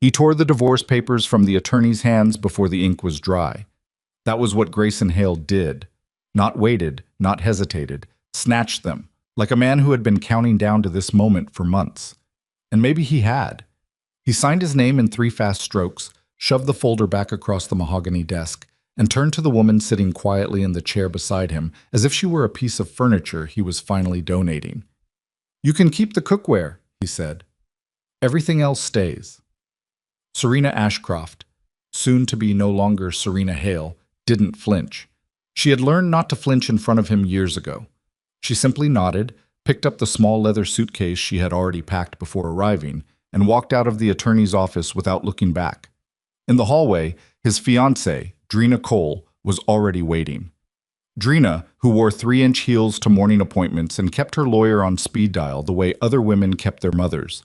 He tore the divorce papers from the attorney's hands before the ink was dry. That was what Grayson Hale did. Not waited, not hesitated, snatched them, like a man who had been counting down to this moment for months. And maybe he had. He signed his name in 3 fast strokes, shoved the folder back across the mahogany desk, and turned to the woman sitting quietly in the chair beside him, as if she were a piece of furniture he was finally donating. "You can keep the cookware," he said. "Everything else stays." Serena Ashcroft, soon to be no longer Serena Hale, didn't flinch. She had learned not to flinch in front of him years ago. She simply nodded, picked up the small leather suitcase she had already packed before arriving, and walked out of the attorney's office without looking back. In the hallway, his fiancée, Drina Cole, was already waiting. Drina, who wore 3-inch heels to morning appointments and kept her lawyer on speed dial the way other women kept their mothers.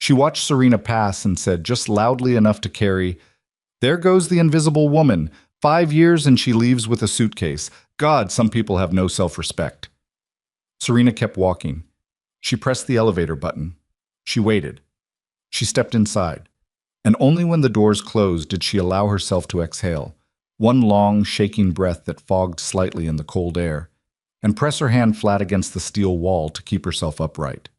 She watched Serena pass and said just loudly enough to carry, "There goes the invisible woman. 5 years and she leaves with a suitcase. God, some people have no self-respect." Serena kept walking. She pressed the elevator button. She waited. She stepped inside. And only when the doors closed did she allow herself to exhale, one long, shaking breath that fogged slightly in the cold air, and press her hand flat against the steel wall to keep herself upright.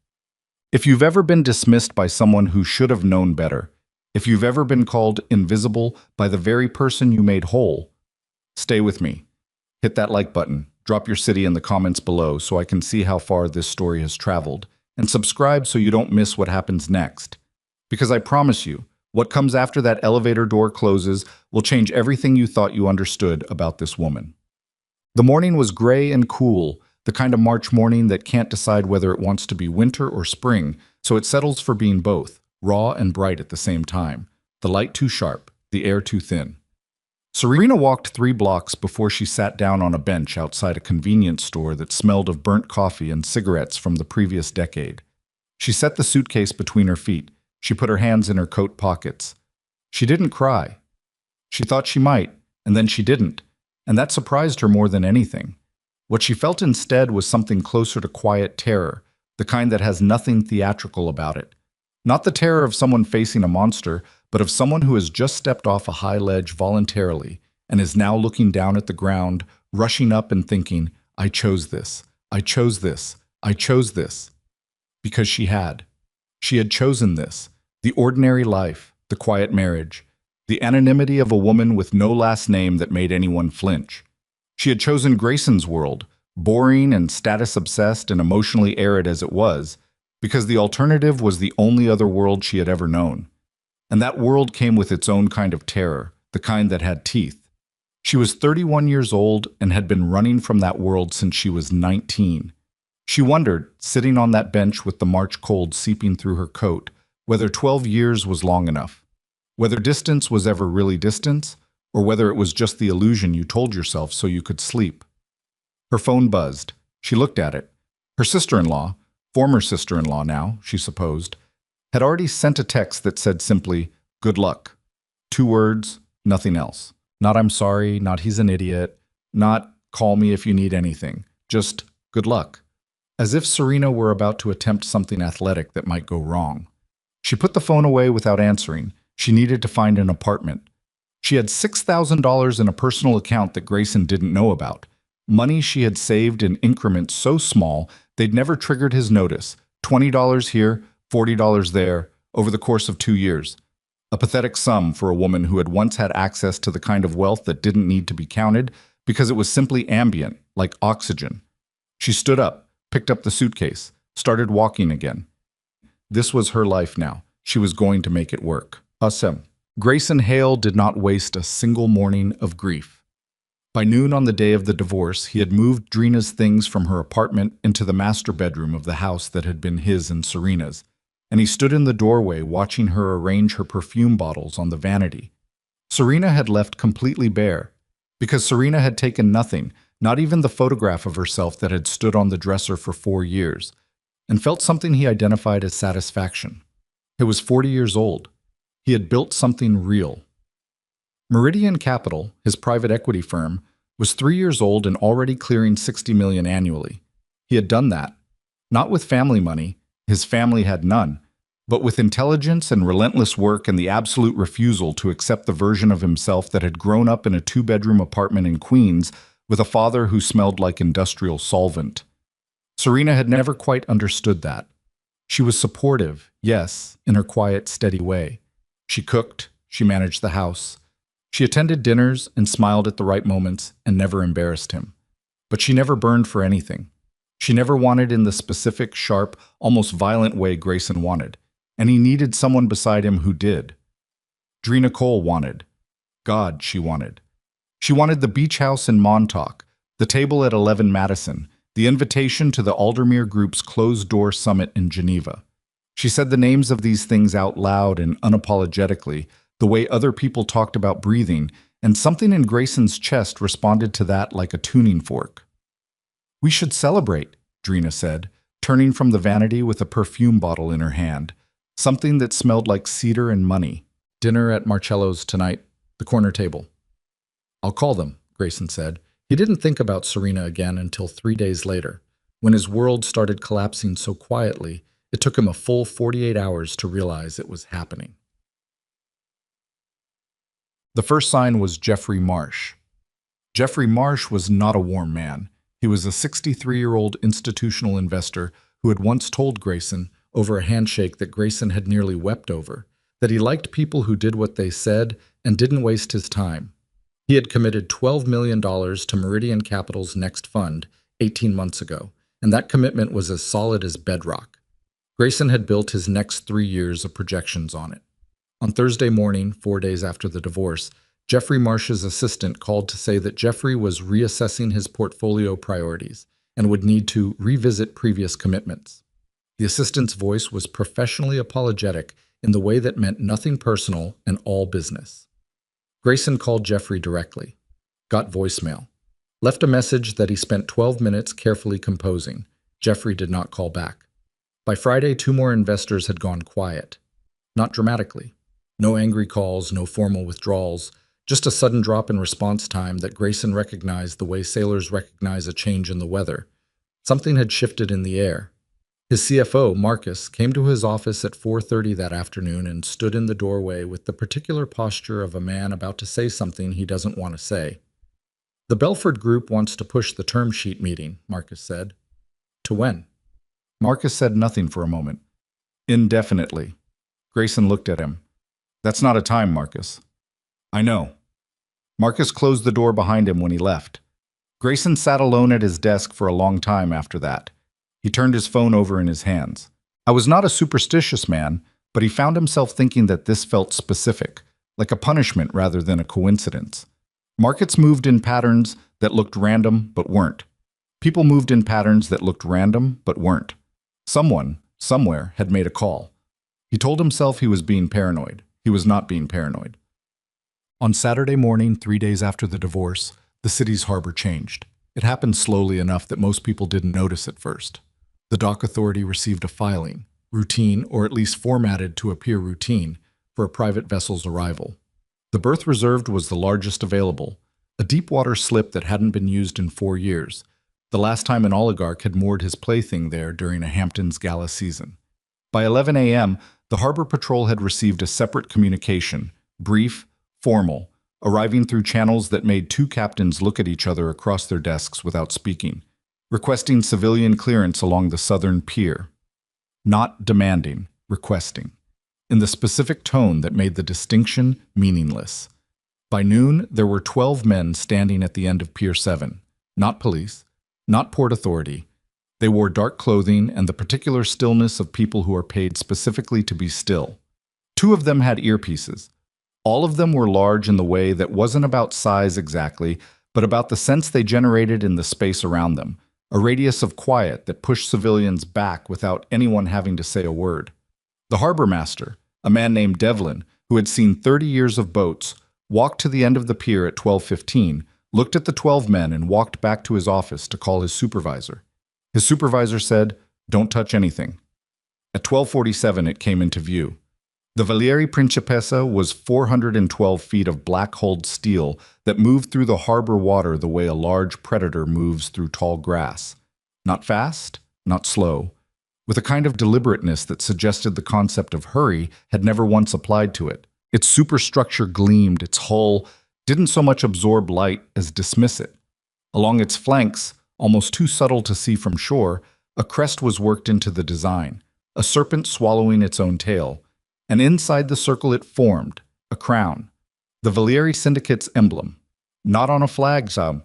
If you've ever been dismissed by someone who should have known better, if you've ever been called invisible by the very person you made whole, stay with me. Hit that like button, drop your city in the comments below so I can see how far this story has traveled, and subscribe so you don't miss what happens next. Because I promise you, what comes after that elevator door closes will change everything you thought you understood about this woman. The morning was gray and cool, the kind of March morning that can't decide whether it wants to be winter or spring, so it settles for being both, raw and bright at the same time, the light too sharp, the air too thin. Serena walked 3 blocks before she sat down on a bench outside a convenience store that smelled of burnt coffee and cigarettes from the previous decade. She set the suitcase between her feet. She put her hands in her coat pockets. She didn't cry. She thought she might, and then she didn't, and that surprised her more than anything. What she felt instead was something closer to quiet terror, the kind that has nothing theatrical about it. Not the terror of someone facing a monster, but of someone who has just stepped off a high ledge voluntarily and is now looking down at the ground, rushing up and thinking, "I chose this, I chose this, I chose this." Because she had. She had chosen this, the ordinary life, the quiet marriage, the anonymity of a woman with no last name that made anyone flinch. She had chosen Grayson's world, boring and status-obsessed and emotionally arid as it was, because the alternative was the only other world she had ever known. And that world came with its own kind of terror, the kind that had teeth. She was 31 years old and had been running from that world since she was 19. She wondered, sitting on that bench with the March cold seeping through her coat, whether 12 years was long enough, whether distance was ever really distance, or whether it was just the illusion you told yourself so you could sleep. Her phone buzzed. She looked at it. Her sister-in-law, former sister-in-law now, she supposed, had already sent a text that said simply, "Good luck." 2 words, nothing else. Not "I'm sorry," not "he's an idiot," not "call me if you need anything," just "good luck." As if Serena were about to attempt something athletic that might go wrong. She put the phone away without answering. She needed to find an apartment. She had $6,000 in a personal account that Grayson didn't know about. Money she had saved in increments so small they'd never triggered his notice. $20 here, $40 there, over the course of 2 years. A pathetic sum for a woman who had once had access to the kind of wealth that didn't need to be counted because it was simply ambient, like oxygen. She stood up, picked up the suitcase, started walking again. This was her life now. She was going to make it work. Awesome. Grayson Hale did not waste a single morning of grief. By noon on the day of the divorce, he had moved Drina's things from her apartment into the master bedroom of the house that had been his and Serena's, and he stood in the doorway watching her arrange her perfume bottles on the vanity. Serena had left completely bare, because Serena had taken nothing, not even the photograph of herself that had stood on the dresser for 4 years, and felt something he identified as satisfaction. It was 40 years old. He had built something real. Meridian Capital, his private equity firm, was 3 years old and already clearing $60 million annually. He had done that, not with family money. His family had none, But with intelligence and relentless work and the absolute refusal to accept the version of himself that had grown up in a two-bedroom apartment in Queens with a father who smelled like industrial solvent. Serena had never quite understood that. She was supportive, yes, in her quiet, steady way. She cooked, she managed the house. She attended dinners and smiled at the right moments and never embarrassed him. But she never burned for anything. She never wanted in the specific, sharp, almost violent way Grayson wanted, and he needed someone beside him who did. Drina Cole wanted. God, she wanted. She wanted the beach house in Montauk, the table at 11 Madison, the invitation to the Aldermere Group's closed-door summit in Geneva. She said the names of these things out loud and unapologetically, the way other people talked about breathing, and something in Grayson's chest responded to that like a tuning fork. "We should celebrate," Drina said, turning from the vanity with a perfume bottle in her hand, something that smelled like cedar and money. "Dinner at Marcello's tonight, the corner table." "I'll call them," Grayson said. He didn't think about Serena again until 3 days later. When his world started collapsing so quietly, it took him a full 48 hours to realize it was happening. The first sign was Jeffrey Marsh. Jeffrey Marsh was not a warm man. He was a 63-year-old institutional investor who had once told Grayson, over a handshake that Grayson had nearly wept over, that he liked people who did what they said and didn't waste his time. He had committed $12 million to Meridian Capital's next fund 18 months ago, and that commitment was as solid as bedrock. Grayson had built his next 3 years of projections on it. On Thursday morning, 4 days after the divorce, Jeffrey Marsh's assistant called to say that Jeffrey was reassessing his portfolio priorities and would need to revisit previous commitments. The assistant's voice was professionally apologetic in the way that meant nothing personal and all business. Grayson called Jeffrey directly, got voicemail, left a message that he spent 12 minutes carefully composing. Jeffrey did not call back. By Friday, 2 more investors had gone quiet. Not dramatically. No angry calls, no formal withdrawals, just a sudden drop in response time that Grayson recognized the way sailors recognize a change in the weather. Something had shifted in the air. His CFO, Marcus, came to his office at 4:30 that afternoon and stood in the doorway with the particular posture of a man about to say something he doesn't want to say. "The Belford Group wants to push the term sheet meeting," Marcus said. "To when?" Marcus said nothing for a moment. "Indefinitely." Grayson looked at him. "That's not a time, Marcus." "I know." Marcus closed the door behind him when he left. Grayson sat alone at his desk for a long time after that. He turned his phone over in his hands. I was not a superstitious man, but he found himself thinking that this felt specific, like a punishment rather than a coincidence. Markets moved in patterns that looked random but weren't. People moved in patterns that looked random but weren't. Someone, somewhere, had made a call. He told himself he was being paranoid. He was not being paranoid. On Saturday morning, 3 days after the divorce, the city's harbor changed. It happened slowly enough that most people didn't notice at first. The dock authority received a filing, routine or at least formatted to appear routine, for a private vessel's arrival. The berth reserved was the largest available, a deep-water slip that hadn't been used in 4 years, the last time an oligarch had moored his plaything there during a Hamptons gala season. By 11 a.m., the harbor patrol had received a separate communication, brief, formal, arriving through channels that made 2 captains look at each other across their desks without speaking, requesting civilian clearance along the southern pier. Not demanding, requesting, in the specific tone that made the distinction meaningless. By noon, there were 12 men standing at the end of Pier 7. Not police, not port authority. They wore dark clothing and the particular stillness of people who are paid specifically to be still. 2 of them had earpieces. All of them were large in the way that wasn't about size exactly, but about the sense they generated in the space around them, a radius of quiet that pushed civilians back without anyone having to say a word. The harbor master, a man named Devlin, who had seen 30 years of boats, walked to the end of the pier at 12:15, looked at the 12 men and walked back to his office to call his supervisor. His supervisor said, "Don't touch anything." At 12:47 it came into view. The Valieri Principessa was 412 feet of black-hulled steel that moved through the harbor water the way a large predator moves through tall grass. Not fast, not slow, with a kind of deliberateness that suggested the concept of hurry had never once applied to it. Its superstructure gleamed, its hull didn't so much absorb light as dismiss it. Along its flanks, almost too subtle to see from shore, a crest was worked into the design, a serpent swallowing its own tail, and inside the circle it formed, a crown, the Valieri Syndicate's emblem. Not on a flag, Sam.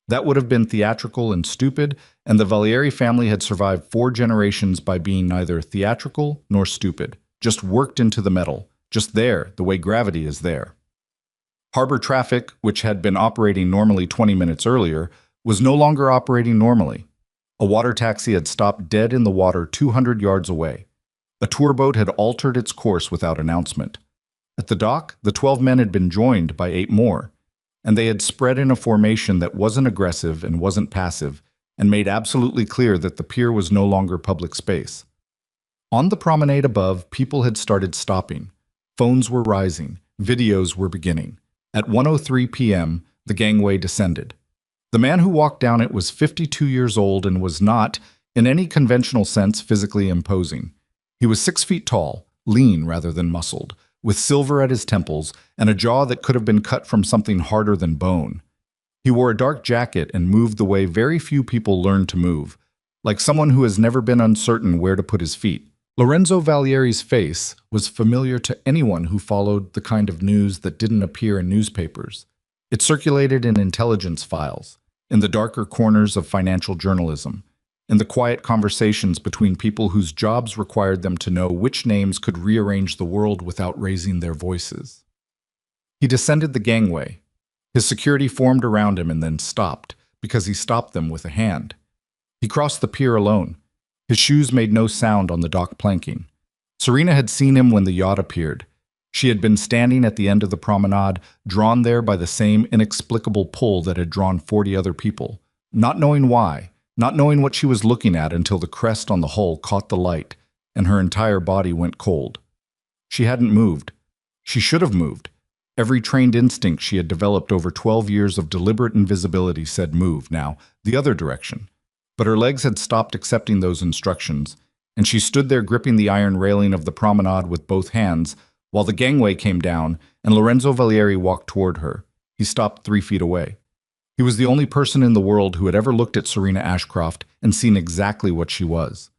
That would have been theatrical and stupid, and the Valieri family had survived 4 generations by being neither theatrical nor stupid, just worked into the metal, just there, the way gravity is there. Harbor traffic, which had been operating normally 20 minutes earlier, was no longer operating normally. A water taxi had stopped dead in the water 200 yards away. A tour boat had altered its course without announcement. At the dock, the 12 men had been joined by 8 more, and they had spread in a formation that wasn't aggressive and wasn't passive, and made absolutely clear that the pier was no longer public space. On the promenade above, people had started stopping. Phones were rising. Videos were beginning. At 1:03 p.m., the gangway descended. The man who walked down it was 52 years old and was not, in any conventional sense, physically imposing. He was 6 feet tall, lean rather than muscled, with silver at his temples and a jaw that could have been cut from something harder than bone. He wore a dark jacket and moved the way very few people learn to move, like someone who has never been uncertain where to put his feet. Lorenzo Valieri's face was familiar to anyone who followed the kind of news that didn't appear in newspapers. It circulated in intelligence files, in the darker corners of financial journalism, in the quiet conversations between people whose jobs required them to know which names could rearrange the world without raising their voices. He descended the gangway. His security formed around him and then stopped, because he stopped them with a hand. He crossed the pier alone. His shoes made no sound on the dock planking. Serena had seen him when the yacht appeared. She had been standing at the end of the promenade, drawn there by the same inexplicable pull that had drawn 40 other people, not knowing why, not knowing what she was looking at until the crest on the hull caught the light, and her entire body went cold. She hadn't moved. She should have moved. Every trained instinct she had developed over 12 years of deliberate invisibility said move, now, the other direction. But her legs had stopped accepting those instructions, and she stood there gripping the iron railing of the promenade with both hands, while the gangway came down and Lorenzo Valieri walked toward her. He stopped 3 feet away. He was the only person in the world who had ever looked at Serena Ashcroft and seen exactly what she was.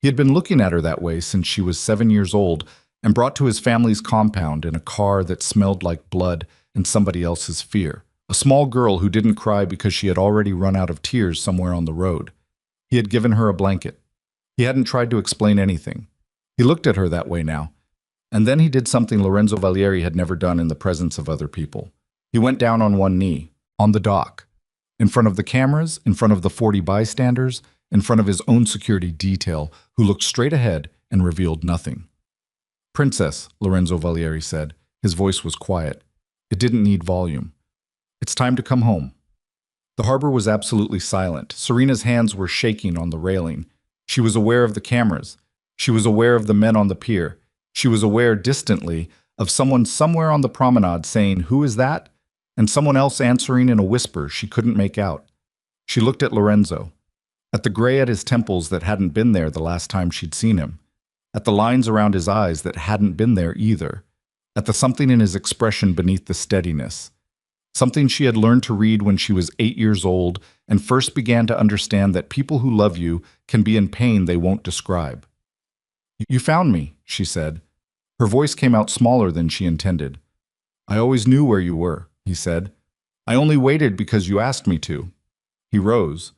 He had been looking at her that way since she was 7 years old and brought to his family's compound in a car that smelled like blood and somebody else's fear. A small girl who didn't cry because she had already run out of tears somewhere on the road. He had given her a blanket. He hadn't tried to explain anything. He looked at her that way now. And then he did something Lorenzo Valieri had never done in the presence of other people. He went down on one knee, on the dock, in front of the cameras, in front of the 40 bystanders, in front of his own security detail, who looked straight ahead and revealed nothing. "Princess," Lorenzo Valieri said. His voice was quiet. It didn't need volume. "It's time to come home." The harbor was absolutely silent. Serena's hands were shaking on the railing. She was aware of the cameras. She was aware of the men on the pier. She was aware distantly of someone somewhere on the promenade saying, "Who is that?" and someone else answering in a whisper she couldn't make out. She looked at Lorenzo, at the gray at his temples that hadn't been there the last time she'd seen him, at the lines around his eyes that hadn't been there either, at the something in his expression beneath the steadiness. Something she had learned to read when she was 8 years old and first began to understand that people who love you can be in pain they won't describe. "You found me," she said. Her voice came out smaller than she intended. "I always knew where you were," he said. "I only waited because you asked me to." He rose.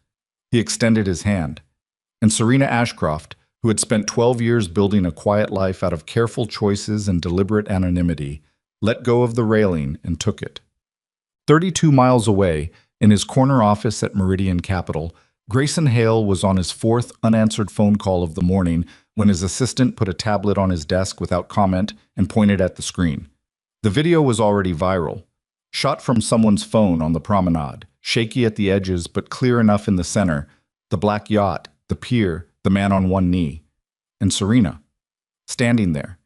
He extended his hand. And Serena Ashcroft, who had spent 12 years building a quiet life out of careful choices and deliberate anonymity, let go of the railing and took it. 32 miles away, in his corner office at Meridian Capital, Grayson Hale was on his 4th unanswered phone call of the morning when his assistant put a tablet on his desk without comment and pointed at the screen. The video was already viral, shot from someone's phone on the promenade, shaky at the edges but clear enough in the center, the black yacht, the pier, the man on one knee, and Serena, standing there,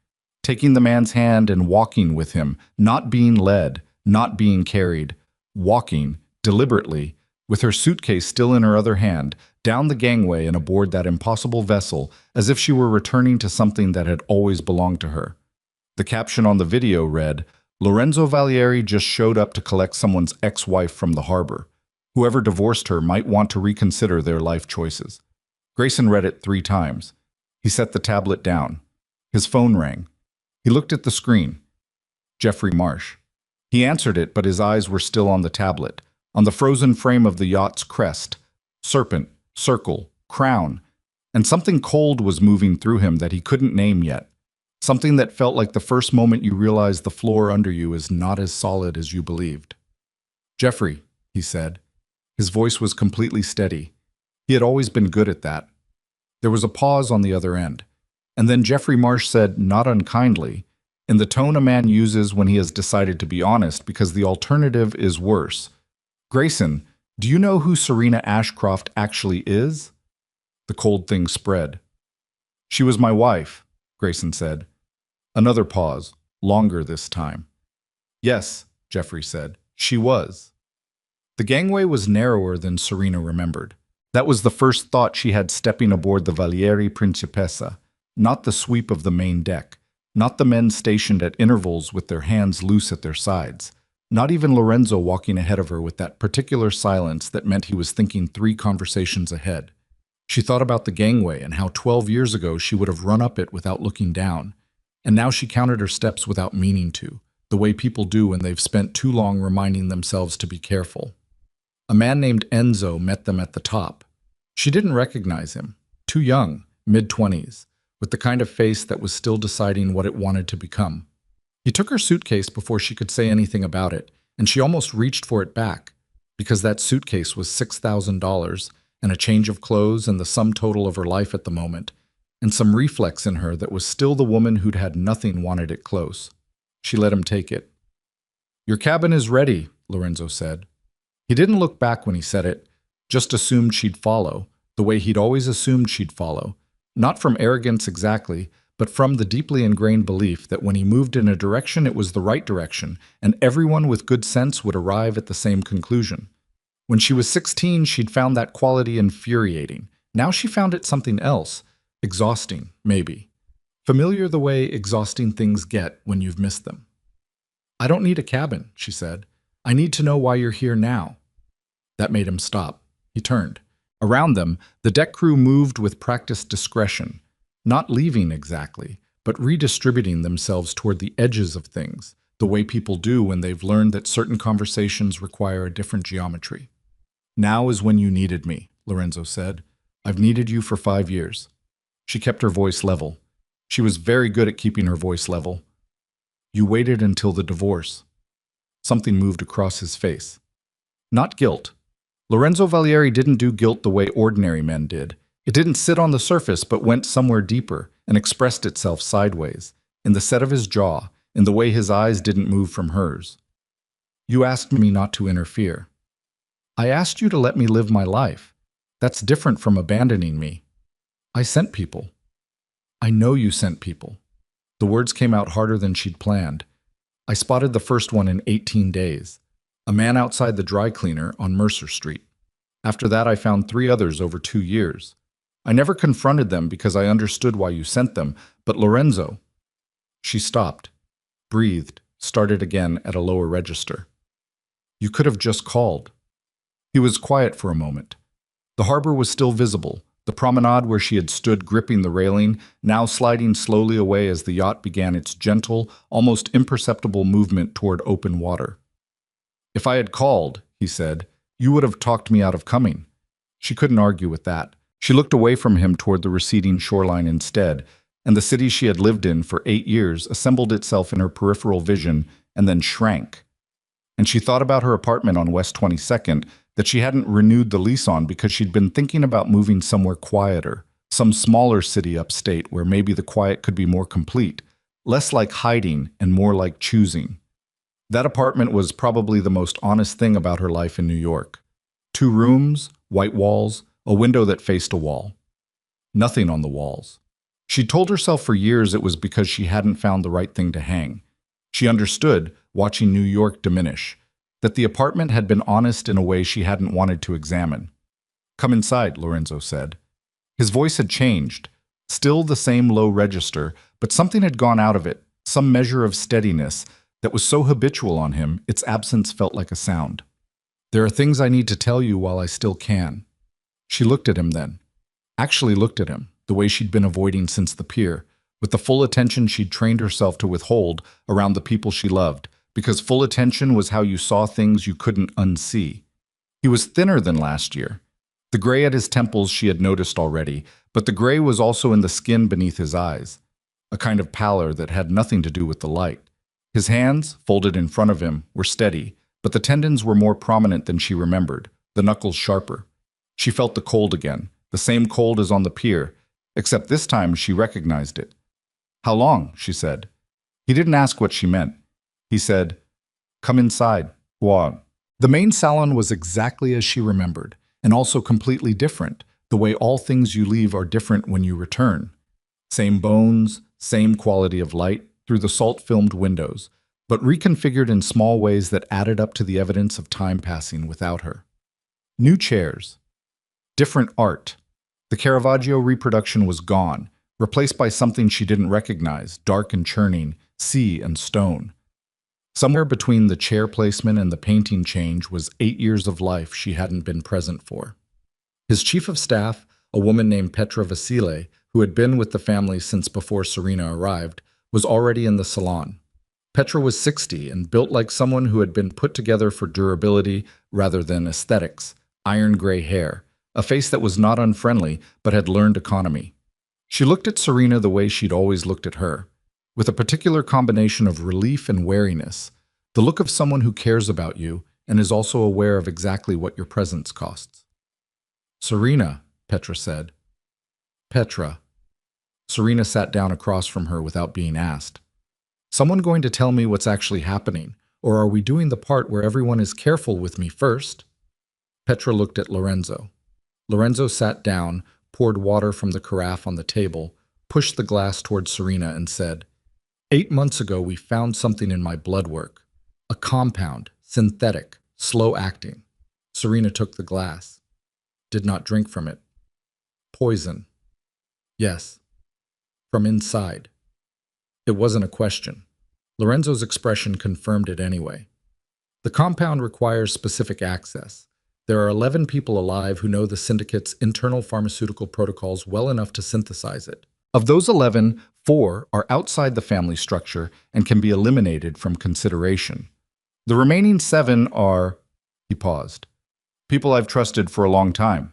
taking the man's hand and walking with him, not being led, not being carried, walking, deliberately, with her suitcase still in her other hand, down the gangway and aboard that impossible vessel as if she were returning to something that had always belonged to her. The caption on the video read, "Lorenzo Valieri just showed up to collect someone's ex-wife from the harbor. Whoever divorced her might want to reconsider their life choices." Grayson read it 3 times. He set the tablet down. His phone rang. He looked at the screen. Jeffrey Marsh. He answered it, but his eyes were still on the tablet, on the frozen frame of the yacht's crest. Serpent, circle, crown. And something cold was moving through him that he couldn't name yet. Something that felt like the first moment you realize the floor under you is not as solid as you believed. "Jeffrey," he said. His voice was completely steady. He had always been good at that. There was a pause on the other end. And then Jeffrey Marsh said, not unkindly, in the tone a man uses when he has decided to be honest because the alternative is worse, "Grayson, do you know who Serena Ashcroft actually is?" The cold thing spread. "She was my wife," Grayson said. Another pause, longer this time. "Yes," Jeffrey said, "she was." The gangway was narrower than Serena remembered. That was the first thought she had stepping aboard the Valieri Principessa, not the sweep of the main deck, not the men stationed at intervals with their hands loose at their sides, not even Lorenzo walking ahead of her with that particular silence that meant he was thinking 3 conversations ahead. She thought about the gangway and how 12 years ago she would have run up it without looking down, and now she counted her steps without meaning to, the way people do when they've spent too long reminding themselves to be careful. A man named Enzo met them at the top. She didn't recognize him. Too young, mid-20s, with the kind of face that was still deciding what it wanted to become. He took her suitcase before she could say anything about it, and she almost reached for it back, because that suitcase was $6,000 and a change of clothes and the sum total of her life at the moment, and some reflex in her that was still the woman who'd had nothing wanted it close. She let him take it. "Your cabin is ready," Lorenzo said. He didn't look back when he said it, just assumed she'd follow, the way he'd always assumed she'd follow, not from arrogance exactly, but from the deeply ingrained belief that when he moved in a direction it was the right direction, and everyone with good sense would arrive at the same conclusion. When she was 16, she'd found that quality infuriating. Now she found it something else, exhausting, maybe. Familiar the way exhausting things get when you've missed them. "I don't need a cabin," she said. "I need to know why you're here now." That made him stop. He turned. Around them, the deck crew moved with practiced discretion, not leaving exactly, but redistributing themselves toward the edges of things, the way people do when they've learned that certain conversations require a different geometry. "Now is when you needed me," Lorenzo said. "I've needed you for 5 years." She kept her voice level. She was very good at keeping her voice level. "You waited until the divorce." Something moved across his face. Not guilt. Lorenzo Valieri didn't do guilt the way ordinary men did. It didn't sit on the surface but went somewhere deeper and expressed itself sideways, in the set of his jaw, in the way his eyes didn't move from hers. "You asked me not to interfere." "I asked you to let me live my life. That's different from abandoning me." "I sent people." "I know you sent people." The words came out harder than she'd planned. "I spotted the first one in 18 days. A man outside the dry cleaner on Mercer Street. After that, I found 3 others over 2 years. I never confronted them because I understood why you sent them, but Lorenzo..." She stopped, breathed, started again at a lower register. "You could have just called." He was quiet for a moment. The harbor was still visible, the promenade where she had stood gripping the railing, now sliding slowly away as the yacht began its gentle, almost imperceptible movement toward open water. "If I had called," he said, "you would have talked me out of coming." She couldn't argue with that. She looked away from him toward the receding shoreline instead, and the city she had lived in for 8 years assembled itself in her peripheral vision and then shrank. And she thought about her apartment on West 22nd that she hadn't renewed the lease on because she'd been thinking about moving somewhere quieter, some smaller city upstate where maybe the quiet could be more complete, less like hiding and more like choosing. That apartment was probably the most honest thing about her life in New York. 2 rooms, white walls, a window that faced a wall. Nothing on the walls. She'd told herself for years it was because she hadn't found the right thing to hang. She understood, watching New York diminish, that the apartment had been honest in a way she hadn't wanted to examine. Come inside, Lorenzo said. His voice had changed, still the same low register, but something had gone out of it, some measure of steadiness that was so habitual on him, its absence felt like a sound. There are things I need to tell you while I still can. She looked at him then. Actually looked at him, the way she'd been avoiding since the pier, with the full attention she'd trained herself to withhold around the people she loved, because full attention was how you saw things you couldn't unsee. He was thinner than last year. The gray at his temples she had noticed already, but the gray was also in the skin beneath his eyes, a kind of pallor that had nothing to do with the light. His hands, folded in front of him, were steady, but the tendons were more prominent than she remembered, the knuckles sharper. She felt the cold again, the same cold as on the pier, except this time she recognized it. How long? She said. He didn't ask what she meant. He said, Come inside, Juan. The main salon was exactly as she remembered, and also completely different, the way all things you leave are different when you return. Same bones, same quality of light through the salt-filmed windows, but reconfigured in small ways that added up to the evidence of time passing without her. New chairs. Different art. The Caravaggio reproduction was gone, replaced by something she didn't recognize, dark and churning, sea and stone. Somewhere between the chair placement and the painting change was 8 years of life she hadn't been present for. His chief of staff, a woman named Petra Vasile, who had been with the family since before Serena arrived, was already in the salon. Petra was 60 and built like someone who had been put together for durability rather than aesthetics, iron gray hair, a face that was not unfriendly but had learned economy. She looked at Serena the way she'd always looked at her, with a particular combination of relief and wariness, the look of someone who cares about you and is also aware of exactly what your presence costs. Serena, Petra said. Petra. Serena sat down across from her without being asked. Someone going to tell me what's actually happening, or are we doing the part where everyone is careful with me first? Petra looked at Lorenzo. Lorenzo sat down, poured water from the carafe on the table, pushed the glass toward Serena and said, 8 months ago we found something in my blood work. A compound, synthetic, slow-acting. Serena took the glass. Did not drink from it. Poison. Yes. From inside. It wasn't a question. Lorenzo's expression confirmed it anyway. The compound requires specific access. There are 11 people alive who know the syndicate's internal pharmaceutical protocols well enough to synthesize it. Of those 11, 4 are outside the family structure and can be eliminated from consideration. The remaining 7 are, he paused, people I've trusted for a long time.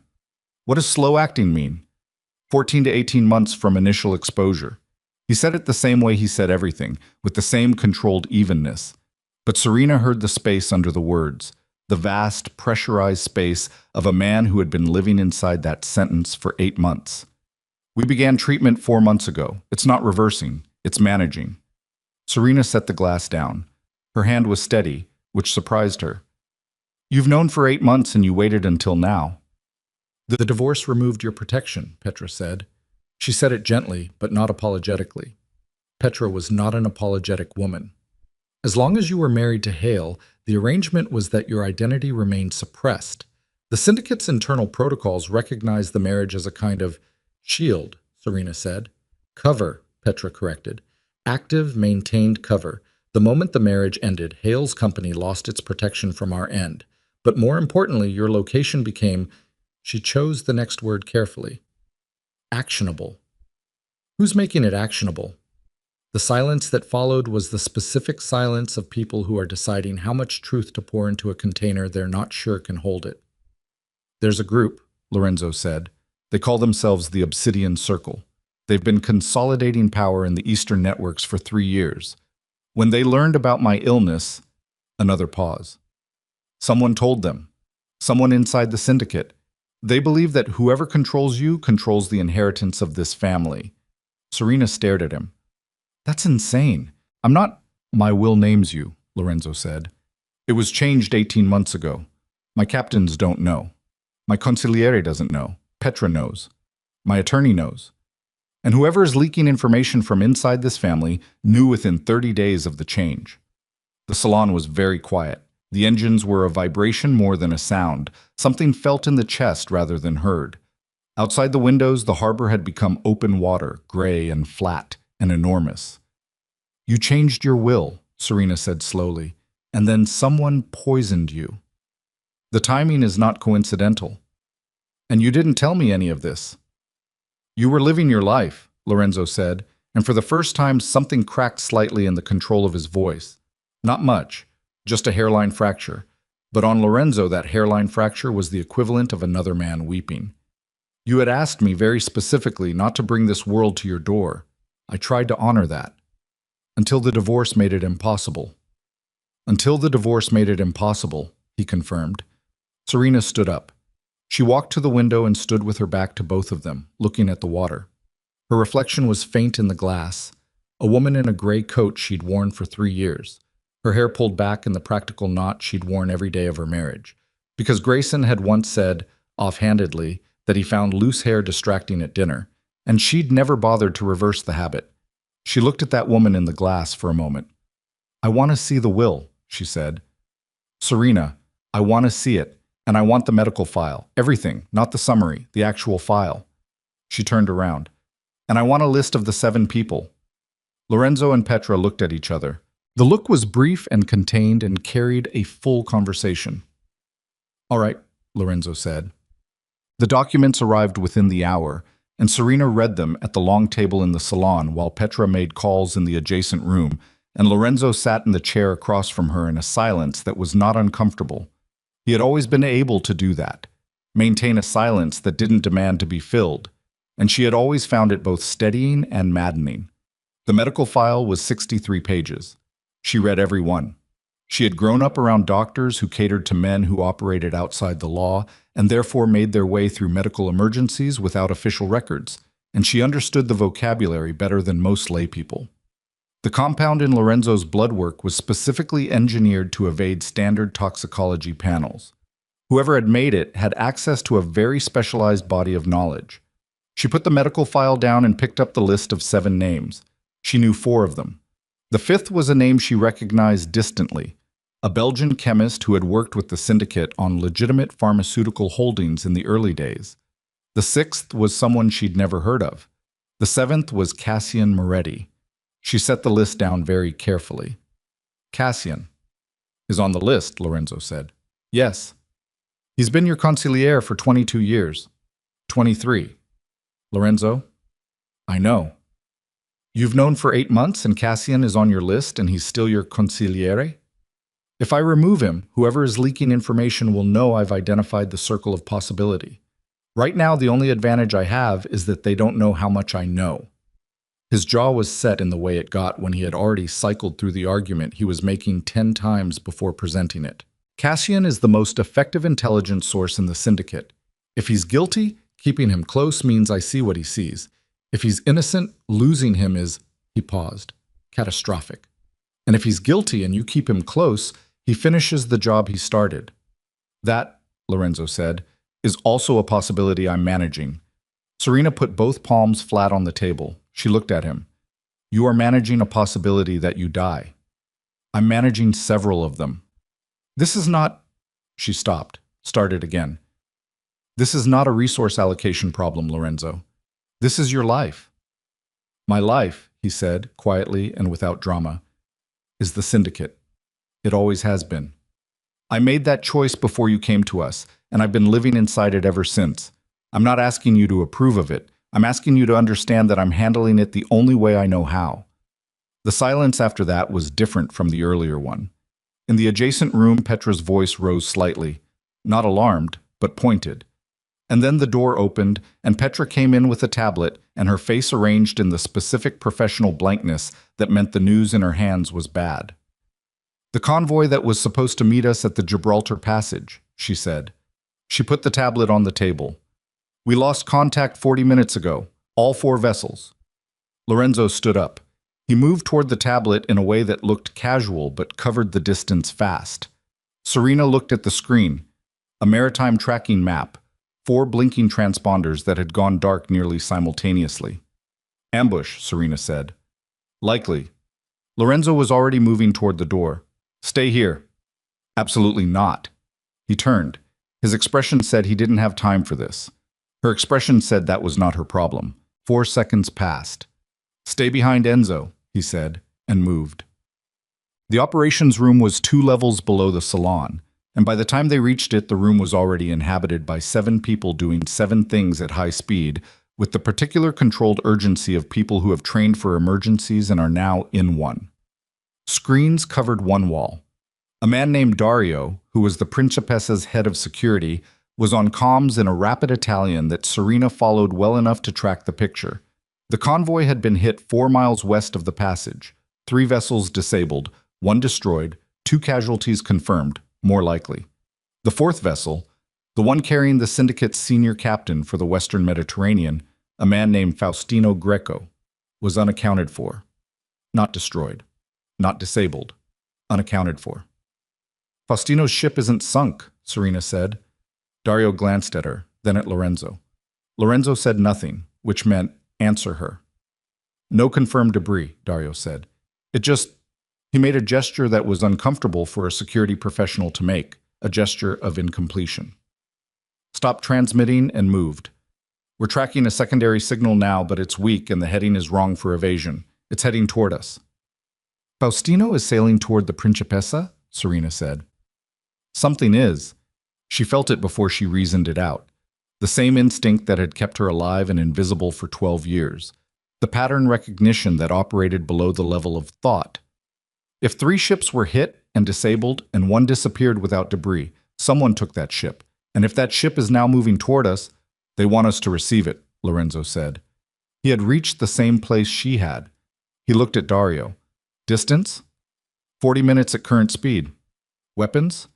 What does slow acting mean? 14 to 18 months from initial exposure. He said it the same way he said everything, with the same controlled evenness. But Serena heard the space under the words, the vast, pressurized space of a man who had been living inside that sentence for 8 months. We began treatment 4 months ago. It's not reversing, it's managing. Serena set the glass down. Her hand was steady, which surprised her. You've known for 8 months and you waited until now. The divorce removed your protection, Petra said. She said it gently, but not apologetically. Petra was not an apologetic woman. As long as you were married to Hale, the arrangement was that your identity remained suppressed. The syndicate's internal protocols recognized the marriage as a kind of shield, Serena said. Cover, Petra corrected. Active, maintained cover. The moment the marriage ended, Hale's company lost its protection from our end. But more importantly, your location became, she chose the next word carefully, actionable. Who's making it actionable? The silence that followed was the specific silence of people who are deciding how much truth to pour into a container they're not sure can hold it. There's a group, Lorenzo said. They call themselves the Obsidian Circle. They've been consolidating power in the Eastern networks for 3 years. When they learned about my illness, another pause. Someone told them. Someone inside the syndicate. They believe that whoever controls you controls the inheritance of this family. Serena stared at him. That's insane. I'm not. My will names you, Lorenzo said. It was changed 18 months ago. My captains don't know. My consigliere doesn't know. Petra knows. My attorney knows. And whoever is leaking information from inside this family knew within 30 days of the change. The salon was very quiet. The engines were a vibration more than a sound, something felt in the chest rather than heard. Outside the windows, the harbor had become open water, gray and flat and enormous. "You changed your will," Serena said slowly, "and then someone poisoned you. The timing is not coincidental. And you didn't tell me any of this." "You were living your life," Lorenzo said, and for the first time something cracked slightly in the control of his voice. Not much, just a hairline fracture. But on Lorenzo, that hairline fracture was the equivalent of another man weeping. "You had asked me very specifically not to bring this world to your door. I tried to honor that. Until the divorce made it impossible." "Until the divorce made it impossible," he confirmed. Serena stood up. She walked to the window and stood with her back to both of them, looking at the water. Her reflection was faint in the glass, a woman in a gray coat she'd worn for 3 years, her hair pulled back in the practical knot she'd worn every day of her marriage. Because Grayson had once said, offhandedly, that he found loose hair distracting at dinner, and she'd never bothered to reverse the habit. She looked at that woman in the glass for a moment. "I want to see the will," she said. "Serena, I want to see it, and I want the medical file, everything, not the summary, the actual file." She turned around. "And I want a list of the 7 people." Lorenzo and Petra looked at each other. The look was brief and contained and carried a full conversation. "All right," Lorenzo said. The documents arrived within the hour, and Serena read them at the long table in the salon while Petra made calls in the adjacent room, and Lorenzo sat in the chair across from her in a silence that was not uncomfortable. He had always been able to do that, maintain a silence that didn't demand to be filled, and she had always found it both steadying and maddening. The medical file was 63 pages. She read every one. She had grown up around doctors who catered to men who operated outside the law and therefore made their way through medical emergencies without official records, and she understood the vocabulary better than most laypeople. The compound in Lorenzo's blood work was specifically engineered to evade standard toxicology panels. Whoever had made it had access to a very specialized body of knowledge. She put the medical file down and picked up the list of 7 names. She knew 4 of them. The 5th was a name she recognized distantly, a Belgian chemist who had worked with the syndicate on legitimate pharmaceutical holdings in the early days. The 6th was someone she'd never heard of. The 7th was Cassian Moretti. She set the list down very carefully. "Cassian is on the list," Lorenzo said. "Yes. He's been your consigliere for 22 years. 23. "Lorenzo, I know. You've known for 8 months and Cassian is on your list and he's still your consigliere? If I remove him, whoever is leaking information will know I've identified the circle of possibility. Right now, the only advantage I have is that they don't know how much I know." His jaw was set in the way it got when he had already cycled through the argument he was making 10 times before presenting it. "Cassian is the most effective intelligence source in the syndicate. If he's guilty, keeping him close means I see what he sees. If he's innocent, losing him is," he paused, "catastrophic. And if he's guilty and you keep him close, he finishes the job he started. That," Lorenzo said, "is also a possibility I'm managing." Serena put both palms flat on the table. She looked at him. "You are managing a possibility that you die. I'm managing several of them. This is not—" She stopped, started again. "This is not a resource allocation problem, Lorenzo. This is your life." "My life," he said, quietly and without drama, "is the syndicate. It always has been. I made that choice before you came to us, and I've been living inside it ever since. I'm not asking you to approve of it. I'm asking you to understand that I'm handling it the only way I know how." The silence after that was different from the earlier one. In the adjacent room, Petra's voice rose slightly, not alarmed, but pointed. And then the door opened, and Petra came in with a tablet, and her face arranged in the specific professional blankness that meant the news in her hands was bad. "The convoy that was supposed to meet us at the Gibraltar Passage," she said. She put the tablet on the table. "We lost contact 40 minutes ago, all 4 vessels." Lorenzo stood up. He moved toward the tablet in a way that looked casual but covered the distance fast. Serena looked at the screen, a maritime tracking map, 4 blinking transponders that had gone dark nearly simultaneously. "Ambush," Serena said. "Likely." Lorenzo was already moving toward the door. "Stay here." Absolutely not. He turned. His expression said he didn't have time for this. Her expression said that was not her problem. 4 seconds passed. Stay behind Enzo, he said, and moved. The operations room was 2 levels below the salon, and by the time they reached it, the room was already inhabited by 7 people doing 7 things at high speed, with the particular controlled urgency of people who have trained for emergencies and are now in one. Screens covered one wall. A man named Dario, who was the Principessa's head of security, was on comms in a rapid Italian that Serena followed well enough to track the picture. The convoy had been hit 4 miles west of the passage. 3 vessels disabled, 1 destroyed, 2 casualties confirmed, more likely. The 4th vessel, the one carrying the syndicate's senior captain for the Western Mediterranean, a man named Faustino Greco, was unaccounted for. Not destroyed. Not disabled. Unaccounted for. Faustino's ship isn't sunk, Serena said. Dario glanced at her, then at Lorenzo. Lorenzo said nothing, which meant answer her. No confirmed debris, Dario said. He made a gesture that was uncomfortable for a security professional to make, a gesture of incompletion. Stopped transmitting and moved. We're tracking a secondary signal now, but it's weak and the heading is wrong for evasion. It's heading toward us. Faustino is sailing toward the Principessa? Serena said. Something is. She felt it before she reasoned it out. The same instinct that had kept her alive and invisible for 12 years. The pattern recognition that operated below the level of thought. If 3 ships were hit and disabled and 1 disappeared without debris, someone took that ship. And if that ship is now moving toward us, they want us to receive it, Lorenzo said. He had reached the same place she had. He looked at Dario. Distance? 40 minutes at current speed. Weapons?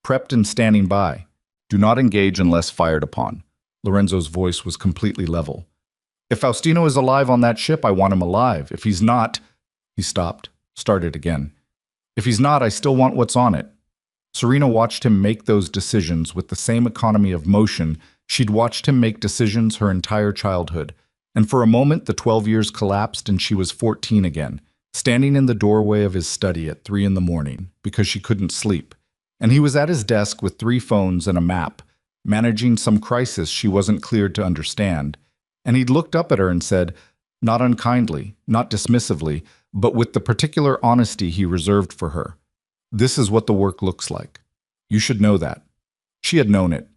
Prepped and standing by. Do not engage unless fired upon. Lorenzo's voice was completely level. If Faustino is alive on that ship, I want him alive. If he's not... He stopped, started again. If he's not, I still want what's on it. Serena watched him make those decisions with the same economy of motion she'd watched him make decisions her entire childhood. And for a moment, the 12 years collapsed and she was 14 again, standing in the doorway of his study at 3 in the morning because she couldn't sleep. And he was at his desk with 3 phones and a map, managing some crisis she wasn't cleared to understand. And he'd looked up at her and said, not unkindly, not dismissively, but with the particular honesty he reserved for her, "This is what the work looks like. You should know that." She had known it.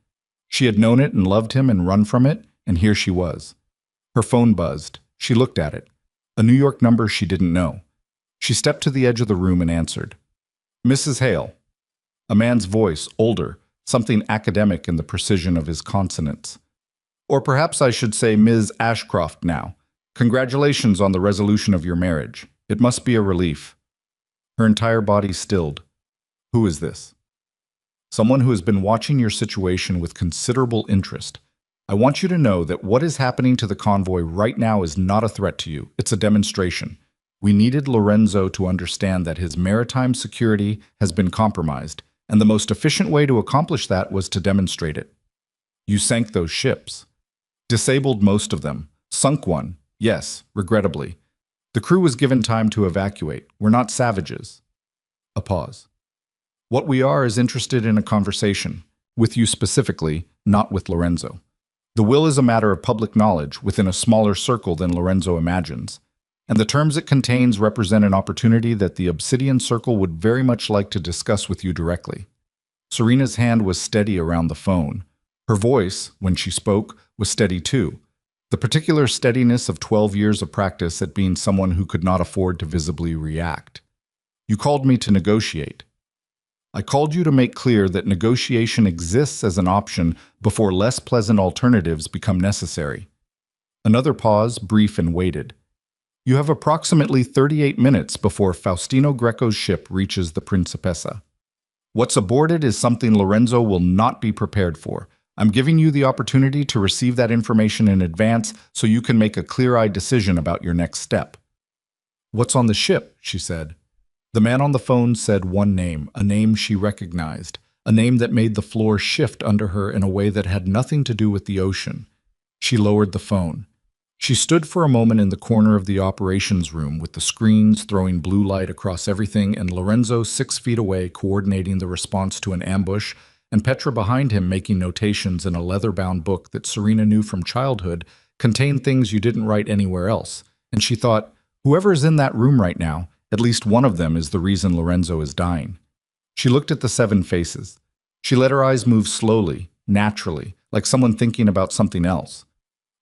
She had known it and loved him and run from it, and here she was. Her phone buzzed. She looked at it. A New York number she didn't know. She stepped to the edge of the room and answered. "Mrs. Hale." A man's voice, older, something academic in the precision of his consonants. "Or perhaps I should say Ms. Ashcroft now. Congratulations on the resolution of your marriage. It must be a relief." Her entire body stilled. "Who is this?" "Someone who has been watching your situation with considerable interest. I want you to know that what is happening to the convoy right now is not a threat to you. It's a demonstration. We needed Lorenzo to understand that his maritime security has been compromised, and the most efficient way to accomplish that was to demonstrate it. You sank those ships. Disabled most of them. Sunk one, yes, regrettably. The crew was given time to evacuate. We're not savages." A pause. "What we are is interested in a conversation. With you specifically, not with Lorenzo. The will is a matter of public knowledge within a smaller circle than Lorenzo imagines. And the terms it contains represent an opportunity that the Obsidian Circle would very much like to discuss with you directly." Serena's hand was steady around the phone. Her voice, when she spoke, was steady too. The particular steadiness of 12 years of practice at being someone who could not afford to visibly react. "You called me to negotiate. I called you to make clear that negotiation exists as an option before less pleasant alternatives become necessary." Another pause, brief and weighted. "You have approximately 38 minutes before Faustino Greco's ship reaches the Principessa. What's aborted is something Lorenzo will not be prepared for. I'm giving you the opportunity to receive that information in advance so you can make a clear-eyed decision about your next step." "What's on the ship?" she said. The man on the phone said one name, a name she recognized, a name that made the floor shift under her in a way that had nothing to do with the ocean. She lowered the phone. She stood for a moment in the corner of the operations room with the screens throwing blue light across everything and Lorenzo 6 feet away coordinating the response to an ambush and Petra behind him making notations in a leather-bound book that Serena knew from childhood contained things you didn't write anywhere else. And she thought, whoever is in that room right now, at least one of them is the reason Lorenzo is dying. She looked at the 7 faces. She let her eyes move slowly, naturally, like someone thinking about something else.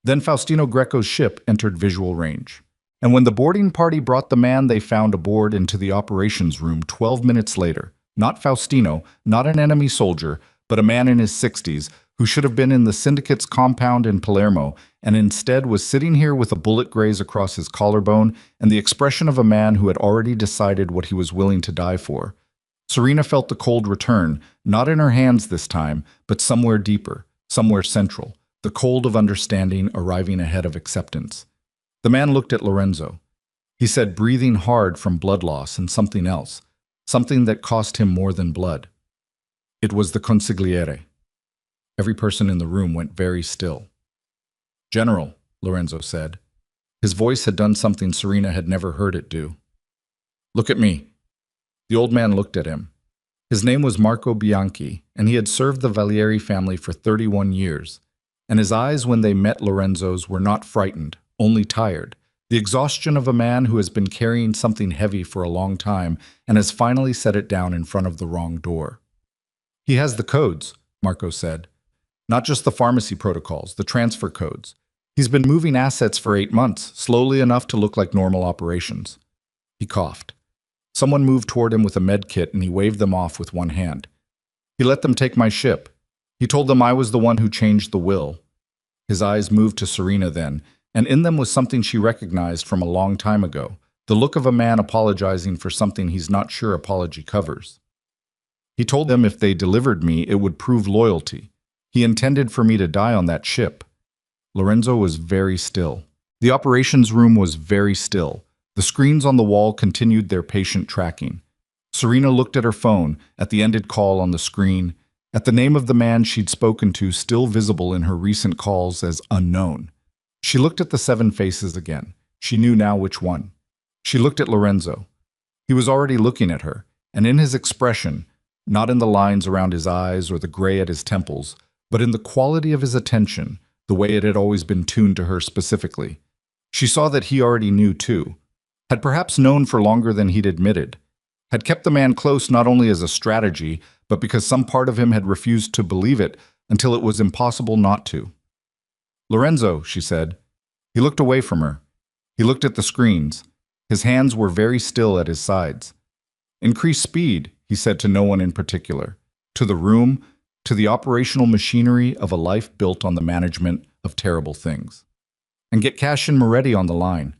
Then Faustino Greco's ship entered visual range. And when the boarding party brought the man they found aboard into the operations room 12 minutes later, not Faustino, not an enemy soldier, but a man in his 60s who should have been in the syndicate's compound in Palermo and instead was sitting here with a bullet graze across his collarbone and the expression of a man who had already decided what he was willing to die for. Serena felt the cold return, not in her hands this time, but somewhere deeper, somewhere central. The cold of understanding arriving ahead of acceptance. The man looked at Lorenzo. He said, breathing hard from blood loss and something else, something that cost him more than blood. It was the consigliere. Every person in the room went very still. General, Lorenzo said. His voice had done something Serena had never heard it do. Look at me. The old man looked at him. His name was Marco Bianchi, and he had served the Valieri family for 31 years. And his eyes when they met Lorenzo's were not frightened, only tired, the exhaustion of a man who has been carrying something heavy for a long time and has finally set it down in front of the wrong door. He has the codes, Marco said. Not just the pharmacy protocols, the transfer codes. He's been moving assets for 8 months, slowly enough to look like normal operations. He coughed. Someone moved toward him with a med kit and he waved them off with one hand. He let them take my ship. He told them I was the one who changed the will. His eyes moved to Serena then, and in them was something she recognized from a long time ago, the look of a man apologizing for something he's not sure apology covers. He told them if they delivered me, it would prove loyalty. He intended for me to die on that ship. Lorenzo was very still. The operations room was very still. The screens on the wall continued their patient tracking. Serena looked at her phone, at the ended call on the screen, at the name of the man she'd spoken to still visible in her recent calls as unknown. She looked at the 7 faces again. She knew now which one. She looked at Lorenzo. He was already looking at her, and in his expression, not in the lines around his eyes or the gray at his temples, but in the quality of his attention, the way it had always been tuned to her specifically. She saw that he already knew too, had perhaps known for longer than he'd admitted, had kept the man close not only as a strategy, but because some part of him had refused to believe it until it was impossible not to. Lorenzo, she said. He looked away from her. He looked at the screens. His hands were very still at his sides. Increase speed, he said to no one in particular. To the room, to the operational machinery of a life built on the management of terrible things. And get Cashin Moretti on the line.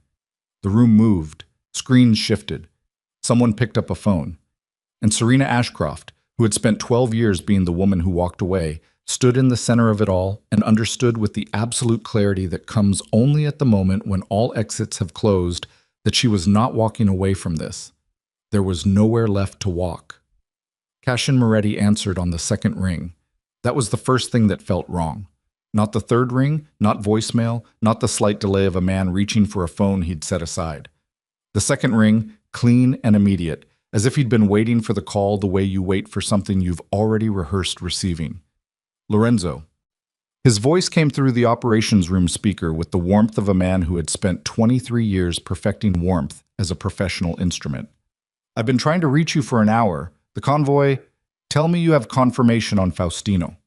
The room moved. Screens shifted. Someone picked up a phone. And Serena Ashcroft, who had spent 12 years being the woman who walked away, stood in the center of it all and understood with the absolute clarity that comes only at the moment when all exits have closed that she was not walking away from this. There was nowhere left to walk. Cashin Moretti answered on the 2nd ring. That was the first thing that felt wrong. Not the 3rd ring, not voicemail, not the slight delay of a man reaching for a phone he'd set aside. The 2nd ring, clean and immediate, as if he'd been waiting for the call the way you wait for something you've already rehearsed receiving. Lorenzo. His voice came through the operations room speaker with the warmth of a man who had spent 23 years perfecting warmth as a professional instrument. I've been trying to reach you for an hour. The convoy, tell me you have confirmation on Faustino.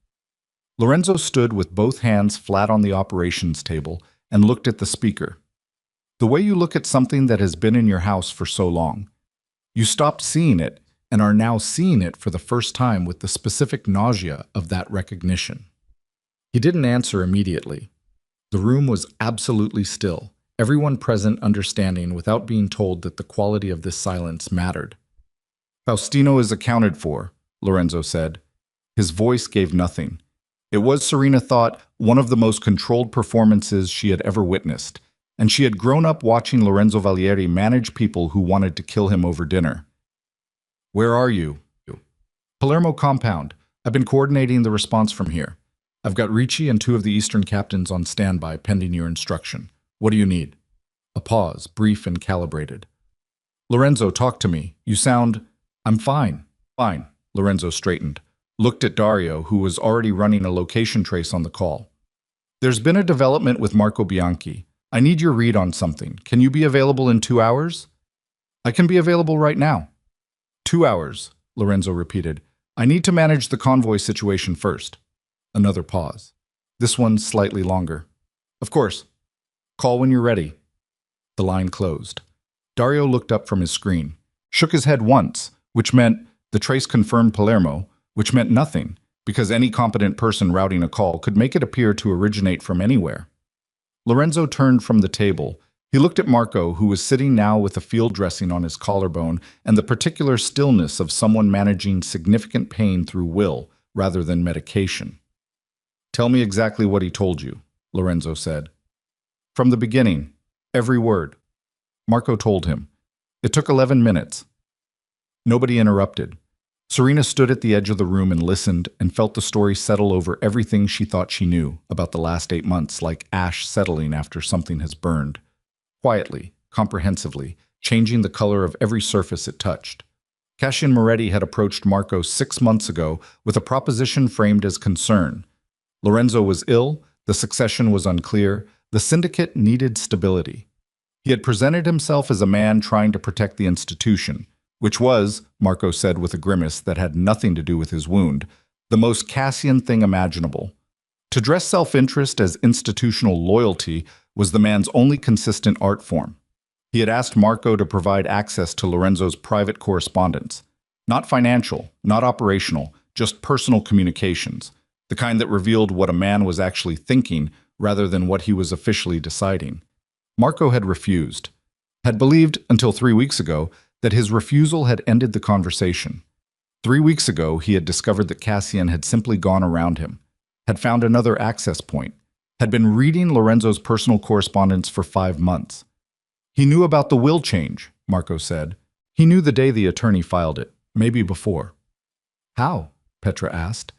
Lorenzo stood with both hands flat on the operations table and looked at the speaker. The way you look at something that has been in your house for so long. You stopped seeing it and are now seeing it for the first time with the specific nausea of that recognition. He didn't answer immediately. The room was absolutely still, everyone present understanding without being told that the quality of this silence mattered. Faustino is accounted for, Lorenzo said. His voice gave nothing. It was, Serena thought, one of the most controlled performances she had ever witnessed, and she had grown up watching Lorenzo Valieri manage people who wanted to kill him over dinner. Where are you? Palermo compound. I've been coordinating the response from here. I've got Ricci and 2 of the Eastern captains on standby pending your instruction. What do you need? A pause, brief and calibrated. Lorenzo, talk to me. You sound... I'm fine. Fine. Lorenzo straightened, looked at Dario, who was already running a location trace on the call. There's been a development with Marco Bianchi. I need your read on something. Can you be available in 2 hours? I can be available right now. 2 hours, Lorenzo repeated. I need to manage the convoy situation first. Another pause. This one slightly longer. Of course. Call when you're ready. The line closed. Dario looked up from his screen, shook his head once, which meant the trace confirmed Palermo, which meant nothing, because any competent person routing a call could make it appear to originate from anywhere. Lorenzo turned from the table. He looked at Marco, who was sitting now with a field dressing on his collarbone and the particular stillness of someone managing significant pain through will rather than medication. Tell me exactly what he told you, Lorenzo said. From the beginning, every word. Marco told him. It took 11 minutes. Nobody interrupted. Serena stood at the edge of the room and listened and felt the story settle over everything she thought she knew about the last 8 months, like ash settling after something has burned. Quietly, comprehensively, changing the color of every surface it touched. Cassian Moretti had approached Marco 6 months ago with a proposition framed as concern. Lorenzo was ill, the succession was unclear, the syndicate needed stability. He had presented himself as a man trying to protect the institution, which was, Marco said with a grimace that had nothing to do with his wound, the most Cassian thing imaginable. To dress self-interest as institutional loyalty was the man's only consistent art form. He had asked Marco to provide access to Lorenzo's private correspondence. Not financial, not operational, just personal communications, the kind that revealed what a man was actually thinking rather than what he was officially deciding. Marco had refused, had believed until 3 weeks ago that his refusal had ended the conversation. 3 weeks ago, he had discovered that Cassian had simply gone around him, had found another access point, had been reading Lorenzo's personal correspondence for 5 months. He knew about the will change, Marco said. He knew the day the attorney filed it, maybe before. How? Petra asked.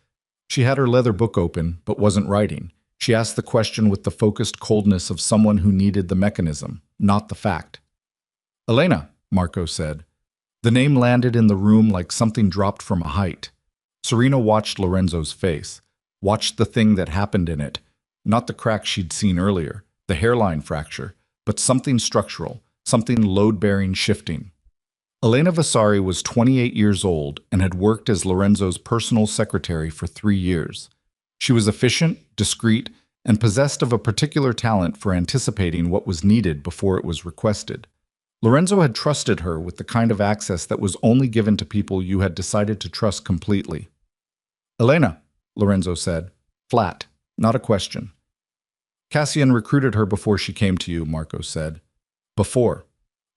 She had her leather book open, but wasn't writing. She asked the question with the focused coldness of someone who needed the mechanism, not the fact. Elena, Marco said. The name landed in the room like something dropped from a height. Serena watched Lorenzo's face, watched the thing that happened in it, not the crack she'd seen earlier, the hairline fracture, but something structural, something load-bearing shifting. Elena Vasari was 28 years old and had worked as Lorenzo's personal secretary for 3 years. She was efficient, discreet, and possessed of a particular talent for anticipating what was needed before it was requested. Lorenzo had trusted her with the kind of access that was only given to people you had decided to trust completely. Elena, Lorenzo said, flat, not a question. Cassian recruited her before she came to you, Marco said. Before.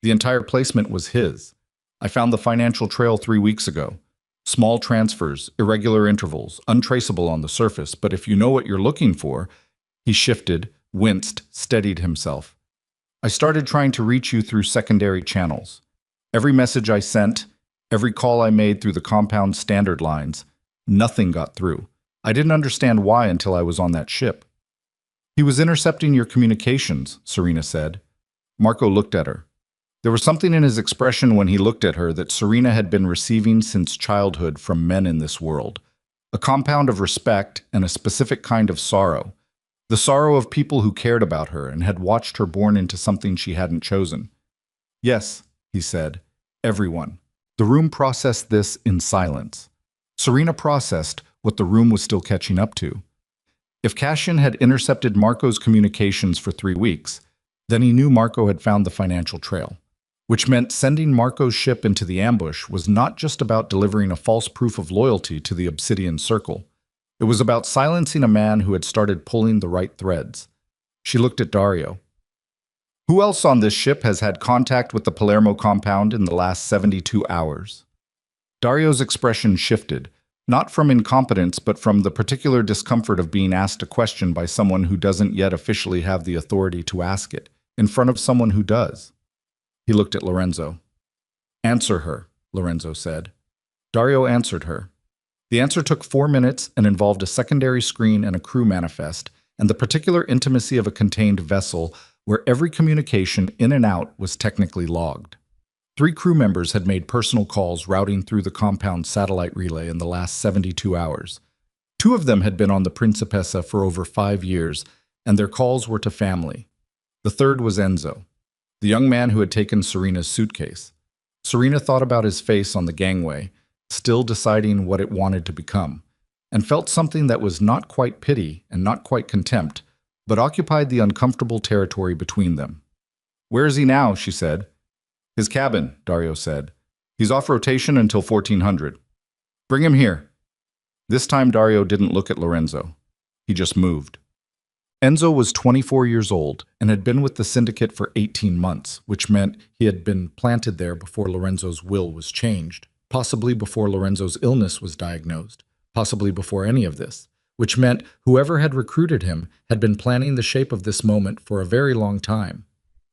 The entire placement was his. I found the financial trail 3 weeks ago. Small transfers, irregular intervals, untraceable on the surface, but if you know what you're looking for, he shifted, winced, steadied himself. I started trying to reach you through secondary channels. Every message I sent, every call I made through the compound standard lines, nothing got through. I didn't understand why until I was on that ship. He was intercepting your communications, Serena said. Marco looked at her. There was something in his expression when he looked at her that Serena had been receiving since childhood from men in this world. A compound of respect and a specific kind of sorrow. The sorrow of people who cared about her and had watched her born into something she hadn't chosen. Yes, he said. Everyone. The room processed this in silence. Serena processed what the room was still catching up to. If Cassian had intercepted Marco's communications for 3 weeks, then he knew Marco had found the financial trail, which meant sending Marco's ship into the ambush was not just about delivering a false proof of loyalty to the Obsidian Circle. It was about silencing a man who had started pulling the right threads. She looked at Dario. Who else on this ship has had contact with the Palermo compound in the last 72 hours? Dario's expression shifted, not from incompetence but from the particular discomfort of being asked a question by someone who doesn't yet officially have the authority to ask it, in front of someone who does. He looked at Lorenzo. Answer her, Lorenzo said. Dario answered her. The answer took 4 minutes and involved a secondary screen and a crew manifest, and the particular intimacy of a contained vessel where every communication in and out was technically logged. 3 crew members had made personal calls routing through the compound satellite relay in the last 72 hours. 2 of them had been on the Principessa for over 5 years, and their calls were to family. The third was Enzo, the young man who had taken Serena's suitcase. Serena thought about his face on the gangway, still deciding what it wanted to become, and felt something that was not quite pity and not quite contempt, but occupied the uncomfortable territory between them. "Where is he now?" she said. "His cabin," Dario said. "He's off rotation until 1400. Bring him here." This time Dario didn't look at Lorenzo. He just moved. Enzo was 24 years old and had been with the syndicate for 18 months, which meant he had been planted there before Lorenzo's will was changed, possibly before Lorenzo's illness was diagnosed, possibly before any of this, which meant whoever had recruited him had been planning the shape of this moment for a very long time.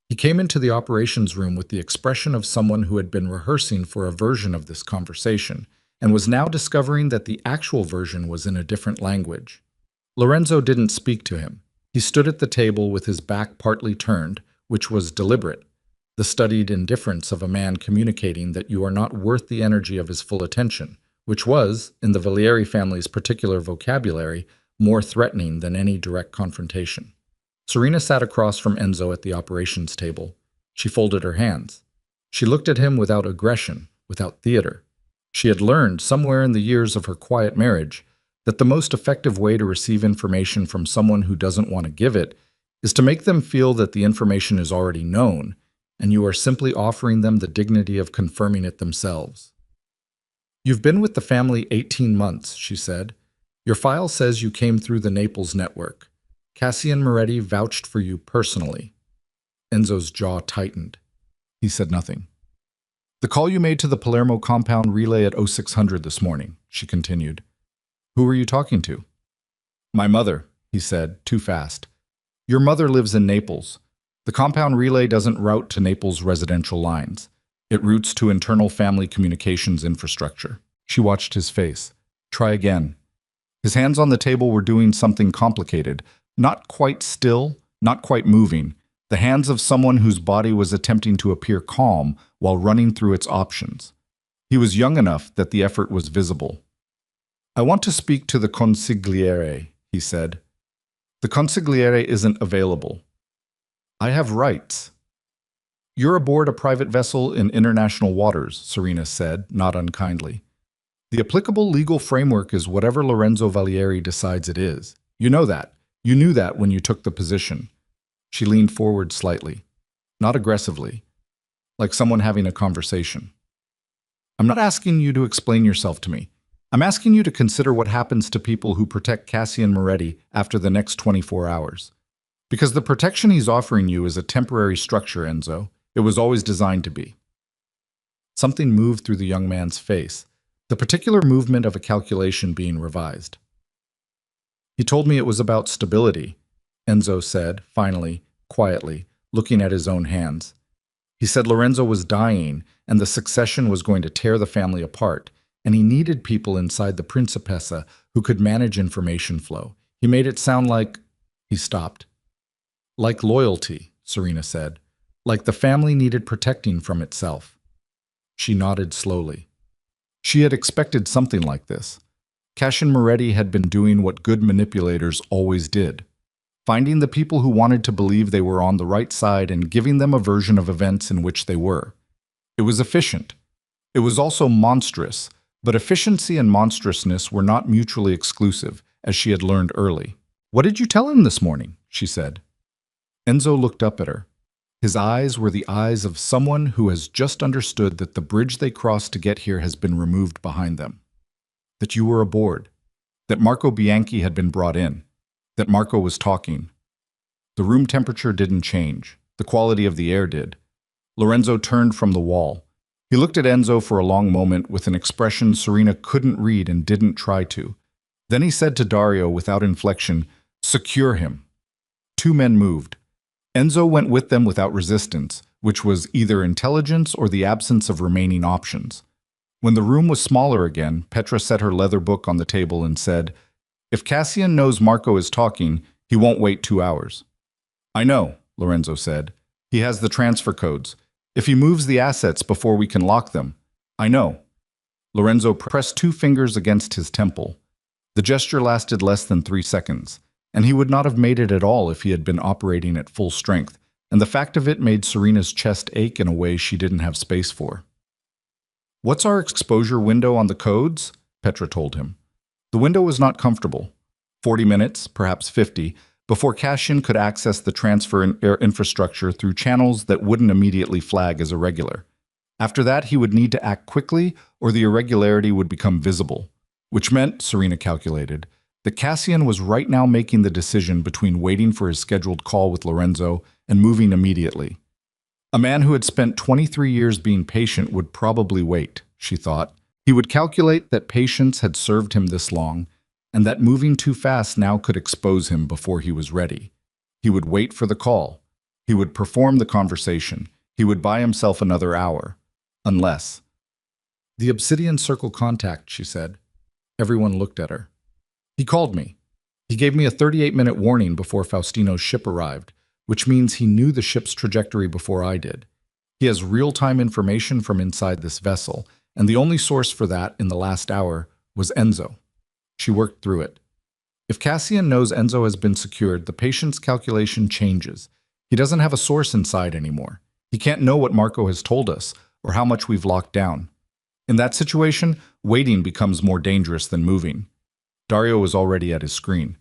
He came into the operations room with the expression of someone who had been rehearsing for a version of this conversation and was now discovering that the actual version was in a different language. Lorenzo didn't speak to him. He stood at the table with his back partly turned, which was deliberate, the studied indifference of a man communicating that you are not worth the energy of his full attention, which was, in the Valieri family's particular vocabulary, more threatening than any direct confrontation. Serena sat across from Enzo at the operations table. She folded her hands. She looked at him without aggression, without theater. She had learned, somewhere in the years of her quiet marriage, that the most effective way to receive information from someone who doesn't want to give it is to make them feel that the information is already known, and you are simply offering them the dignity of confirming it themselves. "You've been with the family 18 months, she said. "Your file says you came through the Naples network. Cassian Moretti vouched for you personally." Enzo's jaw tightened. He said nothing. "The call you made to the Palermo compound relay at 0600 this morning," she continued. "Who were you talking to?" "My mother," he said, too fast. "Your mother lives in Naples. The compound relay doesn't route to Naples residential lines. It routes to internal family communications infrastructure." She watched his face. "Try again." His hands on the table were doing something complicated, not quite still, not quite moving, the hands of someone whose body was attempting to appear calm while running through its options. He was young enough that the effort was visible. "I want to speak to the consigliere," he said. "The consigliere isn't available." "I have rights." "You're aboard a private vessel in international waters," Serena said, not unkindly. "The applicable legal framework is whatever Lorenzo Valieri decides it is. You know that. You knew that when you took the position." She leaned forward slightly, not aggressively, like someone having a conversation. "I'm not asking you to explain yourself to me. I'm asking you to consider what happens to people who protect Cassian Moretti after the next 24 hours. Because the protection he's offering you is a temporary structure, Enzo. It was always designed to be." Something moved through the young man's face, the particular movement of a calculation being revised. "He told me it was about stability," Enzo said, finally, quietly, looking at his own hands. "He said Lorenzo was dying, and the succession was going to tear the family apart, and he needed people inside the Principessa who could manage information flow. He made it sound like—" He stopped. "Like loyalty," Serena said. "Like the family needed protecting from itself." She nodded slowly. She had expected something like this. Cassian Moretti had been doing what good manipulators always did, finding the people who wanted to believe they were on the right side and giving them a version of events in which they were. It was efficient. It was also monstrous, but efficiency and monstrousness were not mutually exclusive, as she had learned early. "What did you tell him this morning?" she said. Enzo looked up at her. His eyes were the eyes of someone who has just understood that the bridge they crossed to get here has been removed behind them. That you were aboard. That Marco Bianchi had been brought in. That Marco was talking. The room temperature didn't change. The quality of the air did. Lorenzo turned from the wall. He looked at Enzo for a long moment with an expression Serena couldn't read and didn't try to. Then he said to Dario without inflection, "Secure him." 2 men moved. Enzo went with them without resistance, which was either intelligence or the absence of remaining options. When the room was smaller again, Petra set her leather book on the table and said, "If Cassian knows Marco is talking, he won't wait 2 hours." "I know," Lorenzo said. "He has the transfer codes. If he moves the assets before we can lock them." "I know." Lorenzo pressed 2 fingers against his temple. The gesture lasted less than 3 seconds, and he would not have made it at all if he had been operating at full strength, and the fact of it made Serena's chest ache in a way she didn't have space for. "What's our exposure window on the codes?" Petra told him. The window was not comfortable. 40 minutes, perhaps 50, before Cassian could access the transfer infrastructure through channels that wouldn't immediately flag as irregular. After that, he would need to act quickly or the irregularity would become visible, which meant, Serena calculated, that Cassian was right now making the decision between waiting for his scheduled call with Lorenzo and moving immediately. A man who had spent 23 years being patient would probably wait, she thought. He would calculate that patience had served him this long, and that moving too fast now could expose him before he was ready. He would wait for the call. He would perform the conversation. He would buy himself another hour. Unless. "The Obsidian Circle contact," she said. Everyone looked at her. "He called me. He gave me a 38-minute warning before Faustino's ship arrived, which means he knew the ship's trajectory before I did. He has real-time information from inside this vessel, and the only source for that in the last hour was Enzo." She worked through it. If Cassian knows Enzo has been secured, the patient's calculation changes. He doesn't have a source inside anymore. He can't know what Marco has told us, or how much we've locked down. In that situation, waiting becomes more dangerous than moving. Dario was already at his screen.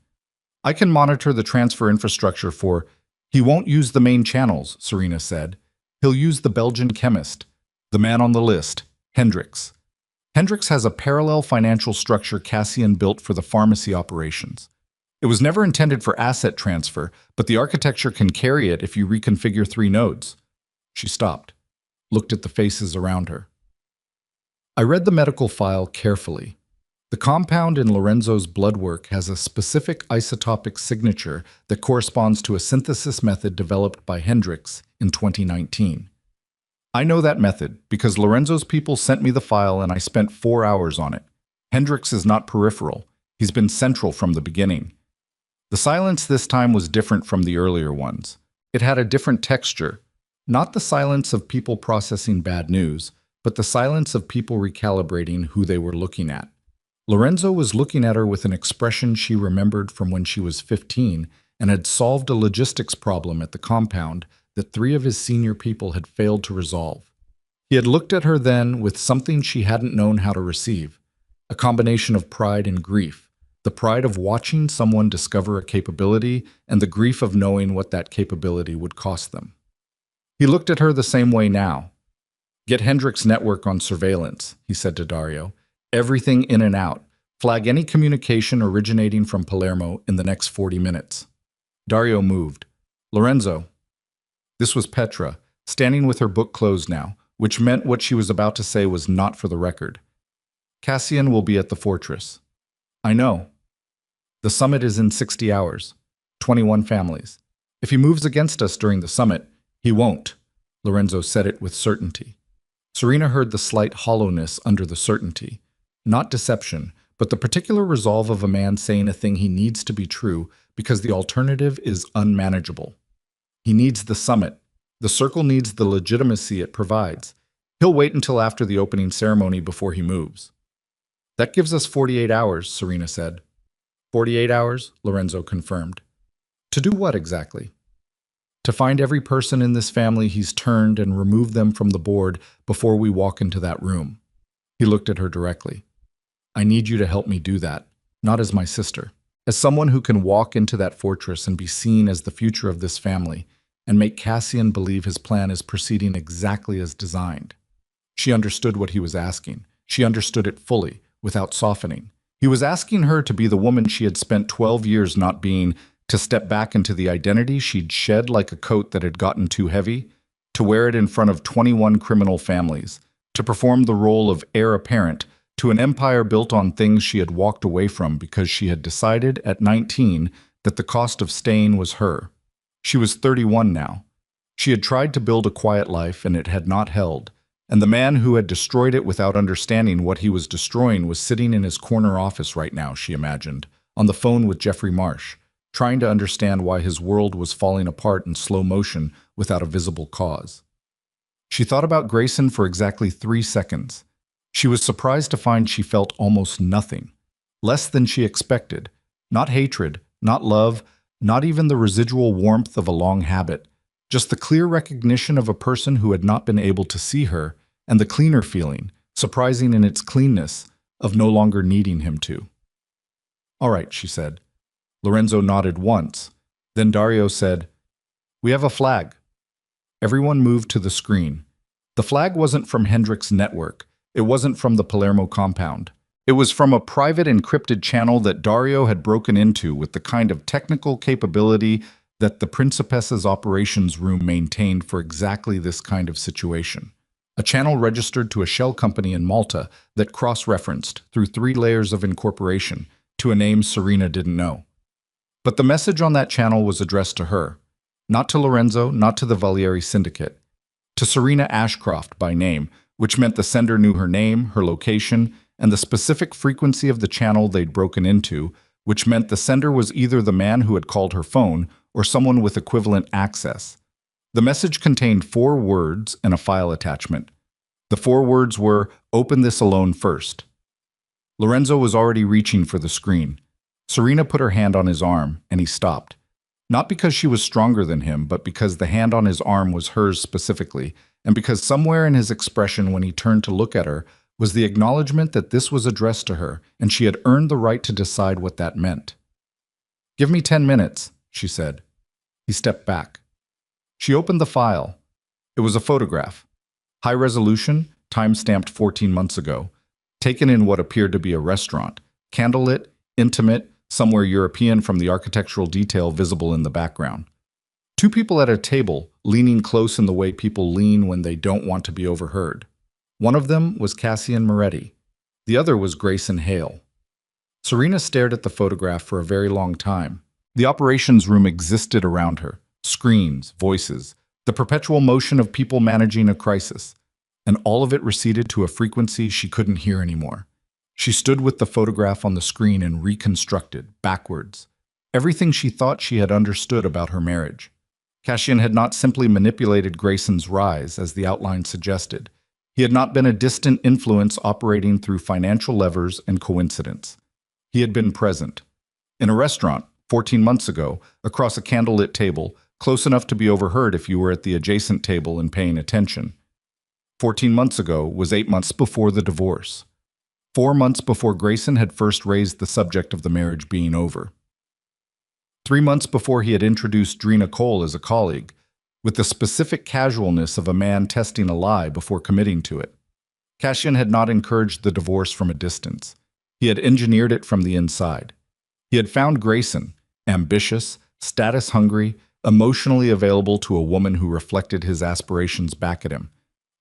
"I can monitor the transfer infrastructure for—" "He won't use the main channels," Serena said. "He'll use the Belgian chemist, the man on the list, Hendricks. Hendricks has a parallel financial structure Cassian built for the pharmacy operations. It was never intended for asset transfer, but the architecture can carry it if you reconfigure 3 nodes." She stopped, looked at the faces around her. "I read the medical file carefully. The compound in Lorenzo's blood work has a specific isotopic signature that corresponds to a synthesis method developed by Hendricks in 2019. I know that method because Lorenzo's people sent me the file and I spent 4 hours on it. Hendricks is not peripheral. He's been central from the beginning. The silence this time was different from the earlier ones. It had a different texture, not the silence of people processing bad news, but the silence of people recalibrating who they were looking at. Lorenzo was looking at her with an expression she remembered from when she was 15 and had solved a logistics problem at the compound that 3 of his senior people had failed to resolve. He had looked at her then with something she hadn't known how to receive, a combination of pride and grief, the pride of watching someone discover a capability and the grief of knowing what that capability would cost them. He looked at her the same way now. "Get Hendricks' network on surveillance," he said to Dario. "Everything in and out. Flag any communication originating from Palermo in the next 40 minutes. Dario moved. "Lorenzo." This was Petra, standing with her book closed now, which meant what she was about to say was not for the record. "Cassian will be at the fortress." "I know. The summit is in 60 hours. 21 families. If he moves against us during the summit, he won't." Lorenzo said it with certainty. Serena heard the slight hollowness under the certainty. Not deception, but the particular resolve of a man saying a thing he needs to be true because the alternative is unmanageable. He needs the summit. The circle needs the legitimacy it provides. He'll wait until after the opening ceremony before he moves. "That gives us 48 hours, Serena said. 48 hours, Lorenzo confirmed. To do what exactly? To find every person in this family he's turned and remove them from the board before we walk into that room. He looked at her directly. I need you to help me do that, not as my sister. As someone who can walk into that fortress and be seen as the future of this family, and make Cassian believe his plan is proceeding exactly as designed. She understood what he was asking. She understood it fully, without softening. He was asking her to be the woman she had spent 12 years not being, to step back into the identity she'd shed like a coat that had gotten too heavy, to wear it in front of 21 criminal families, to perform the role of heir apparent to an empire built on things she had walked away from because she had decided at 19 that the cost of staying was her. She was 31 now. She had tried to build a quiet life and it had not held, and the man who had destroyed it without understanding what he was destroying was sitting in his corner office right now, she imagined, on the phone with Jeffrey Marsh, trying to understand why his world was falling apart in slow motion without a visible cause. She thought about Grayson for exactly 3 seconds. She was surprised to find she felt almost nothing, less than she expected. Not hatred, not love, not even the residual warmth of a long habit, just the clear recognition of a person who had not been able to see her, and the cleaner feeling, surprising in its cleanness, of no longer needing him to. "All right," she said. Lorenzo nodded once. Then Dario said, "We have a flag." Everyone moved to the screen. The flag wasn't from Hendrik's network. It wasn't from the Palermo compound. It was from a private encrypted channel that Dario had broken into with the kind of technical capability that the Principessa's operations room maintained for exactly this kind of situation. A channel registered to a shell company in Malta that cross-referenced, through 3 layers of incorporation, to a name Serena didn't know. But the message on that channel was addressed to her, not to Lorenzo, not to the Valieri syndicate, to Serena Ashcroft by name, which meant the sender knew her name, her location, and the specific frequency of the channel they'd broken into, which meant the sender was either the man who had called her phone or someone with equivalent access. The message contained 4 words and a file attachment. The 4 words were, "Open this alone first." Lorenzo was already reaching for the screen. Serena put her hand on his arm, and he stopped. Not because she was stronger than him, but because the hand on his arm was hers specifically, and because somewhere in his expression when he turned to look at her was the acknowledgement that this was addressed to her, and she had earned the right to decide what that meant. "Give me 10 minutes, she said. He stepped back. She opened the file. It was a photograph. High resolution, time-stamped 14 months ago, taken in what appeared to be a restaurant, candlelit, intimate, somewhere European from the architectural detail visible in the background. 2 people at a table, leaning close in the way people lean when they don't want to be overheard. One of them was Cassian Moretti. The other was Grayson Hale. Serena stared at the photograph for a very long time. The operations room existed around her. Screens, voices, the perpetual motion of people managing a crisis. And all of it receded to a frequency she couldn't hear anymore. She stood with the photograph on the screen and reconstructed, backwards, everything she thought she had understood about her marriage. Cassian had not simply manipulated Grayson's rise, as the outline suggested. He had not been a distant influence operating through financial levers and coincidence. He had been present. In a restaurant, 14 months ago, across a candlelit table, close enough to be overheard if you were at the adjacent table and paying attention. 14 months ago was 8 months before the divorce. 4 months before Grayson had first raised the subject of the marriage being over. 3 months before he had introduced Drina Cole as a colleague, with the specific casualness of a man testing a lie before committing to it. Cassian had not encouraged the divorce from a distance. He had engineered it from the inside. He had found Grayson, ambitious, status-hungry, emotionally available to a woman who reflected his aspirations back at him,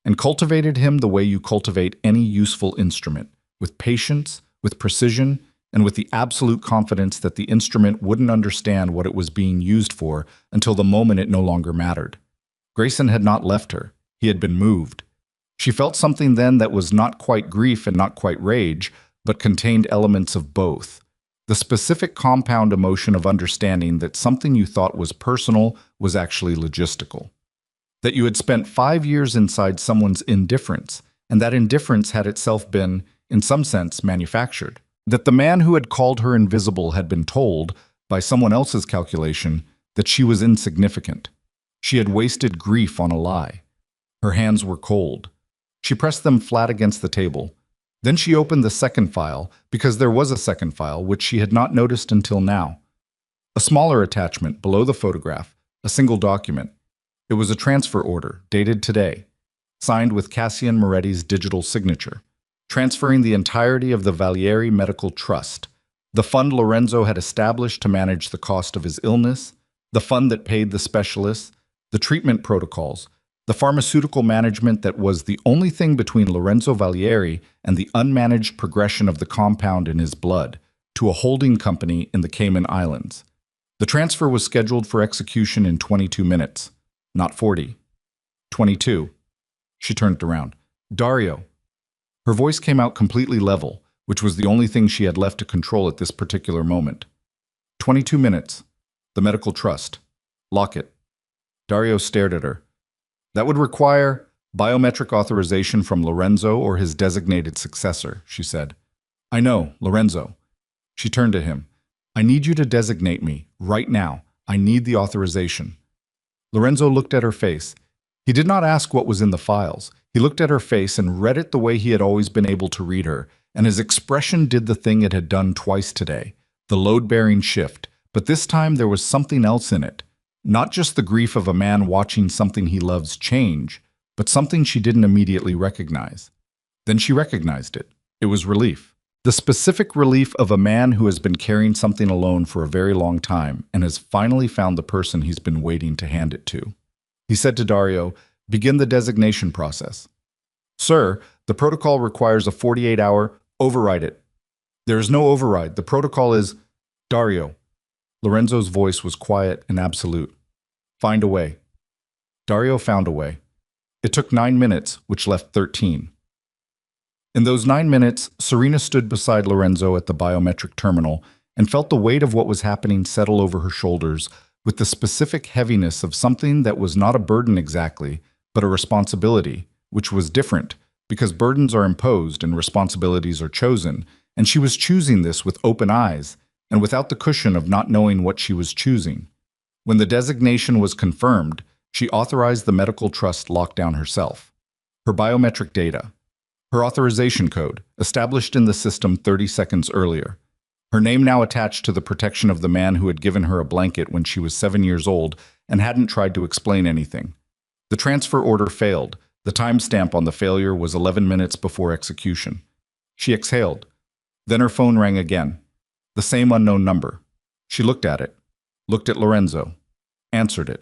and cultivated him the way you cultivate any useful instrument, with patience, with precision, and with the absolute confidence that the instrument wouldn't understand what it was being used for until the moment it no longer mattered. Grayson had not left her. He had been moved. She felt something then that was not quite grief and not quite rage, but contained elements of both. The specific compound emotion of understanding that something you thought was personal was actually logistical. That you had spent 5 years inside someone's indifference, and that indifference had itself been, in some sense, manufactured. That the man who had called her invisible had been told, by someone else's calculation, that she was insignificant. She had wasted grief on a lie. Her hands were cold. She pressed them flat against the table. Then she opened the second file, because there was a second file, which she had not noticed until now. A smaller attachment below the photograph, a single document. It was a transfer order, dated today, signed with Cassian Moretti's digital signature, transferring the entirety of the Valieri Medical Trust, the fund Lorenzo had established to manage the cost of his illness, the fund that paid the specialists, the treatment protocols, the pharmaceutical management that was the only thing between Lorenzo Valieri and the unmanaged progression of the compound in his blood, to a holding company in the Cayman Islands. The transfer was scheduled for execution in 22 minutes, not 40. 22. She turned around. "Dario." Her voice came out completely level, which was the only thing she had left to control at this particular moment. 22 minutes. The medical trust. Lock it. Dario stared at her. That would require biometric authorization from Lorenzo or his designated successor, she said. I know, Lorenzo. She turned to him. I need you to designate me, right now. I need the authorization. Lorenzo looked at her face. He did not ask what was in the files. He looked at her face and read it the way he had always been able to read her, and his expression did the thing it had done twice today, the load-bearing shift, but this time there was something else in it. Not just the grief of a man watching something he loves change, but something she didn't immediately recognize. Then she recognized it. It was relief. The specific relief of a man who has been carrying something alone for a very long time and has finally found the person he's been waiting to hand it to. He said to Dario, begin the designation process. Sir, the protocol requires a 48-hour override it. There is no override. The protocol is Dario. Lorenzo's voice was quiet and absolute. Find a way. Dario found a way. It took 9 minutes, which left 13. In those 9 minutes, Serena stood beside Lorenzo at the biometric terminal and felt the weight of what was happening settle over her shoulders with the specific heaviness of something that was not a burden exactly, but a responsibility, which was different, because burdens are imposed and responsibilities are chosen, and she was choosing this with open eyes and without the cushion of not knowing what she was choosing. When the designation was confirmed, she authorized the medical trust lockdown herself. Her biometric data. Her authorization code, established in the system 30 seconds earlier. Her name now attached to the protection of the man who had given her a blanket when she was 7 years old and hadn't tried to explain anything. The transfer order failed. The timestamp on the failure was 11 minutes before execution. She exhaled. Then her phone rang again. The same unknown number. She looked at it. Looked at Lorenzo. Answered it.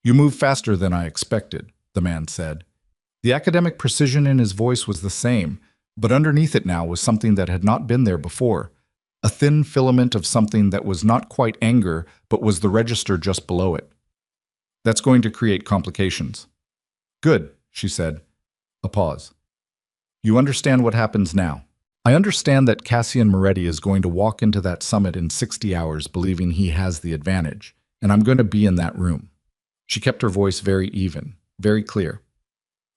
You move faster than I expected, the man said. The academic precision in his voice was the same, but underneath it now was something that had not been there before. A thin filament of something that was not quite anger, but was the register just below it. That's going to create complications. Good, she said. A pause. You understand what happens now. I understand that Cassian Moretti is going to walk into that summit in 60 hours believing he has the advantage, and I'm going to be in that room. She kept her voice very even, very clear.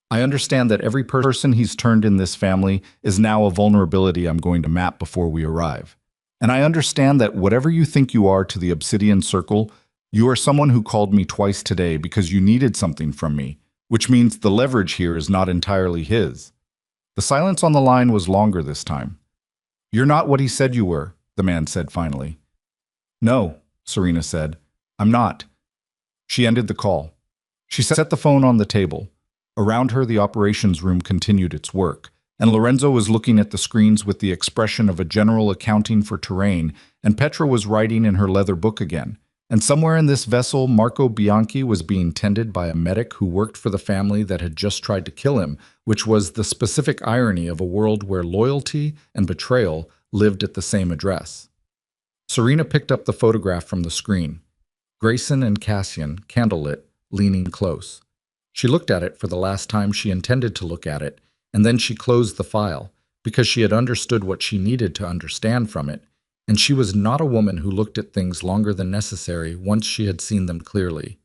I understand that every person he's turned in this family is now a vulnerability I'm going to map before we arrive. And I understand that whatever you think you are to the Obsidian Circle, you are someone who called me twice today because you needed something from me, which means the leverage here is not entirely his. The silence on the line was longer this time. You're not what he said you were, the man said finally. No, Serena said. I'm not. She ended the call. She set the phone on the table. Around her, the operations room continued its work, and Lorenzo was looking at the screens with the expression of a general accounting for terrain, and Petra was writing in her leather book again. And somewhere in this vessel, Marco Bianchi was being tended by a medic who worked for the family that had just tried to kill him, which was the specific irony of a world where loyalty and betrayal lived at the same address. Serena picked up the photograph from the screen. Grayson and Cassian, candlelit, leaning close. She looked at it for the last time she intended to look at it, and then she closed the file, because she had understood what she needed to understand from it, and she was not a woman who looked at things longer than necessary once she had seen them clearly.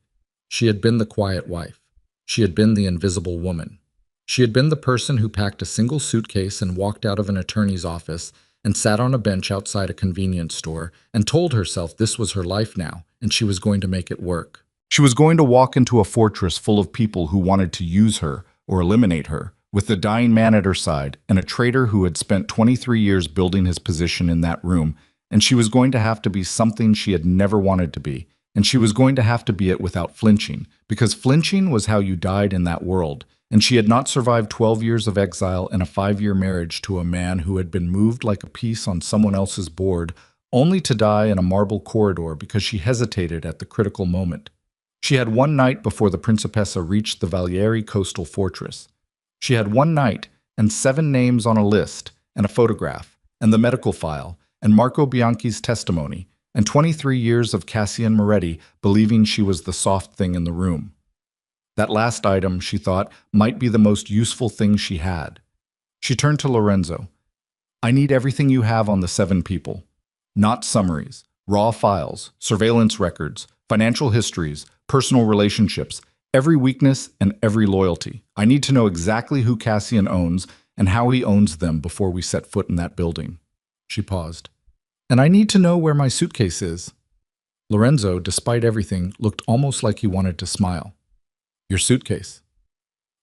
She had been the quiet wife. She had been the invisible woman. She had been the person who packed a single suitcase and walked out of an attorney's office and sat on a bench outside a convenience store and told herself this was her life now, and she was going to make it work. She was going to walk into a fortress full of people who wanted to use her or eliminate her, with the dying man at her side and a traitor who had spent 23 years building his position in that room, and she was going to have to be something she had never wanted to be, and she was going to have to be it without flinching, because flinching was how you died in that world, and she had not survived 12 years of exile and a 5-year marriage to a man who had been moved like a piece on someone else's board, only to die in a marble corridor because she hesitated at the critical moment. She had one night before the Principessa reached the Valieri coastal fortress. She had one night and 7 names on a list, and a photograph, and the medical file, and Marco Bianchi's testimony, and 23 years of Cassian Moretti believing she was the soft thing in the room. That last item, she thought, might be the most useful thing she had. She turned to Lorenzo. I need everything you have on the 7 people. Not summaries. Raw files, surveillance records, financial histories, personal relationships, every weakness and every loyalty. I need to know exactly who Cassian owns and how he owns them before we set foot in that building. She paused. And I need to know where my suitcase is. Lorenzo, despite everything, looked almost like he wanted to smile. Your suitcase.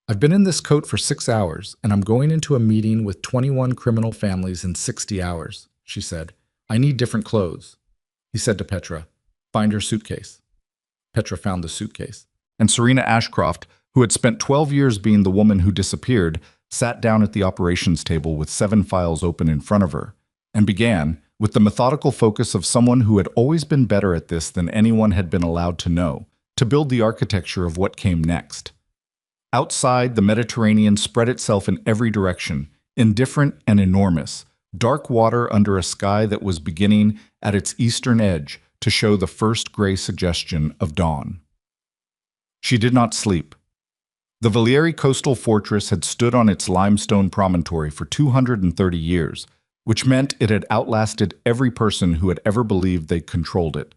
I've been in this coat for 6 hours, and I'm going into a meeting with 21 criminal families in 60 hours, she said. I need different clothes. He said to Petra, find her suitcase. Petra found the suitcase. And Serena Ashcroft, who had spent 12 years being the woman who disappeared, sat down at the operations table with 7 files open in front of her, and began, with the methodical focus of someone who had always been better at this than anyone had been allowed to know, to build the architecture of what came next. Outside, the Mediterranean spread itself in every direction, indifferent and enormous, dark water under a sky that was beginning at its eastern edge to show the first gray suggestion of dawn. She did not sleep. The Valieri coastal fortress had stood on its limestone promontory for 230 years, which meant it had outlasted every person who had ever believed they controlled it.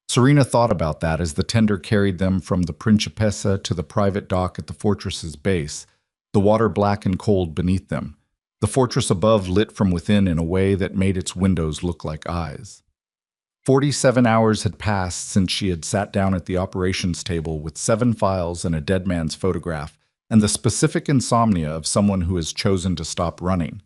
Serena thought about that as the tender carried them from the Principessa to the private dock at the fortress's base, the water black and cold beneath them, the fortress above lit from within in a way that made its windows look like eyes. 47 hours had passed since she had sat down at the operations table with 7 files and a dead man's photograph, and the specific insomnia of someone who has chosen to stop running.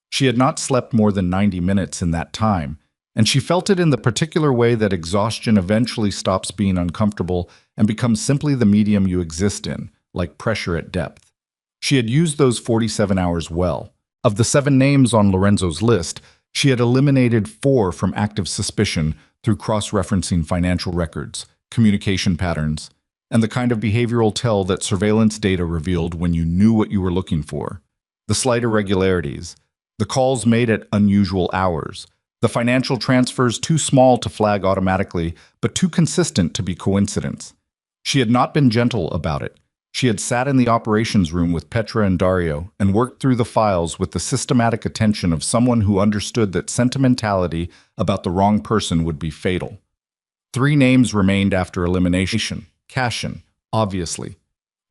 She had not slept more than 90 minutes in that time, and she felt it in the particular way that exhaustion eventually stops being uncomfortable and becomes simply the medium you exist in, like pressure at depth. She had used those 47 hours well. Of the 7 names on Lorenzo's list, she had eliminated 4 from active suspicion through cross-referencing financial records, communication patterns, and the kind of behavioral tell that surveillance data revealed when you knew what you were looking for. The slight irregularities, the calls made at unusual hours, the financial transfers too small to flag automatically, but too consistent to be coincidence. She had not been gentle about it. She had sat in the operations room with Petra and Dario and worked through the files with the systematic attention of someone who understood that sentimentality about the wrong person would be fatal. 3 names remained after elimination. Cassian, obviously.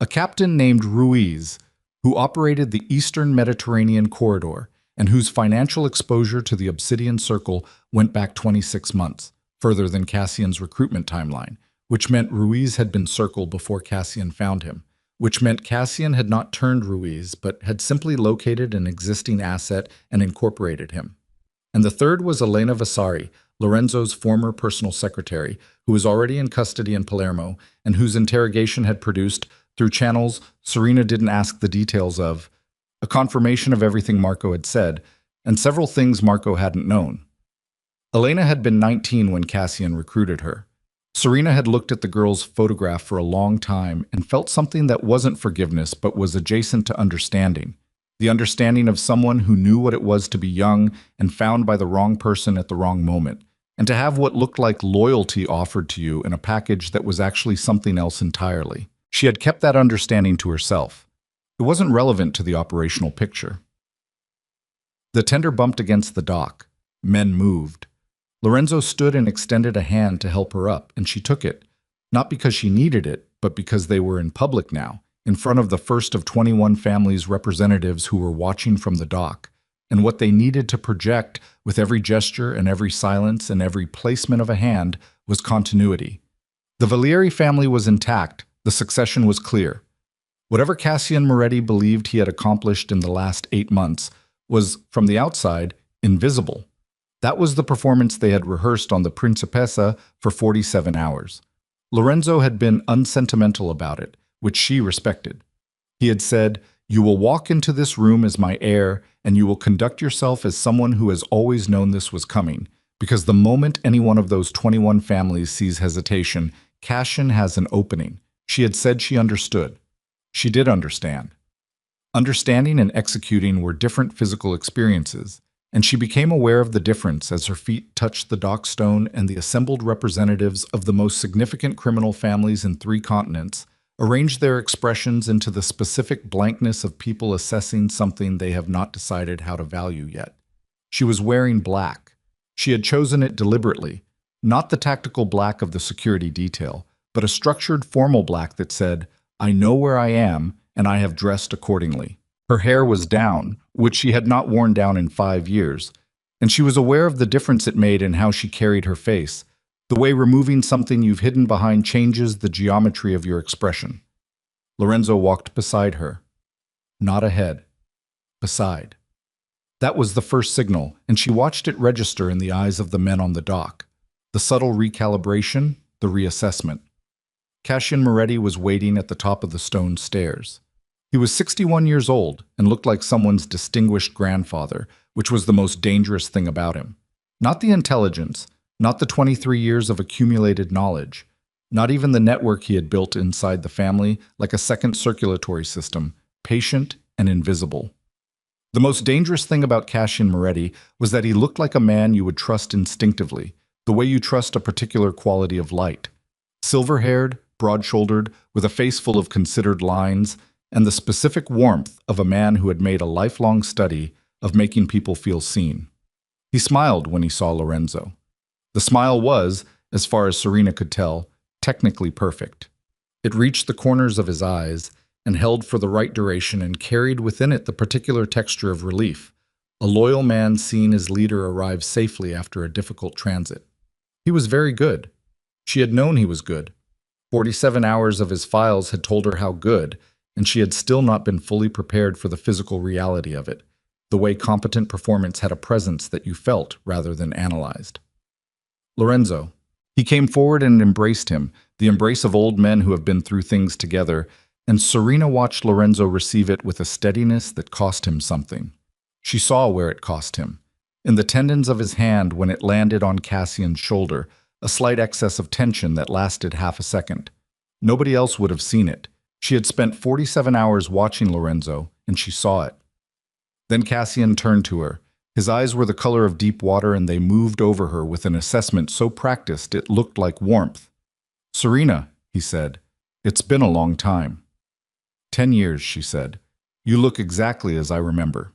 A captain named Ruiz, who operated the Eastern Mediterranean corridor and whose financial exposure to the Obsidian Circle went back 26 months, further than Cassian's recruitment timeline, which meant Ruiz had been circled before Cassian found him, which meant Cassian had not turned Ruiz, but had simply located an existing asset and incorporated him. And the third was Elena Vasari, Lorenzo's former personal secretary, who was already in custody in Palermo and whose interrogation had produced, through channels Serena didn't ask the details of, a confirmation of everything Marco had said, and several things Marco hadn't known. Elena had been 19 when Cassian recruited her. Serena had looked at the girl's photograph for a long time and felt something that wasn't forgiveness but was adjacent to understanding. The understanding of someone who knew what it was to be young and found by the wrong person at the wrong moment, and to have what looked like loyalty offered to you in a package that was actually something else entirely. She had kept that understanding to herself. It wasn't relevant to the operational picture. The tender bumped against the dock. Men moved. Lorenzo stood and extended a hand to help her up, and she took it, not because she needed it, but because they were in public now, in front of the first of 21 families' representatives who were watching from the dock, and what they needed to project with every gesture and every silence and every placement of a hand was continuity. The Valieri family was intact, the succession was clear. Whatever Cassian Moretti believed he had accomplished in the last 8 months was, from the outside, invisible. That was the performance they had rehearsed on the Principessa for 47 hours. Lorenzo had been unsentimental about it, which she respected. He had said, "You will walk into this room as my heir, and you will conduct yourself as someone who has always known this was coming, because the moment any one of those 21 families sees hesitation, Cassian has an opening." She had said she understood. She did understand. Understanding and executing were different physical experiences, and she became aware of the difference as her feet touched the dockstone and the assembled representatives of the most significant criminal families in 3 continents arranged their expressions into the specific blankness of people assessing something they have not decided how to value yet. She was wearing black. She had chosen it deliberately, Not the tactical black of the security detail, but a structured formal black that said, "I know where I am, and I have dressed accordingly." Her hair was down, which she had not worn down in 5 years, and she was aware of the difference it made in how she carried her face, the way removing something you've hidden behind changes the geometry of your expression. Lorenzo walked beside her. Not ahead. Beside. That was the first signal, and she watched it register in the eyes of the men on the dock. The subtle recalibration, the reassessment. Cassian Moretti was waiting at the top of the stone stairs. He was 61 years old and looked like someone's distinguished grandfather, which was the most dangerous thing about him. Not the intelligence, not the 23 years of accumulated knowledge, not even the network he had built inside the family like a second circulatory system, patient and invisible. The most dangerous thing about Cassian Moretti was that he looked like a man you would trust instinctively, the way you trust a particular quality of light. Silver-haired, broad-shouldered, with a face full of considered lines, and the specific warmth of a man who had made a lifelong study of making people feel seen. He smiled when he saw Lorenzo. The smile was, as far as Serena could tell, technically perfect. It reached the corners of his eyes and held for the right duration and carried within it the particular texture of relief, a loyal man seeing his leader arrive safely after a difficult transit. He was very good. She had known he was good. 47 hours of his files had told her how good, and she had still not been fully prepared for the physical reality of it, the way competent performance had a presence that you felt rather than analyzed. Lorenzo. He came forward and embraced him, the embrace of old men who have been through things together, and Serena watched Lorenzo receive it with a steadiness that cost him something. She saw where it cost him. In the tendons of his hand when it landed on Cassian's shoulder, a slight excess of tension that lasted half a second. Nobody else would have seen it. She had spent 47 hours watching Lorenzo, and she saw it. Then Cassian turned to her. His eyes were the color of deep water, and they moved over her with an assessment so practiced it looked like warmth. "Serena," he said, "it's been a long time." 10 years, she said. "You look exactly as I remember."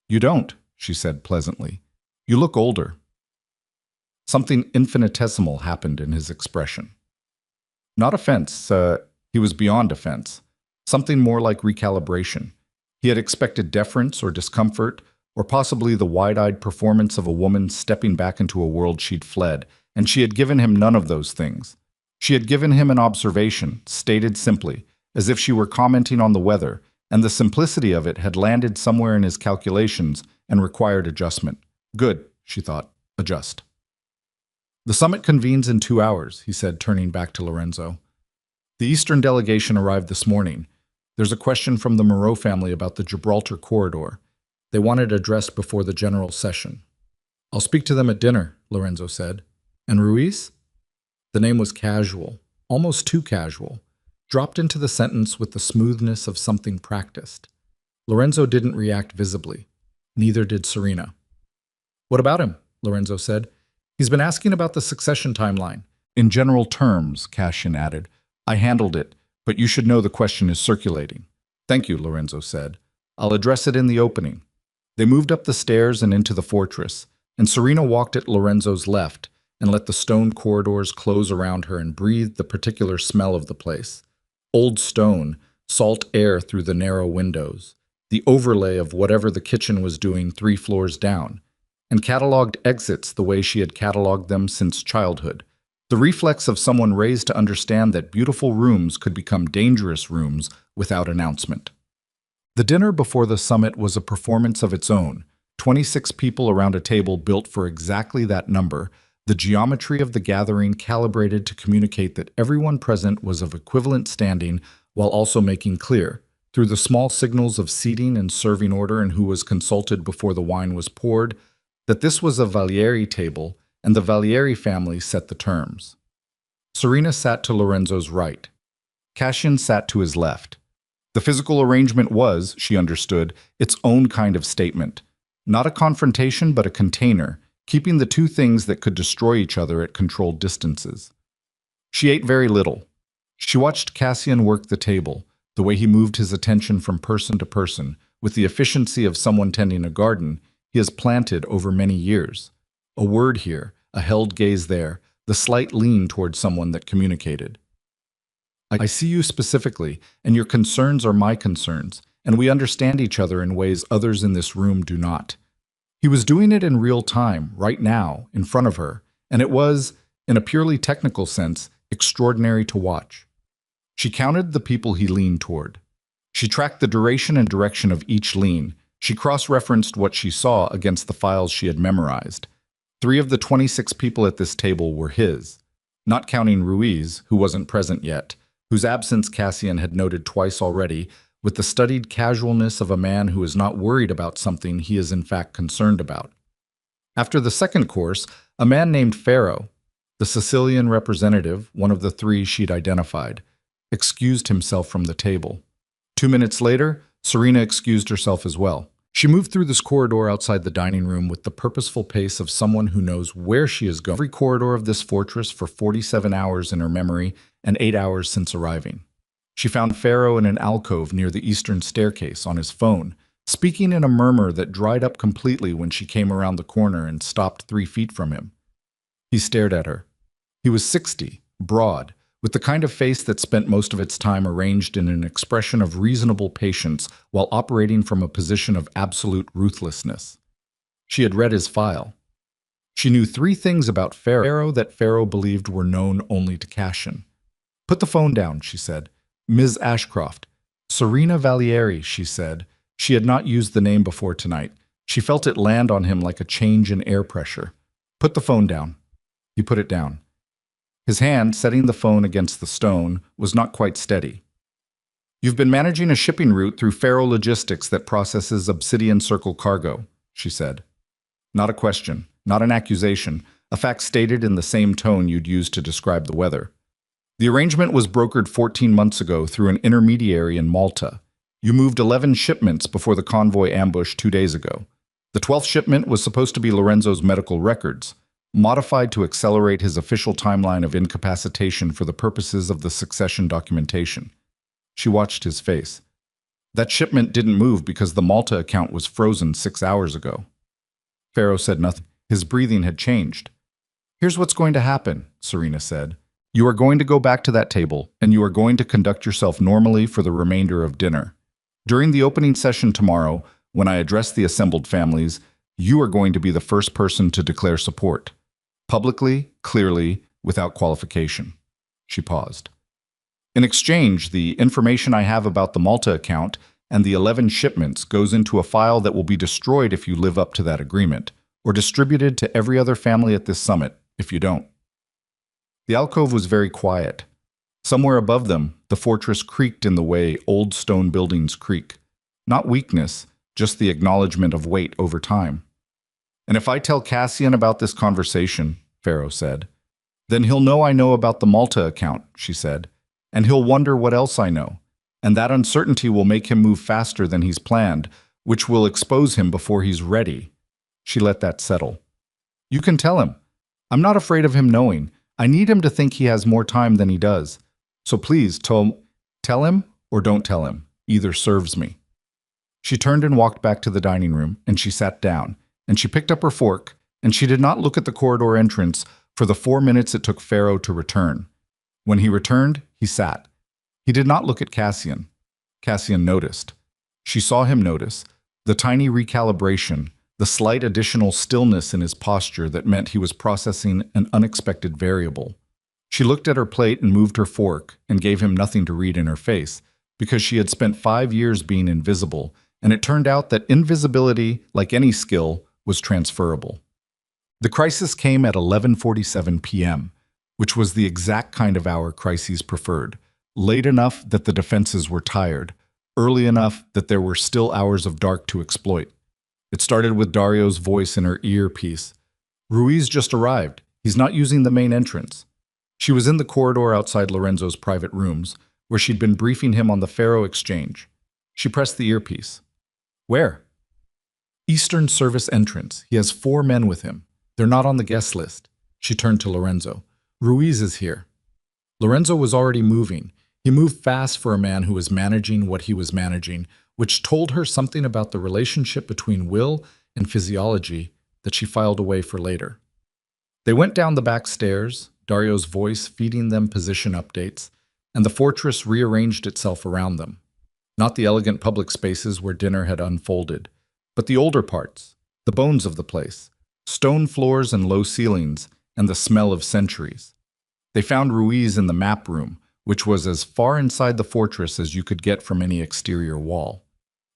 "You don't," she said pleasantly. "You look older." Something infinitesimal happened in his expression. Not offense, he was beyond offense. Something more like recalibration. He had expected deference or discomfort, or possibly the wide-eyed performance of a woman stepping back into a world she'd fled, and she had given him none of those things. She had given him an observation, stated simply, as if she were commenting on the weather, and the simplicity of it had landed somewhere in his calculations and required adjustment. Good, she thought, adjust. "The summit convenes in 2 hours," he said, turning back to Lorenzo. "The Eastern delegation arrived this morning. There's a question from the Moreau family about the Gibraltar corridor. They want it addressed before the general session." "I'll speak to them at dinner," Lorenzo said. "And Ruiz?" The name was casual, almost too casual, dropped into the sentence with the smoothness of something practiced. Lorenzo didn't react visibly. Neither did Serena. "What about him?" Lorenzo said. "He's been asking about the succession timeline." "In general terms," Cassian added. "I handled it, but you should know the question is circulating." "Thank you," Lorenzo said. "I'll address it in the opening." They moved up the stairs and into the fortress, and Serena walked at Lorenzo's left and let the stone corridors close around her and breathed the particular smell of the place. Old stone, salt air through the narrow windows, the overlay of whatever the kitchen was doing 3 floors down, and cataloged exits the way she had cataloged them since childhood. The reflex of someone raised to understand that beautiful rooms could become dangerous rooms without announcement. The dinner before the summit was a performance of its own. 26 people around a table built for exactly that number, the geometry of the gathering calibrated to communicate that everyone present was of equivalent standing while also making clear, through the small signals of seating and serving order and who was consulted before the wine was poured, that this was a Valieri table and the Valieri family set the terms. Serena sat to Lorenzo's right. Cassian sat to his left. The physical arrangement was, she understood, its own kind of statement. Not a confrontation, but a container, keeping the two things that could destroy each other at controlled distances. She ate very little. She watched Cassian work the table, the way he moved his attention from person to person, with the efficiency of someone tending a garden he has planted over many years. A word here, a held gaze there, the slight lean toward someone that communicated. I see you specifically, and your concerns are my concerns, and we understand each other in ways others in this room do not. He was doing it in real time, right now, in front of her, and it was, in a purely technical sense, extraordinary to watch. She counted the people he leaned toward. She tracked the duration and direction of each lean. She cross-referenced what she saw against the files she had memorized. 3 of the 26 people at this table were his, not counting Ruiz, who wasn't present yet, whose absence Cassian had noted twice already, with the studied casualness of a man who is not worried about something he is in fact concerned about. After the second course, a man named Pharaoh, the Sicilian representative, one of the 3 she'd identified, excused himself from the table. 2 minutes later, Serena excused herself as well. She moved through this corridor outside the dining room with the purposeful pace of someone who knows where she is going. Every corridor of this fortress for 47 hours in her memory and 8 hours since arriving. She found Pharaoh in an alcove near the eastern staircase on his phone, speaking in a murmur that dried up completely when she came around the corner and stopped 3 feet from him. He stared at her. He was 60, broad, with the kind of face that spent most of its time arranged in an expression of reasonable patience while operating from a position of absolute ruthlessness. She had read his file. She knew 3 things about Pharaoh that Pharaoh believed were known only to Cassian. "Put the phone down," she said. "Ms. Ashcroft." "Serena Valieri," she said. She had not used the name before tonight. She felt it land on him like a change in air pressure. "Put the phone down." He put it down. His hand, setting the phone against the stone, was not quite steady. "You've been managing a shipping route through Pharaoh Logistics that processes Obsidian Circle cargo," she said. Not a question, not an accusation, a fact stated in the same tone you'd use to describe the weather. "The arrangement was brokered 14 months ago through an intermediary in Malta. You moved 11 shipments before the convoy ambush 2 days ago. The 12th shipment was supposed to be Lorenzo's medical records, modified to accelerate his official timeline of incapacitation for the purposes of the succession documentation." She watched his face. "That shipment didn't move because the Malta account was frozen 6 hours ago." Pharaoh said nothing. His breathing had changed. "Here's what's going to happen," Serena said. "You are going to go back to that table, and you are going to conduct yourself normally for the remainder of dinner. During the opening session tomorrow, when I address the assembled families, you are going to be the first person to declare support. Publicly, clearly, without qualification." She paused. "In exchange, the information I have about the Malta account and the 11 shipments goes into a file that will be destroyed if you live up to that agreement, or distributed to every other family at this summit if you don't." The alcove was very quiet. Somewhere above them, the fortress creaked in the way old stone buildings creak. Not weakness, just the acknowledgement of weight over time. "And if I tell Cassian about this conversation," Pharaoh said, "then he'll know I know about the Malta account," she said, "and he'll wonder what else I know. And that uncertainty will make him move faster than he's planned, which will expose him before he's ready." She let that settle. "You can tell him. I'm not afraid of him knowing. I need him to think he has more time than he does. So please, tell him or don't tell him. Either serves me." She turned and walked back to the dining room, and she sat down, and she picked up her fork, and she did not look at the corridor entrance for the 4 minutes it took Pharaoh to return. When he returned, he sat. He did not look at Cassian. Cassian noticed. She saw him notice, the tiny recalibration, the slight additional stillness in his posture that meant he was processing an unexpected variable. She looked at her plate and moved her fork and gave him nothing to read in her face, because she had spent 5 years being invisible, and it turned out that invisibility, like any skill, was transferable. The crisis came at 11:47 p.m., which was the exact kind of hour crises preferred, late enough that the defenses were tired, early enough that there were still hours of dark to exploit. It started with Dario's voice in her earpiece. "Ruiz just arrived. He's not using the main entrance." She was in the corridor outside Lorenzo's private rooms, where she'd been briefing him on the Pharaoh exchange. She pressed the earpiece. "Where?" "Eastern Service entrance. He has 4 men with him. They're not on the guest list." She turned to Lorenzo. "Ruiz is here." Lorenzo was already moving. He moved fast for a man who was managing what he was managing, which told her something about the relationship between will and physiology that she filed away for later. They went down the back stairs, Dario's voice feeding them position updates, and the fortress rearranged itself around them. Not the elegant public spaces where dinner had unfolded, but the older parts, the bones of the place, stone floors and low ceilings, and the smell of centuries. They found Ruiz in the map room, which was as far inside the fortress as you could get from any exterior wall.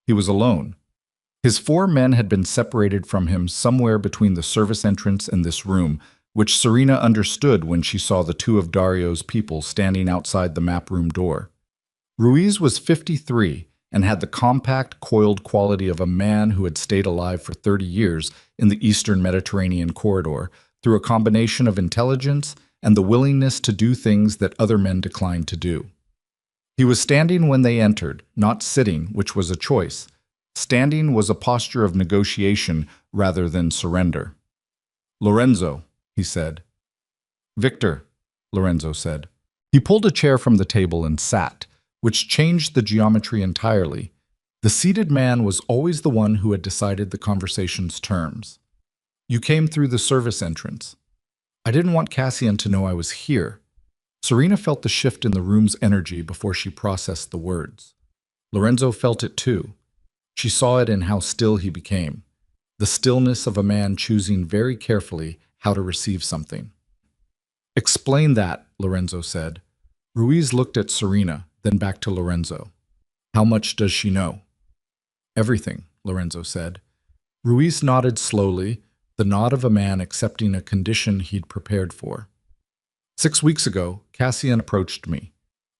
He was alone. His 4 men had been separated from him somewhere between the service entrance and this room, which Serena understood when she saw the 2 of Dario's people standing outside the map room door. Ruiz was 53 and had the compact, coiled quality of a man who had stayed alive for 30 years in the Eastern Mediterranean corridor through a combination of intelligence and the willingness to do things that other men declined to do. He was standing when they entered, not sitting, which was a choice. Standing was a posture of negotiation rather than surrender. "Lorenzo," he said. "Victor," Lorenzo said. He pulled a chair from the table and sat, which changed the geometry entirely. The seated man was always the one who had decided the conversation's terms. "You came through the service entrance. I didn't want Cassian to know I was here." Serena felt the shift in the room's energy before she processed the words. Lorenzo felt it too. She saw it in how still he became, the stillness of a man choosing very carefully how to receive something. "Explain that," Lorenzo said. Ruiz looked at Serena, then back to Lorenzo. "How much does she know?" "Everything," Lorenzo said. Ruiz nodded slowly, the nod of a man accepting a condition he'd prepared for. 6 weeks ago, Cassian approached me.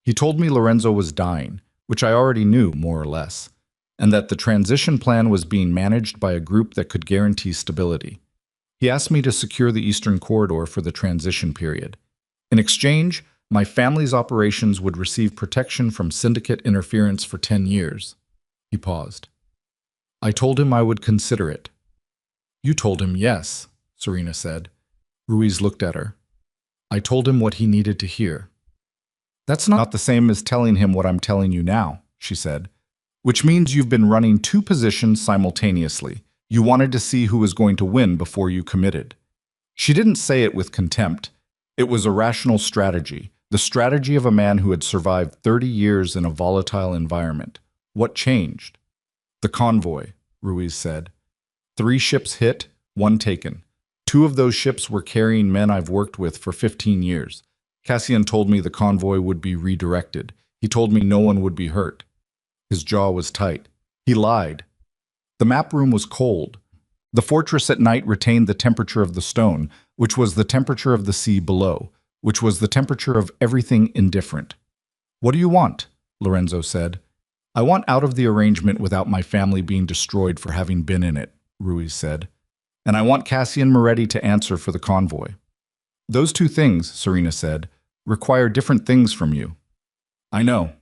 He told me Lorenzo was dying, which I already knew, more or less, and that the transition plan was being managed by a group that could guarantee stability. He asked me to secure the Eastern Corridor for the transition period. In exchange, my family's operations would receive protection from syndicate interference for 10 years. He paused. I told him I would consider it. "You told him yes," Serena said. Ruiz looked at her. "I told him what he needed to hear." "That's not the same as telling him what I'm telling you now," she said. "Which means you've been running 2 positions simultaneously. You wanted to see who was going to win before you committed." She didn't say it with contempt. It was a rational strategy, the strategy of a man who had survived 30 years in a volatile environment. What changed? "The convoy," Ruiz said. 3 ships hit, 1 taken. 2 of those ships were carrying men I've worked with for 15 years. Cassian told me the convoy would be redirected. He told me no one would be hurt. His jaw was tight. He lied. The map room was cold. The fortress at night retained the temperature of the stone, which was the temperature of the sea below, which was the temperature of everything indifferent. "What do you want?" Lorenzo said. "I want out of the arrangement without my family being destroyed for having been in it," Ruiz said. "And I want Cassian Moretti to answer for the convoy." "Those 2 things," Serena said, "require different things from you." "I know.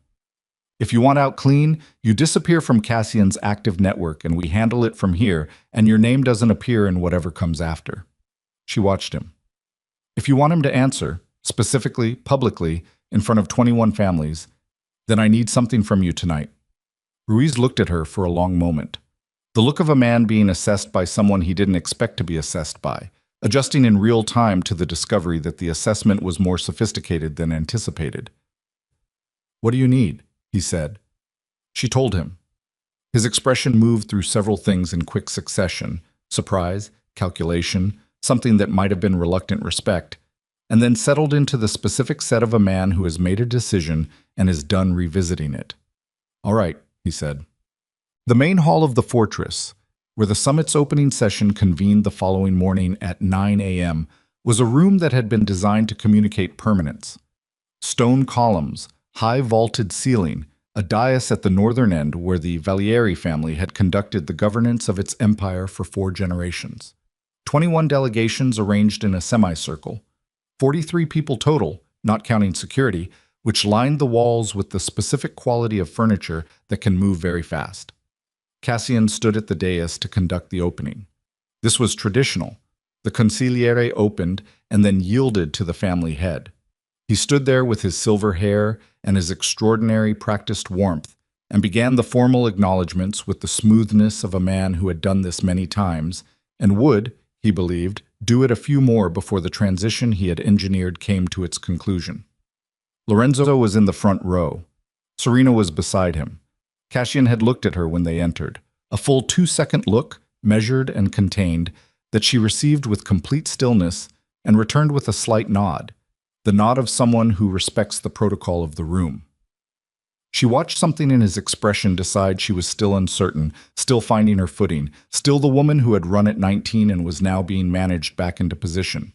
If you want out clean, you disappear from Cassian's active network and we handle it from here, and your name doesn't appear in whatever comes after." She watched him. "If you want him to answer, specifically, publicly, in front of 21 families, then I need something from you tonight." Ruiz looked at her for a long moment. The look of a man being assessed by someone he didn't expect to be assessed by, adjusting in real time to the discovery that the assessment was more sophisticated than anticipated. "What do you need?" he said. She told him. His expression moved through several things in quick succession: surprise, calculation, something that might have been reluctant respect, and then settled into the specific set of a man who has made a decision and is done revisiting it. "All right," he said. The main hall of the fortress, where the summit's opening session convened the following morning at 9 a.m., was a room that had been designed to communicate permanence. Stone columns, high vaulted ceiling, a dais at the northern end where the Valieri family had conducted the governance of its empire for 4 generations. 21 delegations arranged in a semicircle. 43 people total, not counting security, which lined the walls with the specific quality of furniture that can move very fast. Cassian stood at the dais to conduct the opening. This was traditional. The consigliere opened and then yielded to the family head. He stood there with his silver hair and his extraordinary practiced warmth, and began the formal acknowledgments with the smoothness of a man who had done this many times, and would, he believed, do it a few more before the transition he had engineered came to its conclusion. Lorenzo was in the front row. Serena was beside him. Cassian had looked at her when they entered. A full 2-second look, measured and contained, that she received with complete stillness and returned with a slight nod, the nod of someone who respects the protocol of the room. She watched something in his expression decide she was still uncertain, still finding her footing, still the woman who had run at 19 and was now being managed back into position.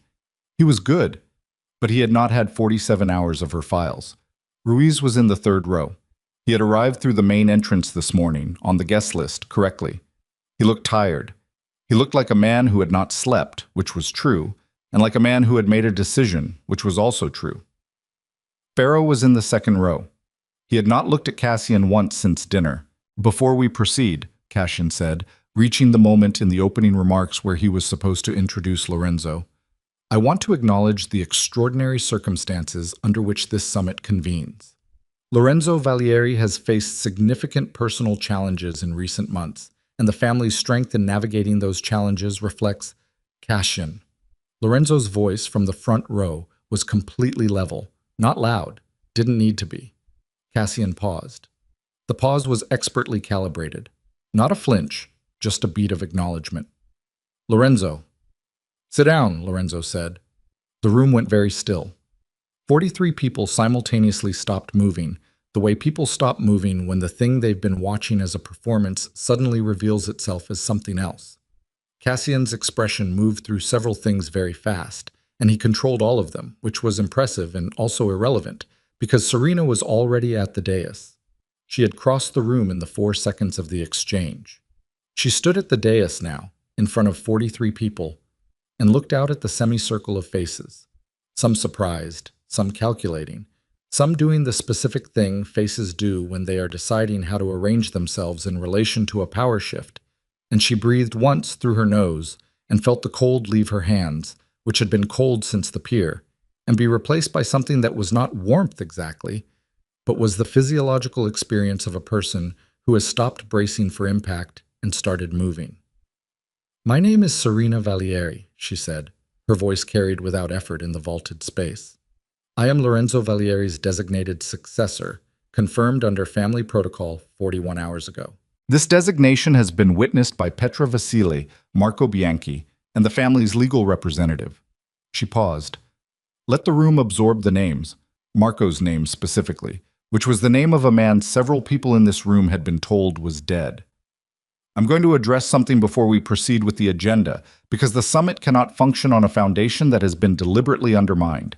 He was good, but he had not had 47 hours of her files. Ruiz was in the third row. He had arrived through the main entrance this morning, on the guest list, correctly. He looked tired. He looked like a man who had not slept, which was true, and like a man who had made a decision, which was also true. Pharaoh was in the second row. He had not looked at Cassian once since dinner. "Before we proceed," Cassian said, reaching the moment in the opening remarks where he was supposed to introduce Lorenzo, "I want to acknowledge the extraordinary circumstances under which this summit convenes. Lorenzo Valieri has faced significant personal challenges in recent months, and the family's strength in navigating those challenges reflects Cassian." Lorenzo's voice from the front row was completely level, not loud, didn't need to be. Cassian paused. The pause was expertly calibrated. Not a flinch, just a beat of acknowledgement. "Lorenzo." "Sit down," Lorenzo said. The room went very still. 43 people simultaneously stopped moving, the way people stop moving when the thing they've been watching as a performance suddenly reveals itself as something else. Cassian's expression moved through several things very fast, and he controlled all of them, which was impressive and also irrelevant, because Serena was already at the dais. She had crossed the room in the 4 seconds of the exchange. She stood at the dais now, in front of 43 people, and looked out at the semicircle of faces, some surprised, some calculating, some doing the specific thing faces do when they are deciding how to arrange themselves in relation to a power shift, and she breathed once through her nose and felt the cold leave her hands, which had been cold since the pier, and be replaced by something that was not warmth exactly, but was the physiological experience of a person who has stopped bracing for impact and started moving. "My name is Serena Valieri," she said, her voice carried without effort in the vaulted space. "I am Lorenzo Valieri's designated successor, confirmed under family protocol 41 hours ago." This designation has been witnessed by Petra Vasile, Marco Bianchi, and the family's legal representative. She paused. Let the room absorb the names, Marco's name specifically, which was the name of a man several people in this room had been told was dead. "I'm going to address something before we proceed with the agenda, because the summit cannot function on a foundation that has been deliberately undermined."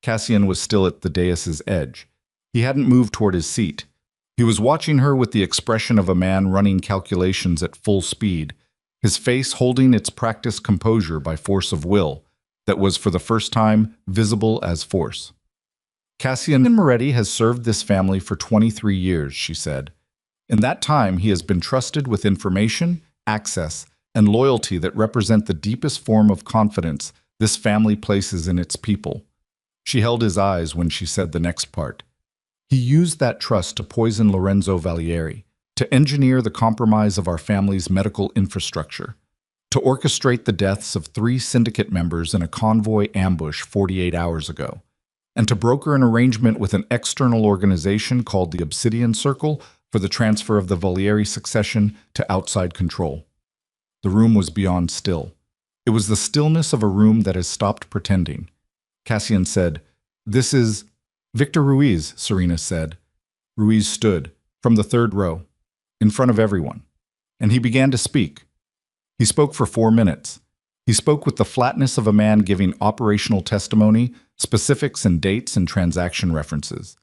Cassian was still at the dais's edge. He hadn't moved toward his seat. He was watching her with the expression of a man running calculations at full speed, his face holding its practiced composure by force of will, that was for the first time visible as force. "Cassian Moretti has served this family for 23 years, she said. In that time, he has been trusted with information, access, and loyalty that represent the deepest form of confidence this family places in its people. She held his eyes when she said the next part. He used that trust to poison Lorenzo Valieri, to engineer the compromise of our family's medical infrastructure, to orchestrate the deaths of 3 syndicate members in a convoy ambush 48 hours ago, and to broker an arrangement with an external organization called the Obsidian Circle for the transfer of the Valieri succession to outside control." The room was beyond still. It was the stillness of a room that has stopped pretending. Cassian said, "This is Victor Ruiz," Serena said. Ruiz stood, from the third row, in front of everyone, and he began to speak. He spoke for 4 minutes. He spoke with the flatness of a man giving operational testimony, specifics and dates and transaction references.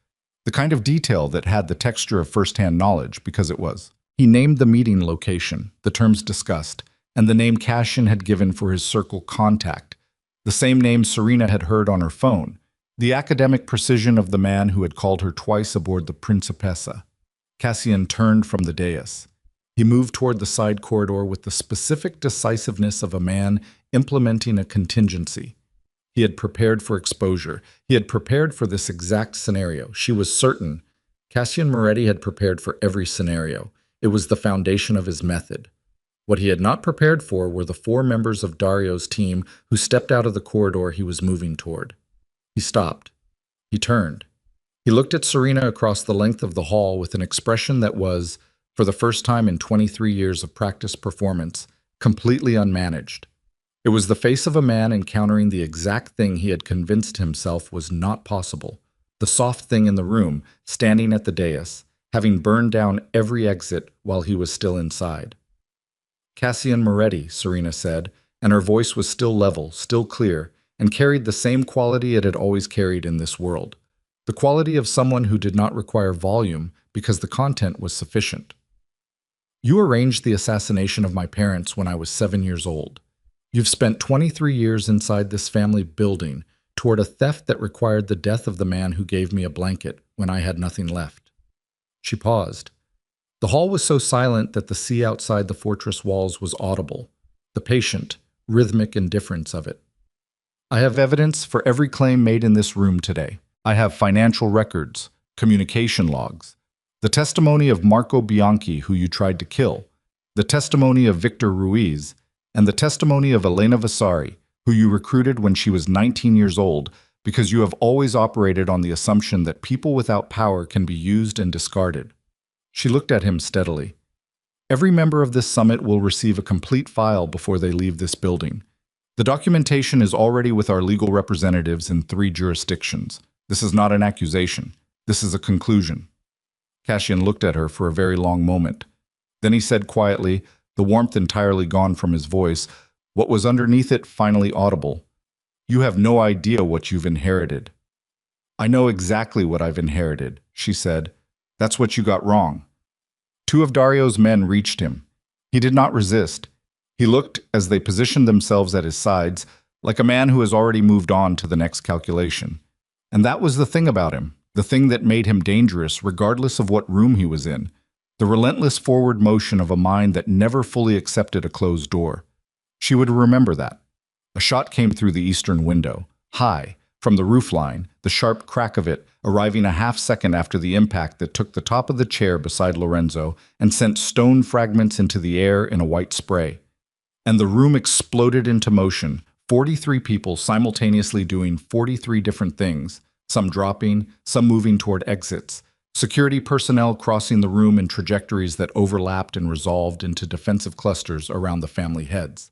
The kind of detail that had the texture of first-hand knowledge, because it was. He named the meeting location, the terms discussed, and the name Cassian had given for his circle contact, the same name Serena had heard on her phone, the academic precision of the man who had called her twice aboard the Principessa. Cassian turned from the dais. He moved toward the side corridor with the specific decisiveness of a man implementing a contingency. He had prepared for exposure. He had prepared for this exact scenario. She was certain. Cassian Moretti had prepared for every scenario. It was the foundation of his method. What he had not prepared for were the four members of Dario's team who stepped out of the corridor he was moving toward. He stopped. He turned. He looked at Serena across the length of the hall with an expression that was, for the first time in 23 years of practice performance, completely unmanaged. It was the face of a man encountering the exact thing he had convinced himself was not possible, the soft thing in the room, standing at the dais, having burned down every exit while he was still inside. "Cassian Moretti," Serena said, and her voice was still level, still clear, and carried the same quality it had always carried in this world. The quality of someone who did not require volume because the content was sufficient. "You arranged the assassination of my parents when I was 7 years old. You've spent 23 years inside this family building toward a theft that required the death of the man who gave me a blanket when I had nothing left." She paused. The hall was so silent that the sea outside the fortress walls was audible, the patient, rhythmic indifference of it. "I have evidence for every claim made in this room today. I have financial records, communication logs, the testimony of Marco Bianchi, who you tried to kill, the testimony of Victor Ruiz, and the testimony of Elena Vasari, who you recruited when she was 19 years old, because you have always operated on the assumption that people without power can be used and discarded." She looked at him steadily. "Every member of this summit will receive a complete file before they leave this building. The documentation is already with our legal representatives in 3 jurisdictions. This is not an accusation. This is a conclusion." Cassian looked at her for a very long moment. Then he said quietly, the warmth entirely gone from his voice, what was underneath it finally audible, "You have no idea what you've inherited." "I know exactly what I've inherited," she said. "That's what you got wrong." 2 of Dario's men reached him. He did not resist. He looked, as they positioned themselves at his sides, like a man who has already moved on to the next calculation. And that was the thing about him, the thing that made him dangerous regardless of what room he was in, the relentless forward motion of a mind that never fully accepted a closed door. She would remember that. A shot came through the eastern window, high, from the roofline, the sharp crack of it arriving a half-second after the impact that took the top of the chair beside Lorenzo and sent stone fragments into the air in a white spray. And the room exploded into motion, 43 people simultaneously doing 43 different things, some dropping, some moving toward exits, security personnel crossing the room in trajectories that overlapped and resolved into defensive clusters around the family heads.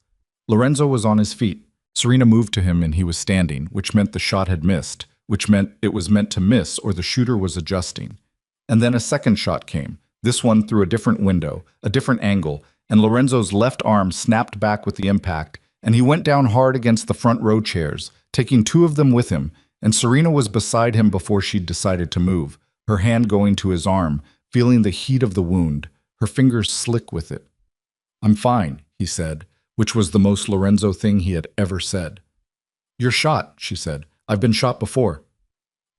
Lorenzo was on his feet. Serena moved to him and he was standing, which meant the shot had missed, which meant it was meant to miss or the shooter was adjusting. And then a second shot came, this one through a different window, a different angle, and Lorenzo's left arm snapped back with the impact, and he went down hard against the front row chairs, taking 2 of them with him, and Serena was beside him before she'd decided to move, her hand going to his arm, feeling the heat of the wound, her fingers slick with it. "I'm fine," he said, which was the most Lorenzo thing he had ever said. "You're shot," she said. "I've been shot before."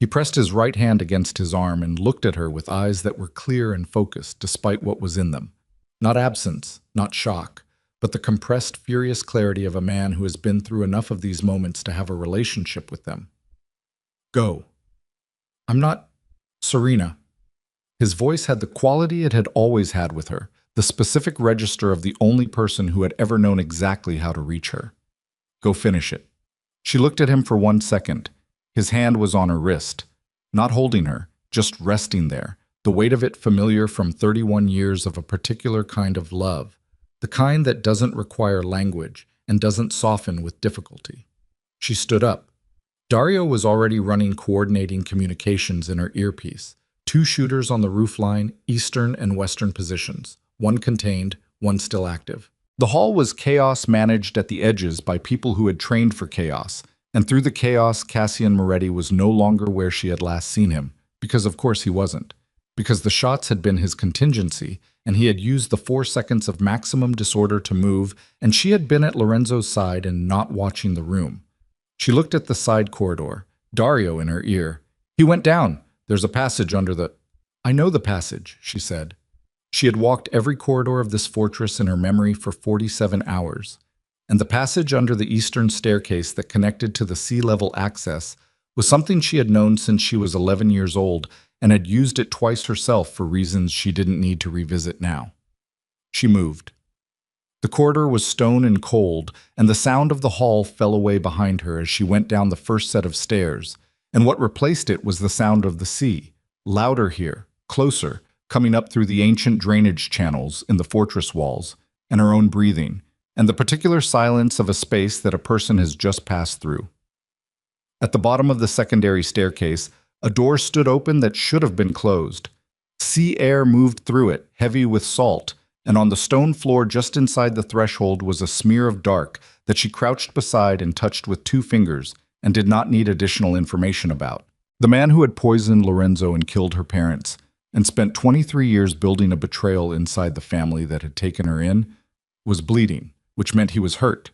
He pressed his right hand against his arm and looked at her with eyes that were clear and focused despite what was in them. Not absence, not shock, but the compressed, furious clarity of a man who has been through enough of these moments to have a relationship with them. "Go." "I'm not Serena." His voice had the quality it had always had with her, the specific register of the only person who had ever known exactly how to reach her. "Go finish it." She looked at him for 1 second. His hand was on her wrist, not holding her, just resting there, the weight of it familiar from 31 years of a particular kind of love, the kind that doesn't require language and doesn't soften with difficulty. She stood up. Dario was already running coordinating communications in her earpiece, 2 shooters on the roofline, eastern and western positions, one contained, one still active. The hall was chaos managed at the edges by people who had trained for chaos, and through the chaos, Cassian Moretti was no longer where she had last seen him, because of course he wasn't, because the shots had been his contingency, and he had used the 4 seconds of maximum disorder to move, and she had been at Lorenzo's side and not watching the room. She looked at the side corridor, Dario in her ear. "He went down. There's a passage under the—" "I know the passage," she said. She had walked every corridor of this fortress in her memory for 47 hours, and the passage under the eastern staircase that connected to the sea-level access was something she had known since she was 11 years old and had used it twice herself for reasons she didn't need to revisit now. She moved. The corridor was stone and cold, and the sound of the hall fell away behind her as she went down the first set of stairs, and what replaced it was the sound of the sea, louder here, closer, coming up through the ancient drainage channels in the fortress walls, and her own breathing, and the particular silence of a space that a person has just passed through. At the bottom of the secondary staircase, a door stood open that should have been closed. Sea air moved through it, heavy with salt, and on the stone floor just inside the threshold was a smear of dark that she crouched beside and touched with 2 fingers and did not need additional information about. The man who had poisoned Lorenzo and killed her parents, and spent 23 years building a betrayal inside the family that had taken her in, was bleeding, which meant he was hurt,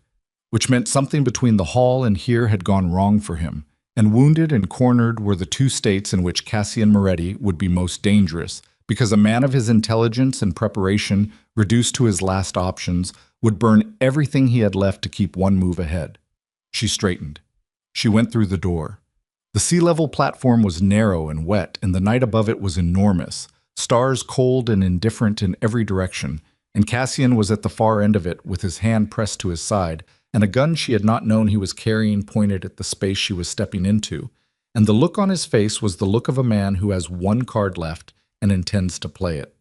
which meant something between the hall and here had gone wrong for him, and wounded and cornered were the 2 states in which Cassian Moretti would be most dangerous, because a man of his intelligence and preparation, reduced to his last options, would burn everything he had left to keep one move ahead. She straightened. She went through the door. The sea-level platform was narrow and wet, and the night above it was enormous, stars cold and indifferent in every direction, and Cassian was at the far end of it with his hand pressed to his side, and a gun she had not known he was carrying pointed at the space she was stepping into, and the look on his face was the look of a man who has 1 card left and intends to play it.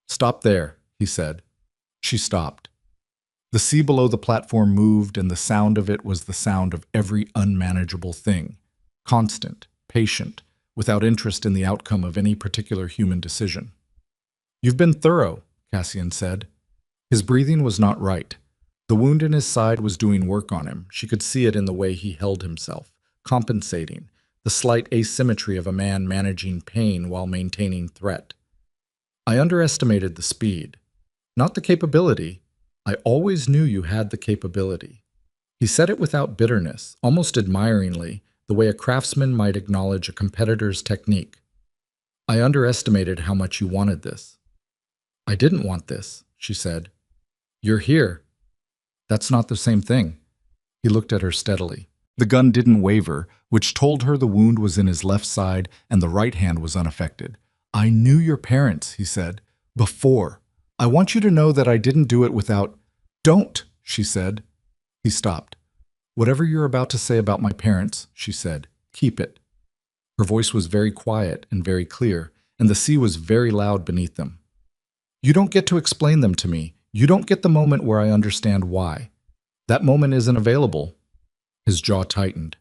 "Stop there," he said. She stopped. The sea below the platform moved, and the sound of it was the sound of every unmanageable thing, constant, patient, without interest in the outcome of any particular human decision. "You've been thorough," Cassian said. His breathing was not right. The wound in his side was doing work on him. She could see it in the way he held himself, compensating, the slight asymmetry of a man managing pain while maintaining threat. "I underestimated the speed. Not the capability. I always knew you had the capability." He said it without bitterness, almost admiringly, the way a craftsman might acknowledge a competitor's technique. "I underestimated how much you wanted this." "I didn't want this," she said. "You're here." "That's not the same thing." He looked at her steadily. The gun didn't waver, which told her the wound was in his left side and the right hand was unaffected. "I knew your parents," he said, "before. I want you to know that I didn't do it without—" "Don't," she said. He stopped. "Whatever you're about to say about my parents," she said, "keep it." Her voice was very quiet and very clear, and the sea was very loud beneath them. "You don't get to explain them to me. You don't get the moment where I understand why. That moment isn't available." His jaw tightened.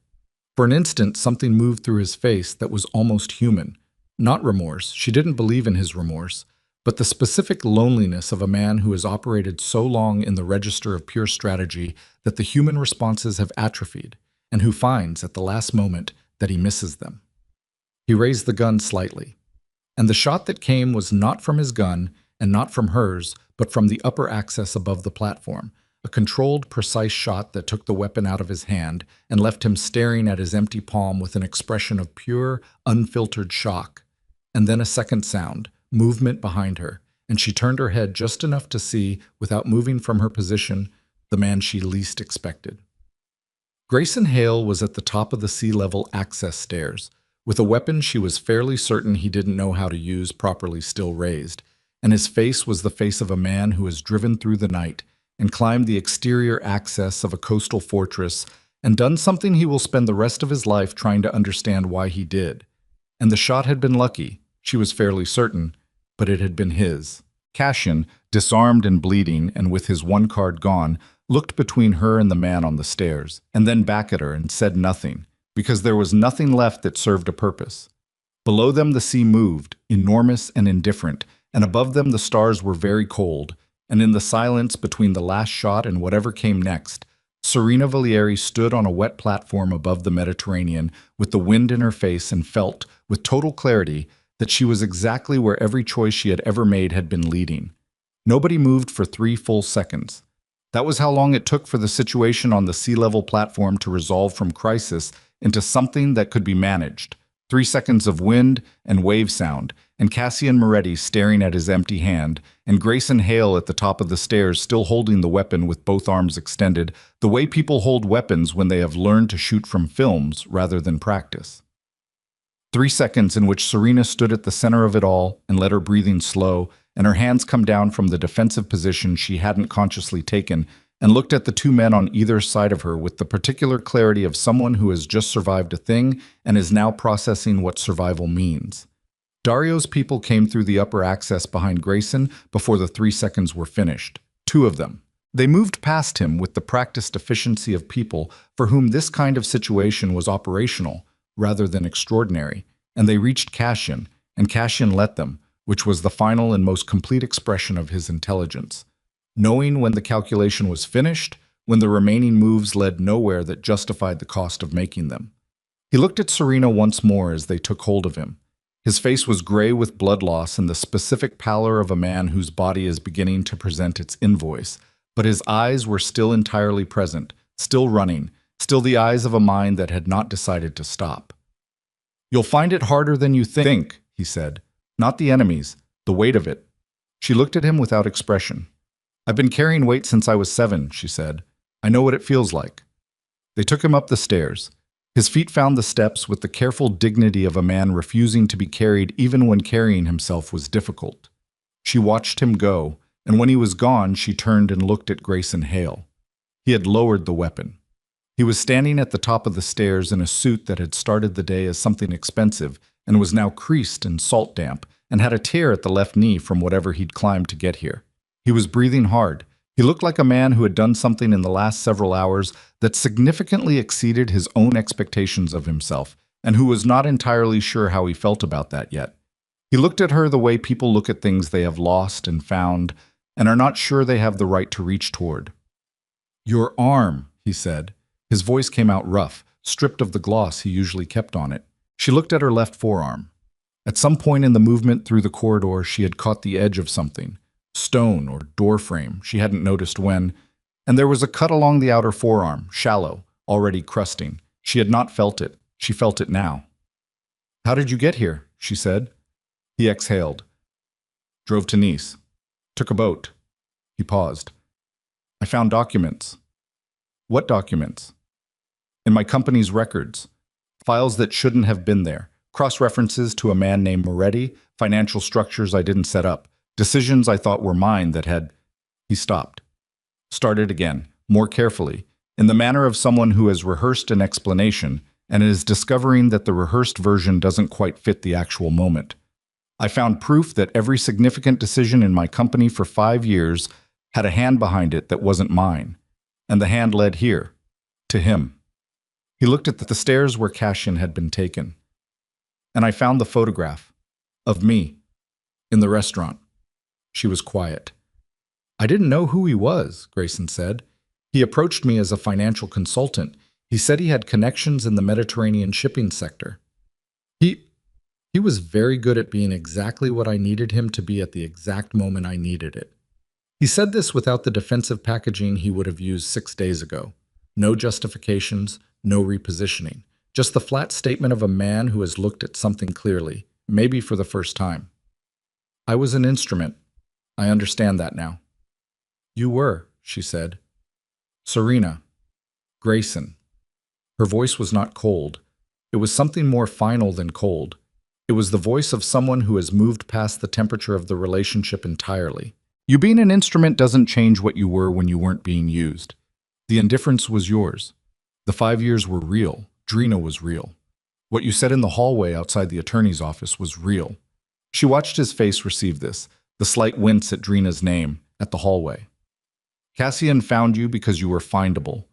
For an instant, something moved through his face that was almost human. Not remorse, she didn't believe in his remorse, but the specific loneliness of a man who has operated so long in the register of pure strategy that the human responses have atrophied, and who finds, at the last moment, that he misses them. He raised the gun slightly, and the shot that came was not from his gun and not from hers, but from the upper axis above the platform, a controlled, precise shot that took the weapon out of his hand and left him staring at his empty palm with an expression of pure, unfiltered shock. And then a second sound, movement behind her, and she turned her head just enough to see, without moving from her position, the man she least expected. Grayson Hale was at the top of the sea-level access stairs, with a weapon she was fairly certain he didn't know how to use properly still raised, and his face was the face of a man who has driven through the night and climbed the exterior access of a coastal fortress and done something he will spend the rest of his life trying to understand why he did. And the shot had been lucky, she was fairly certain, but it had been his. Cassian, disarmed and bleeding and with his 1 card gone, looked between her and the man on the stairs, and then back at her and said nothing, because there was nothing left that served a purpose. Below them the sea moved, enormous and indifferent, and above them the stars were very cold, and in the silence between the last shot and whatever came next, Serena Valieri stood on a wet platform above the Mediterranean with the wind in her face and felt, with total clarity, that she was exactly where every choice she had ever made had been leading. Nobody moved for 3 full seconds. That was how long it took for the situation on the sea-level platform to resolve from crisis into something that could be managed. 3 seconds of wind and wave sound, and Cassian Moretti staring at his empty hand, and Grayson Hale at the top of the stairs still holding the weapon with both arms extended, the way people hold weapons when they have learned to shoot from films rather than practice. 3 seconds in which Serena stood at the center of it all and let her breathing slow, and her hands come down from the defensive position she hadn't consciously taken, and looked at the two men on either side of her with the particular clarity of someone who has just survived a thing and is now processing what survival means. Dario's people came through the upper access behind Grayson before the 3 seconds were finished. 2 of them. They moved past him with the practiced efficiency of people for whom this kind of situation was operational rather than extraordinary, and they reached Cassian, and Cassian let them, which was the final and most complete expression of his intelligence. Knowing when the calculation was finished, when the remaining moves led nowhere that justified the cost of making them. He looked at Serena once more as they took hold of him. His face was gray with blood loss and the specific pallor of a man whose body is beginning to present its invoice, but his eyes were still entirely present, still running, still the eyes of a mind that had not decided to stop. "You'll find it harder than you think," he said. "Not the enemies, the weight of it." She looked at him without expression. "I've been carrying weight since I was 7, she said. "I know what it feels like." They took him up the stairs. His feet found the steps with the careful dignity of a man refusing to be carried even when carrying himself was difficult. She watched him go, and when he was gone, she turned and looked at Grayson Hale. He had lowered the weapon. He was standing at the top of the stairs in a suit that had started the day as something expensive and was now creased and salt damp and had a tear at the left knee from whatever he'd climbed to get here. He was breathing hard. He looked like a man who had done something in the last several hours that significantly exceeded his own expectations of himself, and who was not entirely sure how he felt about that yet. He looked at her the way people look at things they have lost and found, and are not sure they have the right to reach toward. "Your arm," he said. His voice came out rough, stripped of the gloss he usually kept on it. She looked at her left forearm. At some point in the movement through the corridor, she had caught the edge of something. Stone or door frame, she hadn't noticed when, and there was a cut along the outer forearm, shallow, already crusting. She had not felt it. She felt it now. "How did you get here?" she said. He exhaled. "Drove to Nice. Took a boat." He paused. "I found documents." "What documents?" "In my company's records. Files that shouldn't have been there. Cross-references to a man named Moretti, financial structures I didn't set up. Decisions I thought were mine that had—" He stopped. Started again, more carefully, in the manner of someone who has rehearsed an explanation and is discovering that the rehearsed version doesn't quite fit the actual moment. "I found proof that every significant decision in my company for 5 years had a hand behind it that wasn't mine. And the hand led here, to him." He looked at the stairs where Cassian had been taken. "And I found the photograph of me in the restaurant." She was quiet. "I didn't know who he was," Grayson said. "He approached me as a financial consultant. He said he had connections in the Mediterranean shipping sector. He was very good at being exactly what I needed him to be at the exact moment I needed it." He said this without the defensive packaging he would have used 6 days ago. No justifications, no repositioning. Just the flat statement of a man who has looked at something clearly, maybe for the first time. "I was an instrument. I understand that now." "You were," she said. "Serena. Grayson." Her voice was not cold. It was something more final than cold. It was the voice of someone who has moved past the temperature of the relationship entirely. "You being an instrument doesn't change what you were when you weren't being used. The indifference was yours. The 5 years were real. Drina was real. What you said in the hallway outside the attorney's office was real." She watched his face receive this, the slight wince at Drina's name, at the hallway. "Cassian found you because you were findable.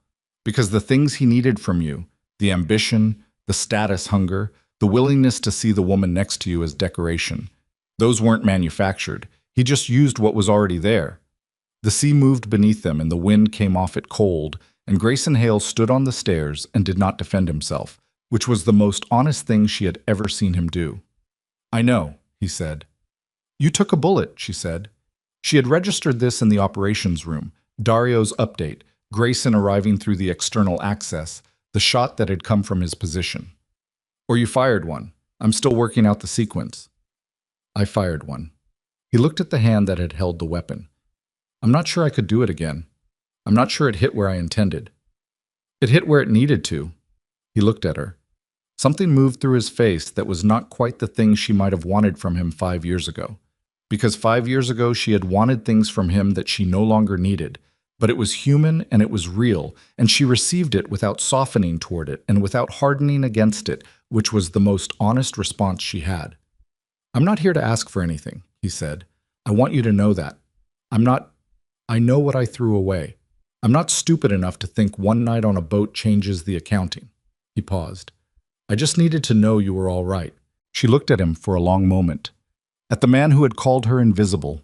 Because the things he needed from you, the ambition, the status hunger, the willingness to see the woman next to you as decoration, those weren't manufactured. He just used what was already there." The sea moved beneath them and the wind came off it cold, and Grayson Hale stood on the stairs and did not defend himself, which was the most honest thing she had ever seen him do. "I know," he said. "You took a bullet," she said. She had registered this in the operations room, Dario's update, Grayson arriving through the external access, the shot that had come from his position. "Or you fired one. I'm still working out the sequence." "I fired one." He looked at the hand that had held the weapon. "I'm not sure I could do it again. I'm not sure it hit where I intended." "It hit where it needed to." He looked at her. Something moved through his face that was not quite the thing she might have wanted from him 5 years ago. Because 5 years ago she had wanted things from him that she no longer needed. But it was human and it was real, and she received it without softening toward it and without hardening against it, which was the most honest response she had. "I'm not here to ask for anything," he said. "I want you to know that. I know what I threw away. I'm not stupid enough to think one night on a boat changes the accounting." He paused. "I just needed to know you were all right." She looked at him for a long moment. At the man who had called her invisible.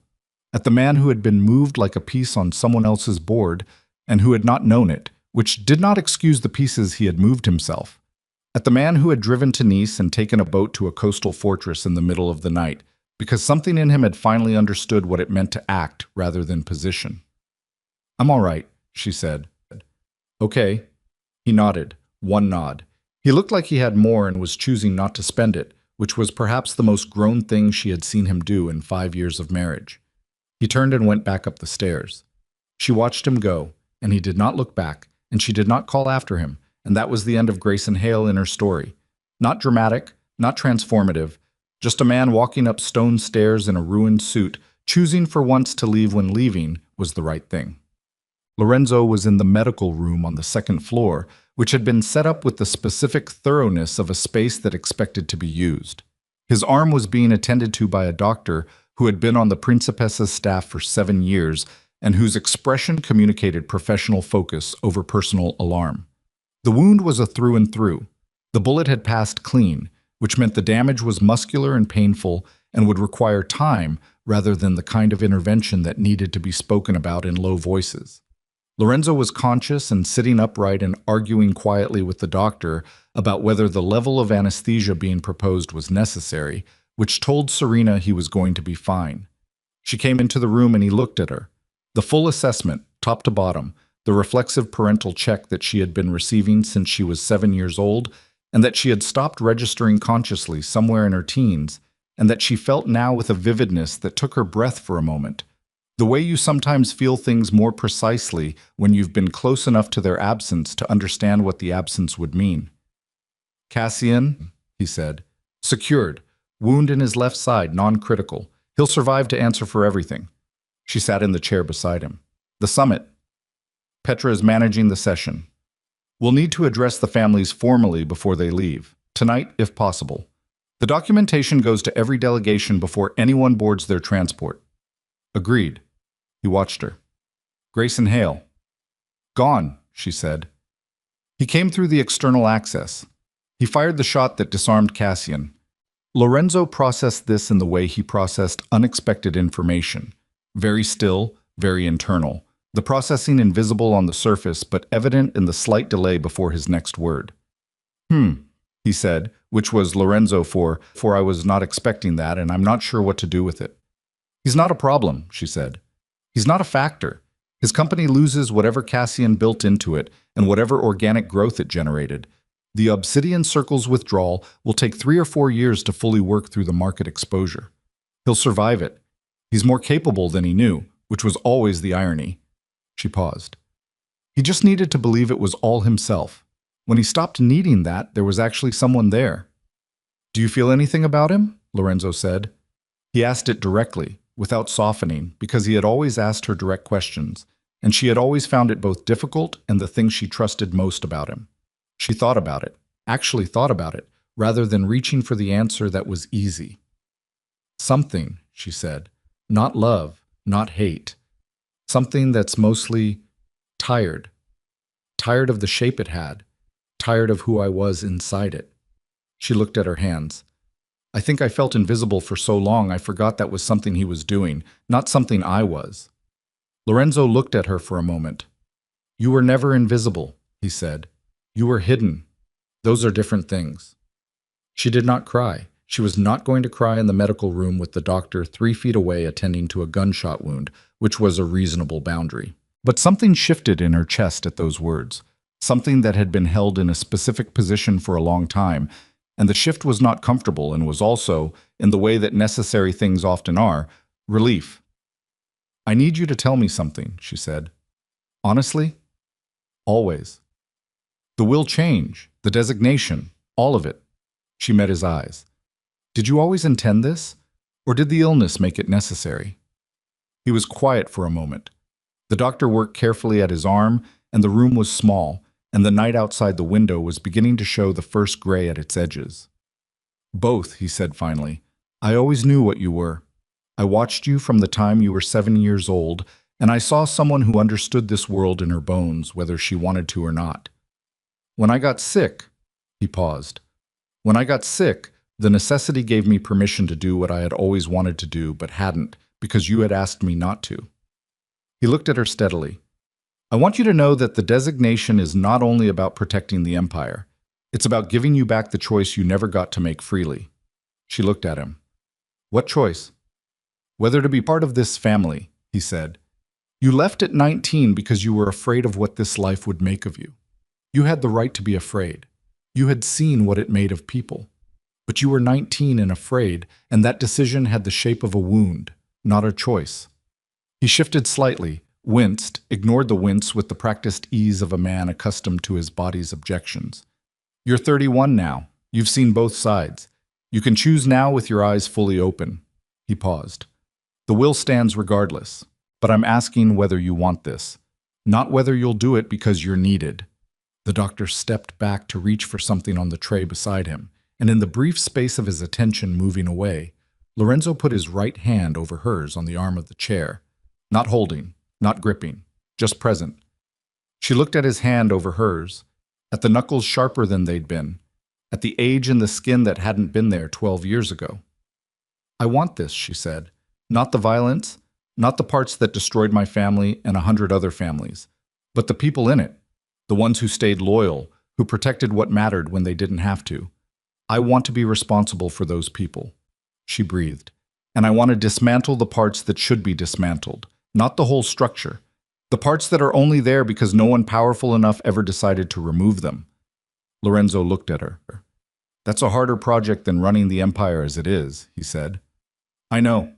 At the man who had been moved like a piece on someone else's board and who had not known it, which did not excuse the pieces he had moved himself. At the man who had driven to Nice and taken a boat to a coastal fortress in the middle of the night, because something in him had finally understood what it meant to act rather than position. "I'm all right," she said. "Okay." He nodded, one nod. He looked like he had more and was choosing not to spend it, which was perhaps the most grown thing she had seen him do in 5 years of marriage. He turned and went back up the stairs. She watched him go, and he did not look back, and she did not call after him, and that was the end of Grayson Hale in her story. Not dramatic, not transformative, just a man walking up stone stairs in a ruined suit, choosing for once to leave when leaving was the right thing. Lorenzo was in the medical room on the second floor, which had been set up with the specific thoroughness of a space that expected to be used. His arm was being attended to by a doctor who had been on the Principessa's staff for 7 years and whose expression communicated professional focus over personal alarm. The wound was a through and through. The bullet had passed clean, which meant the damage was muscular and painful and would require time rather than the kind of intervention that needed to be spoken about in low voices. Lorenzo was conscious and sitting upright and arguing quietly with the doctor about whether the level of anesthesia being proposed was necessary, which told Serena he was going to be fine. She came into the room and he looked at her. The full assessment, top to bottom, the reflexive parental check that she had been receiving since she was 7 years old, and that she had stopped registering consciously somewhere in her teens, and that she felt now with a vividness that took her breath for a moment. The way you sometimes feel things more precisely when you've been close enough to their absence to understand what the absence would mean. "Cassian," he said. "Secured. Wound in his left side, non-critical. He'll survive to answer for everything." She sat in the chair beside him. "The summit. Petra is managing the session. We'll need to address the families formally before they leave. Tonight, if possible. The documentation goes to every delegation before anyone boards their transport." "Agreed." He watched her. "Grayson Hale." "Gone," she said. He came through the external access. He fired the shot that disarmed Cassian. Lorenzo processed this in the way he processed unexpected information. Very still, very internal. The processing invisible on the surface, but evident in the slight delay before his next word. He said, which was Lorenzo for I was not expecting that, and I'm not sure what to do with it. "He's not a problem," she said. "He's not a factor. His company loses whatever Cassian built into it and whatever organic growth it generated. The Obsidian Circle's withdrawal will take 3 or 4 years to fully work through the market exposure. He'll survive it. He's more capable than he knew, which was always the irony." She paused. He just needed to believe it was all himself. When he stopped needing that, there was actually someone there. "Do you feel anything about him?" Lorenzo said. He asked it directly, without softening, because he had always asked her direct questions, and she had always found it both difficult and the thing she trusted most about him. She thought about it, actually thought about it, rather than reaching for the answer that was easy. "Something," she said. "Not love, not hate. Something that's mostly tired. Tired of the shape it had. Tired of who I was inside it." She looked at her hands. "I think I felt invisible for so long I forgot that was something he was doing, not something I was." Lorenzo looked at her for a moment. "You were never invisible," he said. "You were hidden. Those are different things." She did not cry. She was not going to cry in the medical room with the doctor 3 feet away attending to a gunshot wound, which was a reasonable boundary. But something shifted in her chest at those words, something that had been held in a specific position for a long time, and the shift was not comfortable and was also, in the way that necessary things often are, relief. "I need you to tell me something," she said. "Honestly? Always. The will change, the designation, all of it." She met his eyes. "Did you always intend this? Or did the illness make it necessary? He was quiet for a moment. The doctor worked carefully at his arm, and the room was small, and the night outside the window was beginning to show the first gray at its edges. Both, he said finally. I always knew what you were. I watched you from the time you were 7 years old, and I saw someone who understood this world in her bones, whether she wanted to or not. When I got sick, he paused. When I got sick, the necessity gave me permission to do what I had always wanted to do but hadn't, because you had asked me not to. He looked at her steadily. I want you to know that the designation is not only about protecting the empire. It's about giving you back the choice you never got to make freely. She looked at him. What choice? Whether to be part of this family, he said. You left at 19 because you were afraid of what this life would make of you. You had the right to be afraid. You had seen what it made of people. But you were 19 and afraid, and that decision had the shape of a wound, not a choice. He shifted slightly, winced, ignored the wince with the practiced ease of a man accustomed to his body's objections. You're 31 now. You've seen both sides. You can choose now with your eyes fully open. He paused. The will stands regardless, but I'm asking whether you want this, not whether you'll do it because you're needed. The doctor stepped back to reach for something on the tray beside him, and in the brief space of his attention moving away, Lorenzo put his right hand over hers on the arm of the chair, not holding, not gripping, just present. She looked at his hand over hers, at the knuckles sharper than they'd been, at the age in the skin that hadn't been there 12 years ago. I want this, she said, not the violence, not the parts that destroyed my family and 100 other families, but the people in it, the ones who stayed loyal, who protected what mattered when they didn't have to. I want to be responsible for those people. She breathed. And I want to dismantle the parts that should be dismantled, not the whole structure. The parts that are only there because no one powerful enough ever decided to remove them. Lorenzo looked at her. That's a harder project than running the empire as it is, he said. I know.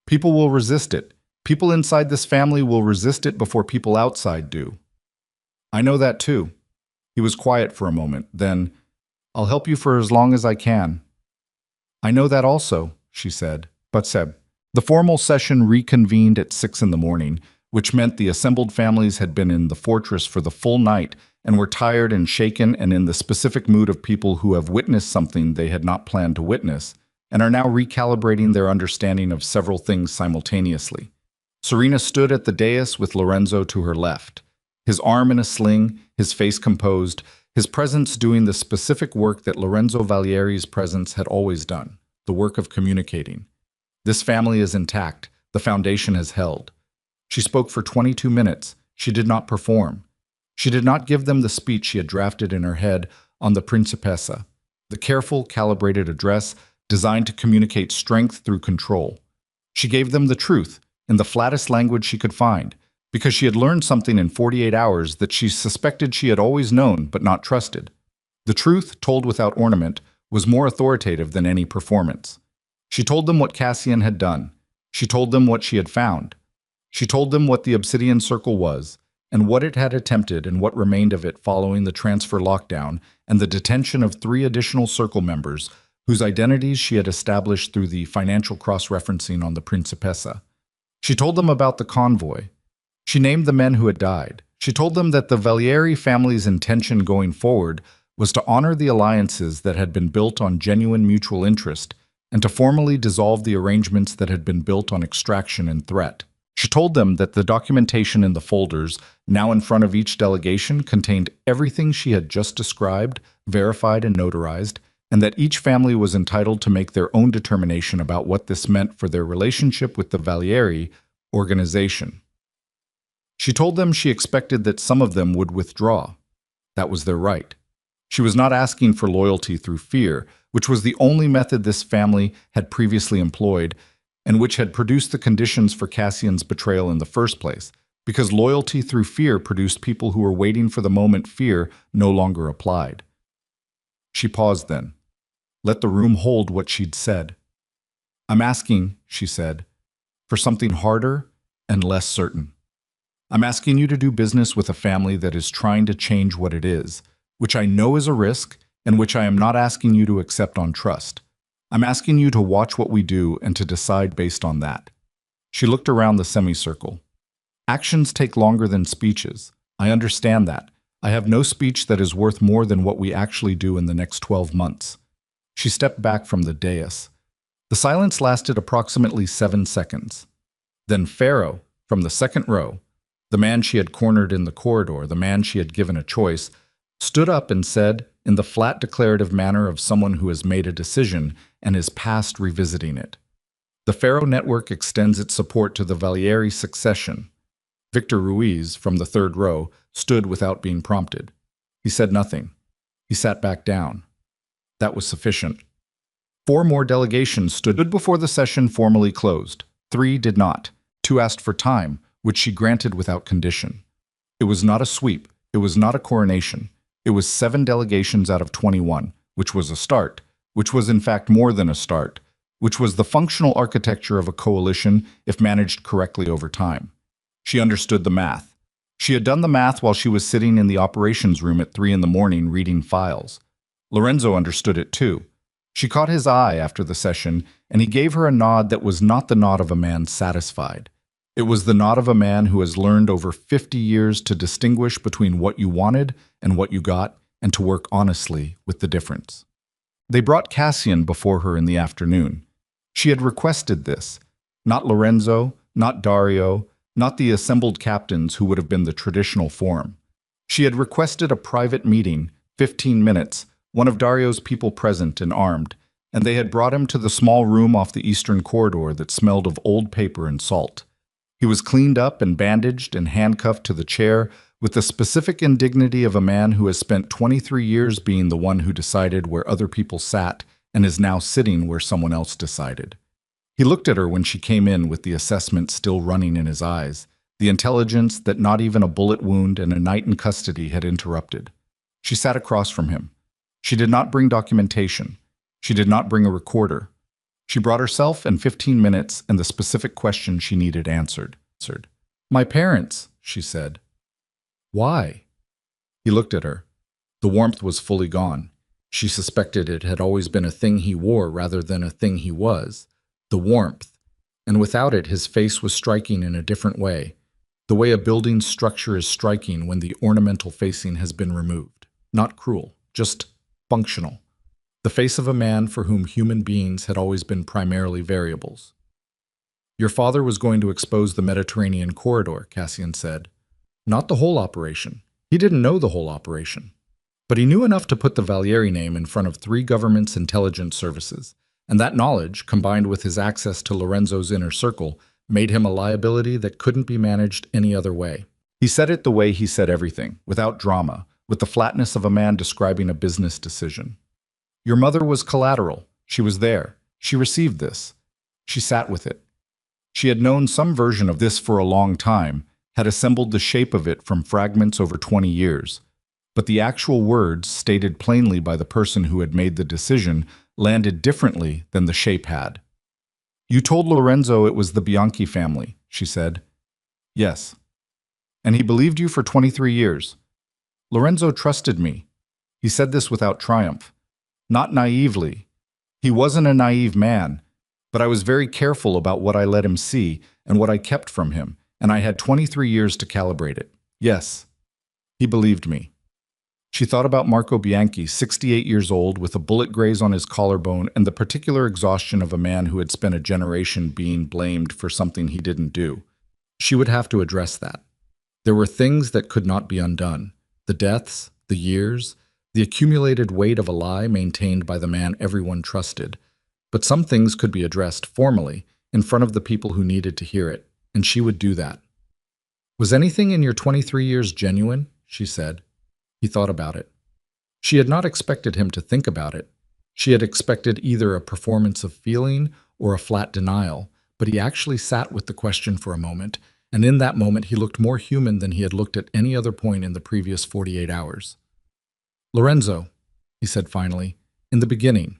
People will resist it. People inside this family will resist it before people outside do. I know that too. He was quiet for a moment, then, I'll help you for as long as I can. I know that also, she said, but Seb. The formal session reconvened at 6 in the morning, which meant the assembled families had been in the fortress for the full night and were tired and shaken and in the specific mood of people who have witnessed something they had not planned to witness and are now recalibrating their understanding of several things simultaneously. Serena stood at the dais with Lorenzo to her left, his arm in a sling, his face composed, his presence doing the specific work that Lorenzo Valieri's presence had always done, the work of communicating. This family is intact. The foundation has held. She spoke for 22 minutes. She did not perform. She did not give them the speech she had drafted in her head on the Principessa, the careful, calibrated address designed to communicate strength through control. She gave them the truth, in the flattest language she could find, because she had learned something in 48 hours that she suspected she had always known but not trusted. The truth, told without ornament, was more authoritative than any performance. She told them what Cassian had done. She told them what she had found. She told them what the Obsidian Circle was, and what it had attempted and what remained of it following the transfer lockdown and the detention of 3 additional Circle members whose identities she had established through the financial cross-referencing on the Principessa. She told them about the convoy. She named the men who had died. She told them that the Valieri family's intention going forward was to honor the alliances that had been built on genuine mutual interest and to formally dissolve the arrangements that had been built on extraction and threat. She told them that the documentation in the folders, now in front of each delegation, contained everything she had just described, verified and notarized, and that each family was entitled to make their own determination about what this meant for their relationship with the Valieri organization. She told them she expected that some of them would withdraw. That was their right. She was not asking for loyalty through fear, which was the only method this family had previously employed, and which had produced the conditions for Cassian's betrayal in the first place, because loyalty through fear produced people who were waiting for the moment fear no longer applied. She paused then. Let the room hold what she'd said. I'm asking, she said, for something harder and less certain. I'm asking you to do business with a family that is trying to change what it is, which I know is a risk and which I am not asking you to accept on trust. I'm asking you to watch what we do and to decide based on that. She looked around the semicircle. Actions take longer than speeches. I understand that. I have no speech that is worth more than what we actually do in the next 12 months. She stepped back from the dais. The silence lasted approximately 7 seconds. Then Pharaoh, from the second row, the man she had cornered in the corridor, the man she had given a choice, stood up and said, in the flat declarative manner of someone who has made a decision and is past revisiting it. The Pharaoh network extends its support to the Valieri succession. Victor Ruiz, from the third row, stood without being prompted. He said nothing. He sat back down. That was sufficient. 4 more delegations stood before the session formally closed. 3 did not. 2 asked for time, which she granted without condition. It was not a sweep. It was not a coronation. It was 7 delegations out of 21, which was a start, which was in fact more than a start, which was the functional architecture of a coalition if managed correctly over time. She understood the math. She had done the math while she was sitting in the operations room at 3 in the morning reading files. Lorenzo understood it too. She caught his eye after the session, and he gave her a nod that was not the nod of a man satisfied. It was the nod of a man who has learned over 50 years to distinguish between what you wanted and what you got, and to work honestly with the difference. They brought Cassian before her in the afternoon. She had requested this. Not Lorenzo, not Dario, not the assembled captains who would have been the traditional form. She had requested a private meeting, 15 minutes, one of Dario's people present and armed, and they had brought him to the small room off the eastern corridor that smelled of old paper and salt. He was cleaned up and bandaged and handcuffed to the chair with the specific indignity of a man who has spent 23 years being the one who decided where other people sat and is now sitting where someone else decided. He looked at her when she came in with the assessment still running in his eyes, the intelligence that not even a bullet wound and a night in custody had interrupted. She sat across from him. She did not bring documentation. She did not bring a recorder. She brought herself and 15 minutes and the specific question she needed answered. "My parents," she said. "Why?" He looked at her. The warmth was fully gone. She suspected it had always been a thing he wore rather than a thing he was. The warmth. And without it, his face was striking in a different way. The way a building's structure is striking when the ornamental facing has been removed. Not cruel, just functional. The face of a man for whom human beings had always been primarily variables. "Your father was going to expose the Mediterranean corridor," Cassian said. "Not the whole operation. He didn't know the whole operation. But he knew enough to put the Valieri name in front of 3 governments' intelligence services, and that knowledge, combined with his access to Lorenzo's inner circle, made him a liability that couldn't be managed any other way." He said it the way he said everything, without drama, with the flatness of a man describing a business decision. "Your mother was collateral. She was there. She received this. She sat with it. She had known some version of this for a long time, had assembled the shape of it from fragments over 20 years. But the actual words, stated plainly by the person who had made the decision, landed differently than the shape had. "You told Lorenzo it was the Bianchi family," she said. "Yes. And he believed you for 23 years. Lorenzo trusted me." He said this without triumph. Not naively. He wasn't a naive man, but I was very careful about what I let him see and what I kept from him, and I had 23 years to calibrate it. Yes, he believed me. She thought about Marco Bianchi, 68 years old, with a bullet graze on his collarbone and the particular exhaustion of a man who had spent a generation being blamed for something he didn't do. She would have to address that. There were things that could not be undone. The deaths, the years, the accumulated weight of a lie maintained by the man everyone trusted. But some things could be addressed formally, in front of the people who needed to hear it, and she would do that. "Was anything in your 23 years genuine?" she said. He thought about it. She had not expected him to think about it. She had expected either a performance of feeling or a flat denial, but he actually sat with the question for a moment, and in that moment he looked more human than he had looked at any other point in the previous 48 hours. "Lorenzo," he said finally, "in the beginning,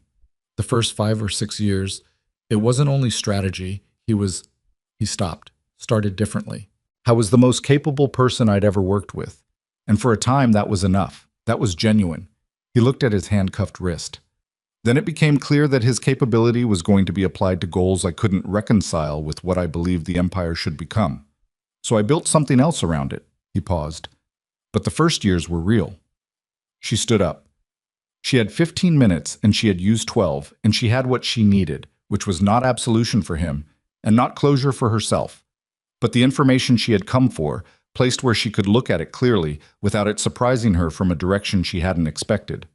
the first 5 or 6 years, it wasn't only strategy, he stopped, started differently. I was the most capable person I'd ever worked with, and for a time that was enough. That was genuine." He looked at his handcuffed wrist. Then it became clear that his capability was going to be applied to goals I couldn't reconcile with what I believed the empire should become. So I built something else around it. He paused. But the first years were real. She stood up. She had 15 minutes and she had used 12, and she had what she needed, which was not absolution for him and not closure for herself, but the information she had come for, placed where she could look at it clearly without it surprising her from a direction she hadn't expected.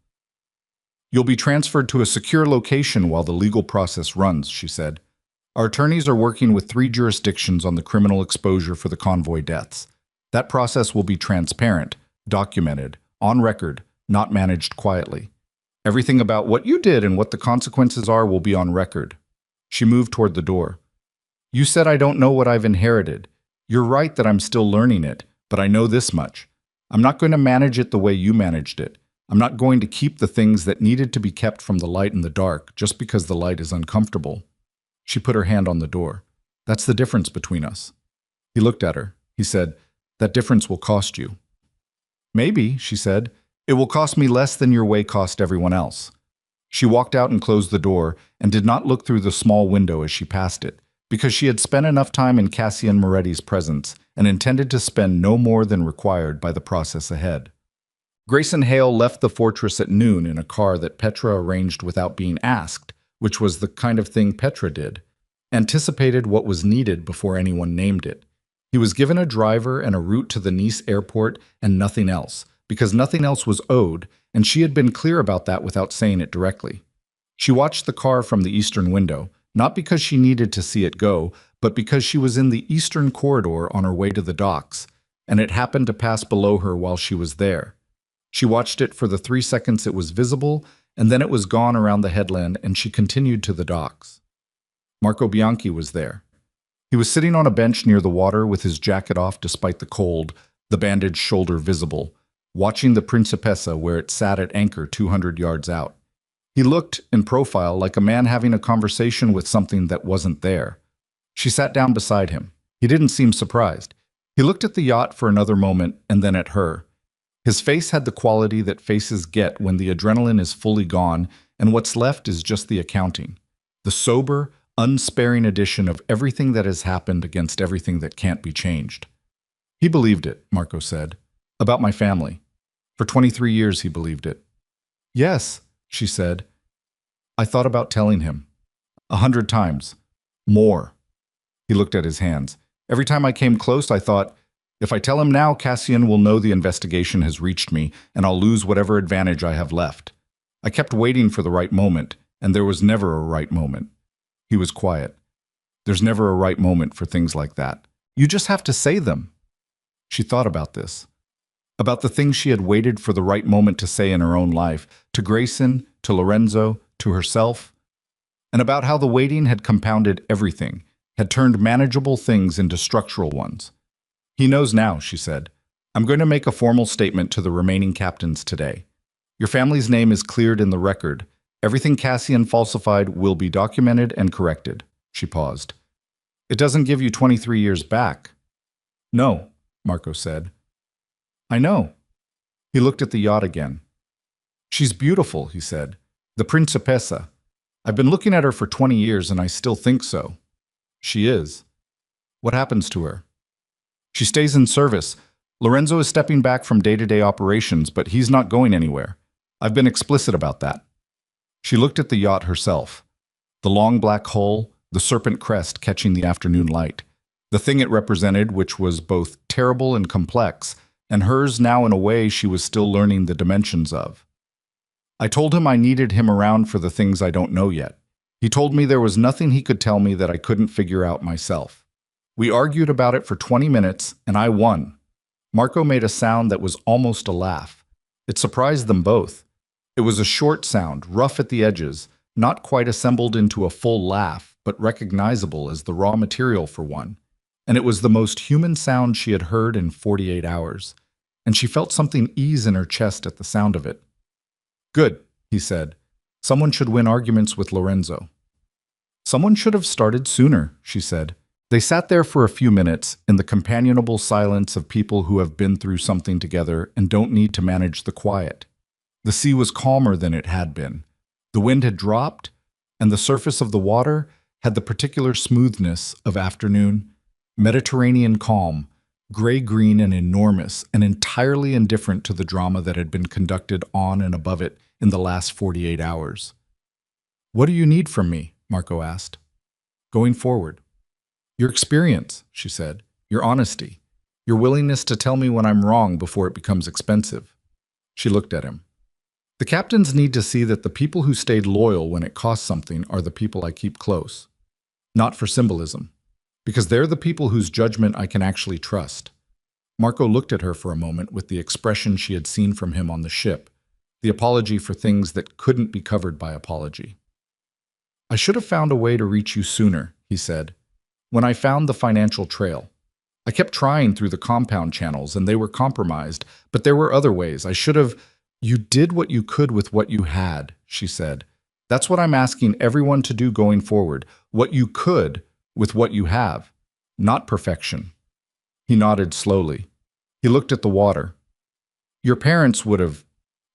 "You'll be transferred to a secure location while the legal process runs," she said. "Our attorneys are working with 3 jurisdictions on the criminal exposure for the convoy deaths. That process will be transparent, documented, on record, not managed quietly. Everything about what you did and what the consequences are will be on record." She moved toward the door. "You said I don't know what I've inherited. You're right that I'm still learning it, but I know this much. I'm not going to manage it the way you managed it. I'm not going to keep the things that needed to be kept from the light in the dark just because the light is uncomfortable." She put her hand on the door. "That's the difference between us." He looked at her. He said, "That difference will cost you." "Maybe," she said. "It will cost me less than your way cost everyone else." She walked out and closed the door and did not look through the small window as she passed it, because she had spent enough time in Cassian Moretti's presence and intended to spend no more than required by the process ahead. Grayson Hale left the fortress at noon in a car that Petra arranged without being asked, which was the kind of thing Petra did, anticipated what was needed before anyone named it. He was given a driver and a route to the Nice airport and nothing else, because nothing else was owed, and she had been clear about that without saying it directly. She watched the car from the eastern window, not because she needed to see it go, but because she was in the eastern corridor on her way to the docks, and it happened to pass below her while she was there. She watched it for the 3 seconds it was visible, and then it was gone around the headland, and she continued to the docks. Marco Bianchi was there. He was sitting on a bench near the water with his jacket off despite the cold, the bandaged shoulder visible, watching the Principessa where it sat at anchor 200 yards out. He looked, in profile, like a man having a conversation with something that wasn't there. She sat down beside him. He didn't seem surprised. He looked at the yacht for another moment and then at her. His face had the quality that faces get when the adrenaline is fully gone and what's left is just the accounting. The sober, unsparing addition of everything that has happened against everything that can't be changed. "He believed it," Marco said. "About my family. For 23 years he believed it." "Yes," she said. "I thought about telling him. 100 times. More." He looked at his hands. "Every time I came close, I thought, if I tell him now, Cassian will know the investigation has reached me, and I'll lose whatever advantage I have left. I kept waiting for the right moment, and there was never a right moment." He was quiet. "There's never a right moment for things like that. You just have to say them." She thought about this. About the things she had waited for the right moment to say in her own life, to Grayson, to Lorenzo, to herself, and about how the waiting had compounded everything, had turned manageable things into structural ones. "He knows now," she said. "I'm going to make a formal statement to the remaining captains today. Your family's name is cleared in the record. Everything Cassian falsified will be documented and corrected." She paused. "It doesn't give you 23 years back." "No," Marco said. "I know." He looked at the yacht again. "She's beautiful," he said. "The Principessa. I've been looking at her for 20 years and I still think so." "She is." "What happens to her?" "She stays in service. Lorenzo is stepping back from day-to-day operations, but he's not going anywhere. I've been explicit about that." She looked at the yacht herself. The long black hull, the serpent crest catching the afternoon light. The thing it represented, which was both terrible and complex, and hers now in a way she was still learning the dimensions of. "I told him I needed him around for the things I don't know yet. He told me there was nothing he could tell me that I couldn't figure out myself. We argued about it for 20 minutes, and I won." Marco made a sound that was almost a laugh. It surprised them both. It was a short sound, rough at the edges, not quite assembled into a full laugh, but recognizable as the raw material for one. And it was the most human sound she had heard in 48 hours. And she felt something ease in her chest at the sound of it. "Good," he said. "Someone should win arguments with Lorenzo." "Someone should have started sooner," she said. They sat there for a few minutes in the companionable silence of people who have been through something together and don't need to manage the quiet. The sea was calmer than it had been. The wind had dropped, and the surface of the water had the particular smoothness of afternoon, Mediterranean calm, gray-green and enormous, and entirely indifferent to the drama that had been conducted on and above it in the last 48 hours. "What do you need from me?" Marco asked. "Going forward." "Your experience," she said. "Your honesty. Your willingness to tell me when I'm wrong before it becomes expensive." She looked at him. "The captains need to see that the people who stayed loyal when it cost something are the people I keep close. Not for symbolism, because they're the people whose judgment I can actually trust." Marco looked at her for a moment with the expression she had seen from him on the ship, the apology for things that couldn't be covered by apology. "I should have found a way to reach you sooner," he said, "when I found the financial trail. I kept trying through the compound channels, and they were compromised, but there were other ways. I should have—" "You did what you could with what you had," she said. "That's what I'm asking everyone to do going forward. What you could with what you have, not perfection." He nodded slowly. He looked at the water. "Your parents would have—"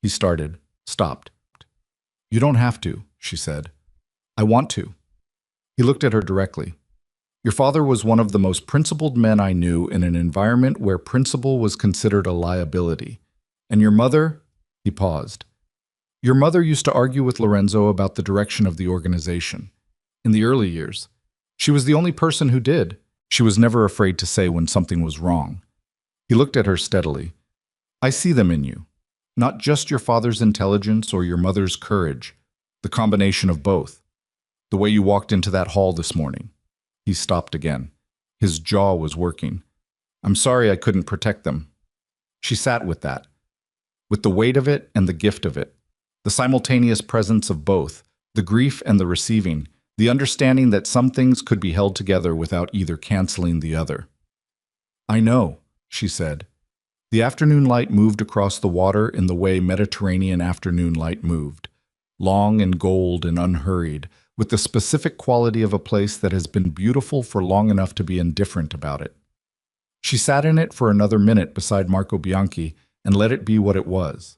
he started, stopped. "You don't have to," she said. "I want to." He looked at her directly. "Your father was one of the most principled men I knew in an environment where principle was considered a liability. And your mother—" he paused. "Your mother used to argue with Lorenzo about the direction of the organization. In the early years, she was the only person who did. She was never afraid to say when something was wrong." He looked at her steadily. "I see them in you. Not just your father's intelligence or your mother's courage, the combination of both. The way you walked into that hall this morning." He stopped again. His jaw was working. "I'm sorry I couldn't protect them." She sat with that, with the weight of it and the gift of it, the simultaneous presence of both, the grief and the receiving, the understanding that some things could be held together without either canceling the other. "I know," she said. The afternoon light moved across the water in the way Mediterranean afternoon light moved, long and gold and unhurried, with the specific quality of a place that has been beautiful for long enough to be indifferent about it. She sat in it for another minute beside Marco Bianchi and let it be what it was.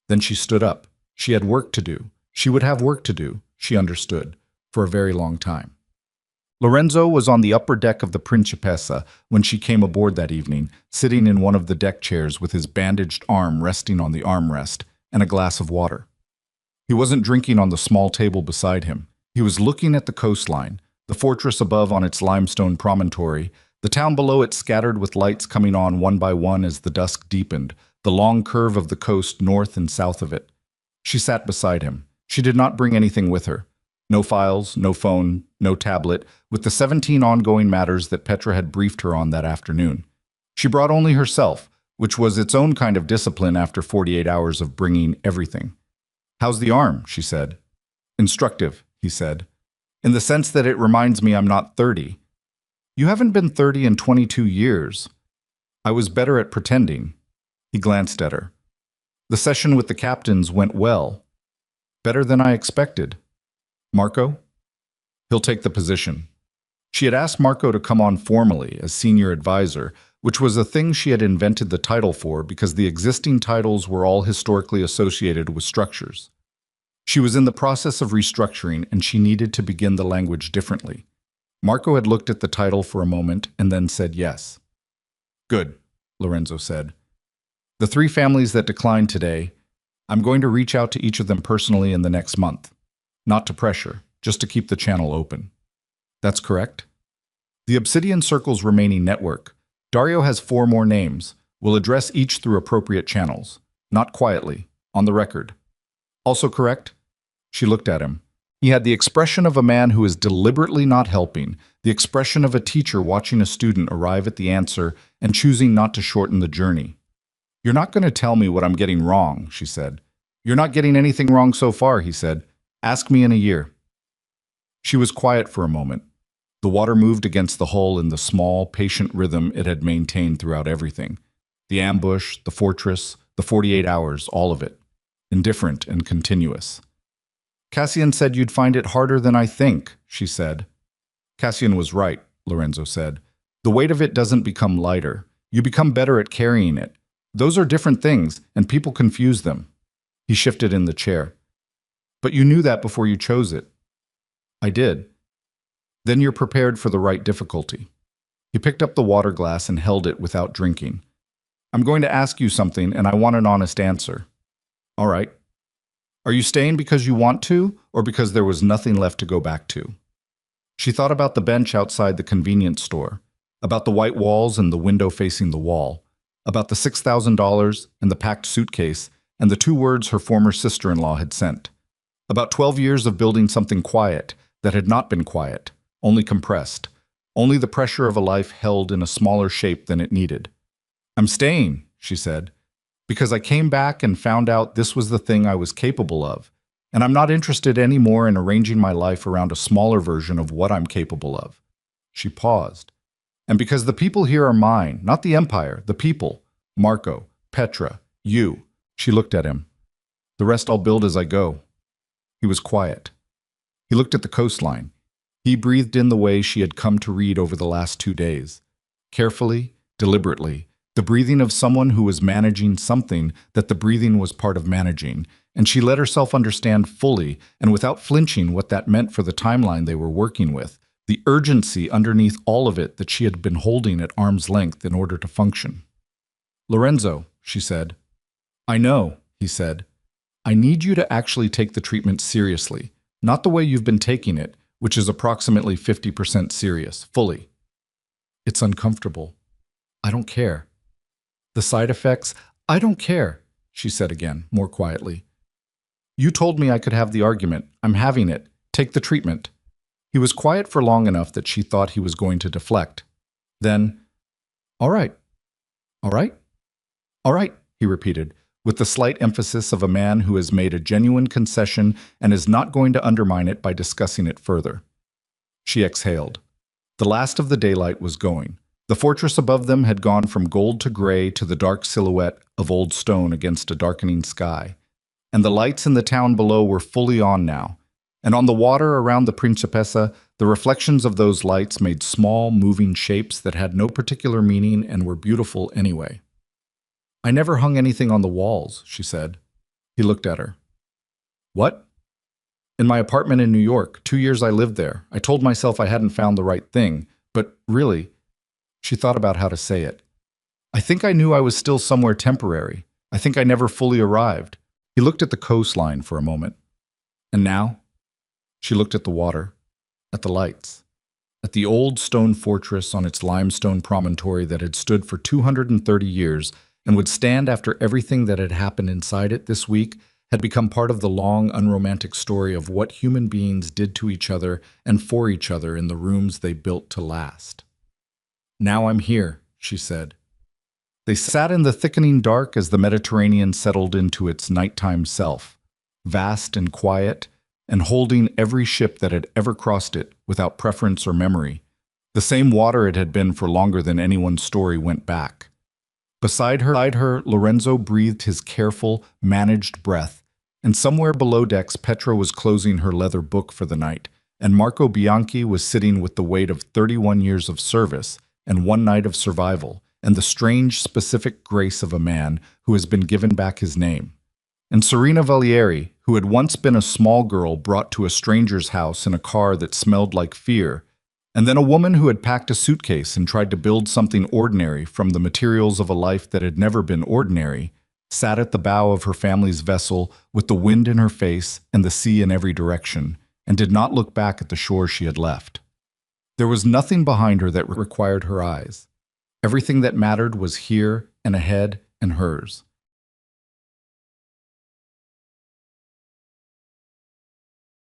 Then she stood up. She had work to do. She would have work to do, she understood, for a very long time. Lorenzo was on the upper deck of the Principessa when she came aboard that evening, sitting in one of the deck chairs with his bandaged arm resting on the armrest and a glass of water. He wasn't drinking on the small table beside him. He was looking at the coastline, the fortress above on its limestone promontory, the town below it scattered with lights coming on one by one as the dusk deepened, the long curve of the coast north and south of it. She sat beside him. She did not bring anything with her. No files, no phone, no tablet, with the 17 ongoing matters that Petra had briefed her on that afternoon. She brought only herself, which was its own kind of discipline after 48 hours of bringing everything. "How's the arm?" she said. "Instructive," he said, "in the sense that it reminds me I'm not 30. You haven't been 30 in 22 years. I was better at pretending." He glanced at her. "The session with the captains went well. Better than I expected. Marco? He'll take the position." She had asked Marco to come on formally as senior advisor, which was a thing she had invented the title for because the existing titles were all historically associated with structures. She was in the process of restructuring, and she needed to begin the language differently. Marco had looked at the title for a moment and then said yes. "Good," Lorenzo said. "The 3 families that declined today, I'm going to reach out to each of them personally in the next month. Not to pressure, just to keep the channel open." "That's correct." "The Obsidian Circle's remaining network. Dario has 4 more names. We'll address each through appropriate channels. Not quietly, on the record." "Also correct?" She looked at him. He had the expression of a man who is deliberately not helping, the expression of a teacher watching a student arrive at the answer and choosing not to shorten the journey. "You're not going to tell me what I'm getting wrong," she said. "You're not getting anything wrong so far," he said. "Ask me in a year." She was quiet for a moment. The water moved against the hull in the small, patient rhythm it had maintained throughout everything. The ambush, the fortress, the 48 hours, all of it. Indifferent and continuous. "Cassian said you'd find it harder than I think," she said. "Cassian was right," Lorenzo said. "The weight of it doesn't become lighter. You become better at carrying it. Those are different things, and people confuse them." He shifted in the chair. But you knew that before you chose it. I did. Then you're prepared for the right difficulty. He picked up the water glass and held it without drinking. I'm going to ask you something, and I want an honest answer. All right. Are you staying because you want to, or because there was nothing left to go back to? She thought about the bench outside the convenience store, about the white walls and the window facing the wall, about the $6,000 and the packed suitcase and the 2 words her former sister-in-law had sent, about 12 years of building something quiet that had not been quiet, only compressed, only the pressure of a life held in a smaller shape than it needed. I'm staying, she said, because I came back and found out this was the thing I was capable of, and I'm not interested anymore in arranging my life around a smaller version of what I'm capable of. She paused. And because the people here are mine, not the empire, the people, Marco, Petra, you. She looked at him. The rest I'll build as I go. He was quiet. He looked at the coastline. He breathed in the way she had come to read over the last 2 days. Carefully, deliberately, the breathing of someone who was managing something that the breathing was part of managing, and she let herself understand fully and without flinching what that meant for the timeline they were working with, the urgency underneath all of it that she had been holding at arm's length in order to function. Lorenzo, she said. I know, he said. I need you to actually take the treatment seriously, not the way you've been taking it, which is approximately 50% serious, fully. It's uncomfortable. I don't care. The side effects, I don't care, she said again, more quietly. You told me I could have the argument. I'm having it. Take the treatment. He was quiet for long enough that she thought he was going to deflect. Then, all right, all right, all right, he repeated, with the slight emphasis of a man who has made a genuine concession and is not going to undermine it by discussing it further. She exhaled. The last of the daylight was going. The fortress above them had gone from gold to gray to the dark silhouette of old stone against a darkening sky. And the lights in the town below were fully on now. And on the water around the Principessa, the reflections of those lights made small, moving shapes that had no particular meaning and were beautiful anyway. I never hung anything on the walls, she said. He looked at her. What? In my apartment in New York, 2 years I lived there. I told myself I hadn't found the right thing, but really, she thought about how to say it. I think I knew I was still somewhere temporary. I think I never fully arrived. He looked at the coastline for a moment. And now? She looked at the water, at the lights, at the old stone fortress on its limestone promontory that had stood for 230 years and would stand after everything that had happened inside it this week had become part of the long, unromantic story of what human beings did to each other and for each other in the rooms they built to last. Now I'm here, she said. They sat in the thickening dark as the Mediterranean settled into its nighttime self, vast and quiet, and holding every ship that had ever crossed it without preference or memory, the same water it had been for longer than anyone's story went back. Beside her, Lorenzo breathed his careful, managed breath, and somewhere below decks Petra was closing her leather book for the night, and Marco Bianchi was sitting with the weight of 31 years of service and 1 night of survival, and the strange, specific grace of a man who has been given back his name. And Serena Valieri, who had once been a small girl brought to a stranger's house in a car that smelled like fear, and then a woman who had packed a suitcase and tried to build something ordinary from the materials of a life that had never been ordinary, sat at the bow of her family's vessel with the wind in her face and the sea in every direction, and did not look back at the shore she had left. There was nothing behind her that required her eyes. Everything that mattered was here and ahead and hers.